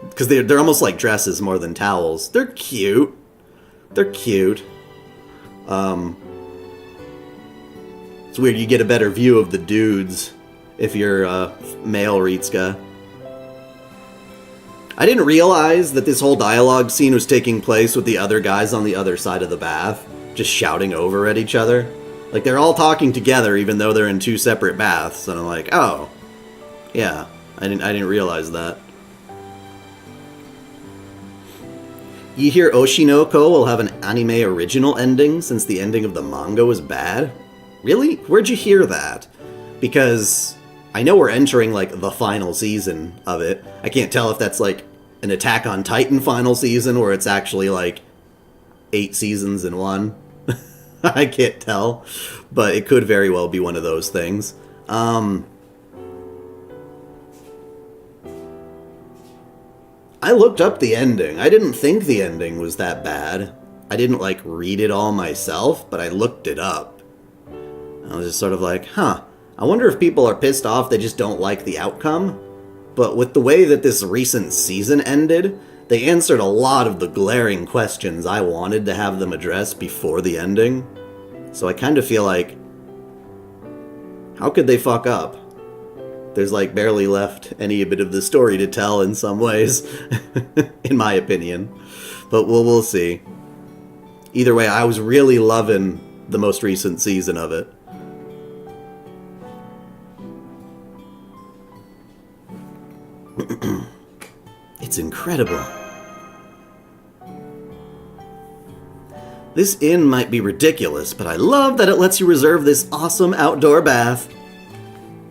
because they're almost like dresses more than towels. They're cute. They're cute. It's weird, you get a better view of the dudes if you're male Ritsuka. I didn't realize that this whole dialogue scene was taking place with the other guys on the other side of the bath, just shouting over at each other. Like, they're all talking together even though they're in two separate baths, and I'm like, oh, yeah, I didn't realize that. You hear Oshinoko will have an anime original ending since the ending of the manga was bad? Really? Where'd you hear that? Because I know we're entering, like, the final season of it. I can't tell if that's, like, an Attack on Titan final season or it's actually, like, 8 seasons in one. I can't tell. But it could very well be one of those things. I looked up the ending. I didn't think the ending was that bad. I didn't, like, read it all myself, but I looked it up. I was just sort of like, huh. I wonder if people are pissed off they just don't like the outcome. But with the way that this recent season ended, they answered a lot of the glaring questions I wanted to have them address before the ending. So I kind of feel like, how could they fuck up? There's like barely left any bit of the story to tell in some ways, in my opinion. But we'll see. Either way, I was really loving the most recent season of it. It's incredible. This inn might be ridiculous, but I love that it lets you reserve this awesome outdoor bath.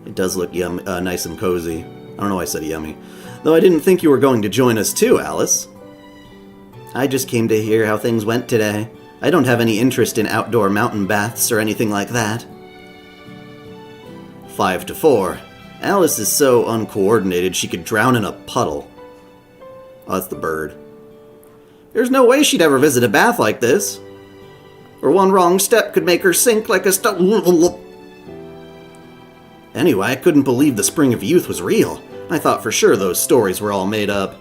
It does look nice and cozy. I don't know why I said yummy. Though I didn't think you were going to join us too, Alice. I just came to hear how things went today. I don't have any interest in outdoor mountain baths or anything like that. 5 to 4. Alice is so uncoordinated she could drown in a puddle. Oh, that's the bird. There's no way she'd ever visit a bath like this. Or one wrong step could make her sink like a stone. Anyway, I couldn't believe the Spring of Youth was real. I thought for sure those stories were all made up.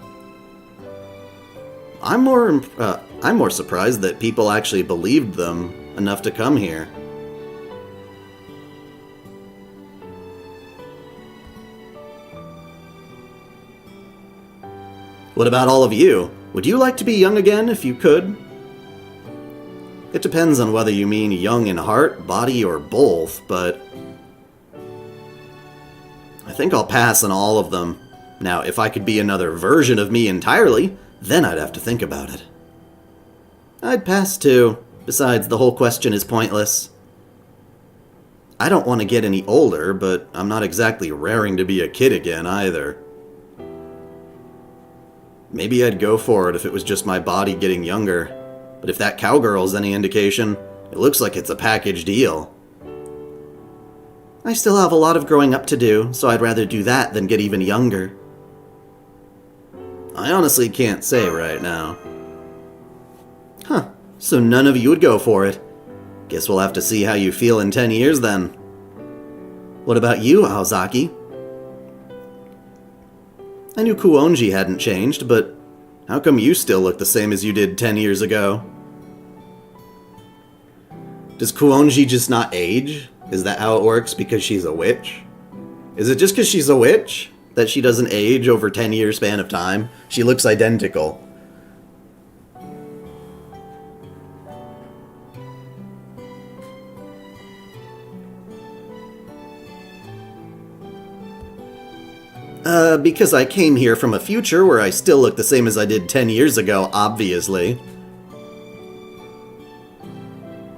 I'm more surprised that people actually believed them enough to come here. What about all of you? Would you like to be young again if you could? It depends on whether you mean young in heart, body, or both, but I think I'll pass on all of them. Now, if I could be another version of me entirely, then I'd have to think about it. I'd pass too. Besides, the whole question is pointless. I don't want to get any older, but I'm not exactly raring to be a kid again either. Maybe I'd go for it if it was just my body getting younger. But if that cowgirl's any indication, it looks like it's a package deal. I still have a lot of growing up to do, so I'd rather do that than get even younger. I honestly can't say right now. Huh, so none of you would go for it. Guess we'll have to see how you feel in 10 years then. What about you, Aozaki? I knew Kuonji hadn't changed, but how come you still look the same as you did 10 years ago? Does Kuonji just not age? Is that how it works because she's a witch? Is it just because she's a witch that she doesn't age over 10-year span of time? She looks identical. Because I came here from a future where I still look the same as I did 10 years ago, obviously.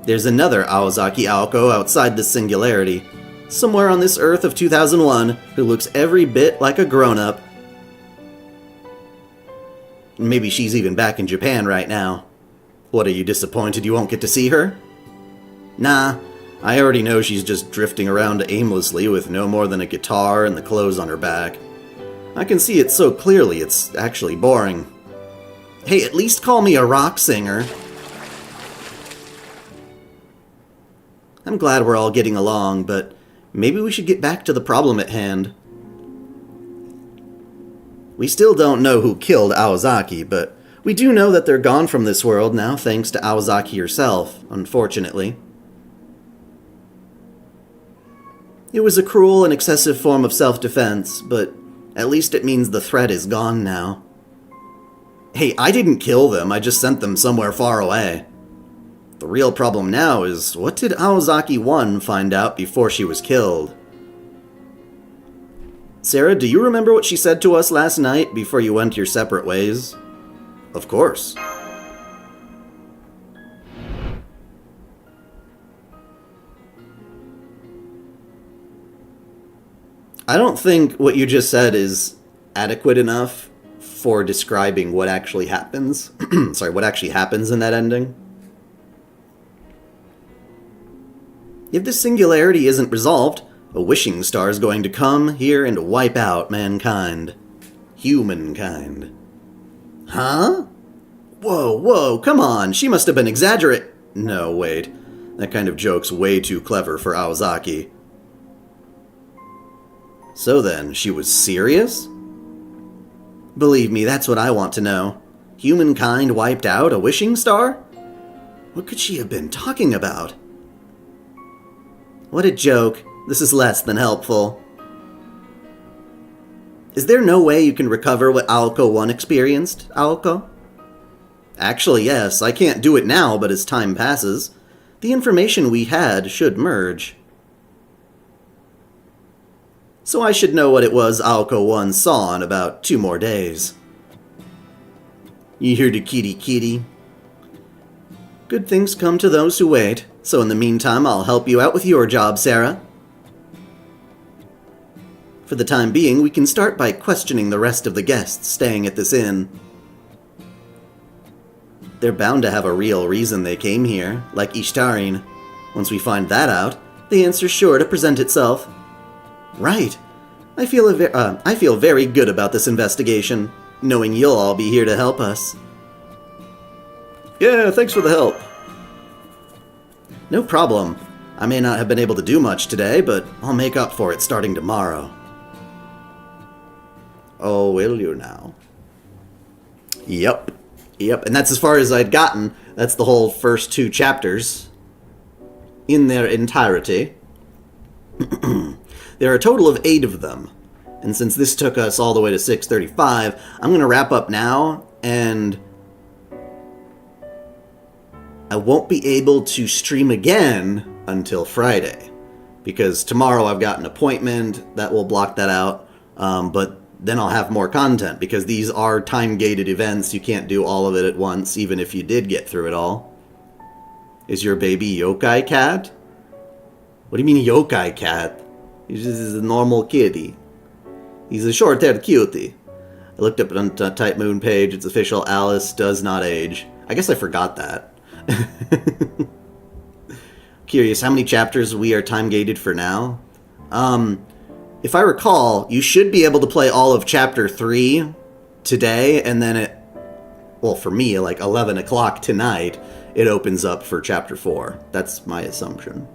There's another Aozaki Aoko outside this singularity, somewhere on this Earth of 2001, who looks every bit like a grown-up. Maybe she's even back in Japan right now. What, are you disappointed you won't get to see her? Nah, I already know she's just drifting around aimlessly with no more than a guitar and the clothes on her back. I can see it so clearly, it's actually boring. Hey, at least call me a rock singer. I'm glad we're all getting along, but maybe we should get back to the problem at hand. We still don't know who killed Aozaki, but we do know that they're gone from this world now thanks to Aozaki herself, unfortunately. It was a cruel and excessive form of self-defense, but at least it means the threat is gone now. Hey, I didn't kill them, I just sent them somewhere far away. The real problem now is, what did Aozaki 1 find out before she was killed? Sarah, do you remember what she said to us last night before you went your separate ways? Of course. I don't think what you just said is adequate enough for describing what actually happens. Sorry, what actually happens in that ending. If this singularity isn't resolved, a wishing star is going to come here and wipe out mankind. Humankind. Huh? Whoa, come on, she must have been exaggerating. No, wait. That kind of joke's way too clever for Aozaki. So then, she was serious? Believe me, that's what I want to know. Humankind wiped out a wishing star? What could she have been talking about? What a joke. This is less than helpful. Is there no way you can recover what Aoko 1 experienced, Aoko? Actually, yes. I can't do it now, but as time passes. the information we had should merge. So I should know what it was Aoko-1 saw in about 2 more days. You hear the kitty? Good things come to those who wait, so in the meantime I'll help you out with your job, Sarah. For the time being, we can start by questioning the rest of the guests staying at this inn. They're bound to have a real reason they came here, like Ishtarin. Once we find that out, the answer's sure to present itself. Right. I feel very good about this investigation, knowing you'll all be here to help us. Yeah, thanks for the help. No problem. I may not have been able to do much today, but I'll make up for it starting tomorrow. Oh, will you now? Yep, and that's as far as I'd gotten. That's the whole first 2 chapters in their entirety. There are a total of 8 of them, and since this took us all the way to 635, I'm going to wrap up now, and I won't be able to stream again until Friday, because tomorrow I've got an appointment that will block that out, but then I'll have more content, because these are time-gated events. You can't do all of it at once, even if you did get through it all. Is your baby yokai cat? What do you mean yokai cat? He's just a normal kitty. He's a short-haired cutie. I looked up on the Type Moon page. It's official. Alice does not age. I guess I forgot that. Curious, how many chapters we are time-gated for now? If I recall, you should be able to play all of Chapter 3 today, and then for me, like 11 o'clock tonight, it opens up for Chapter 4. That's my assumption.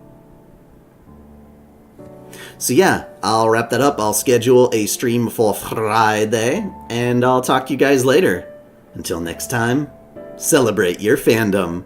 So yeah, I'll wrap that up. I'll schedule a stream for Friday, and I'll talk to you guys later. Until next time, celebrate your fandom.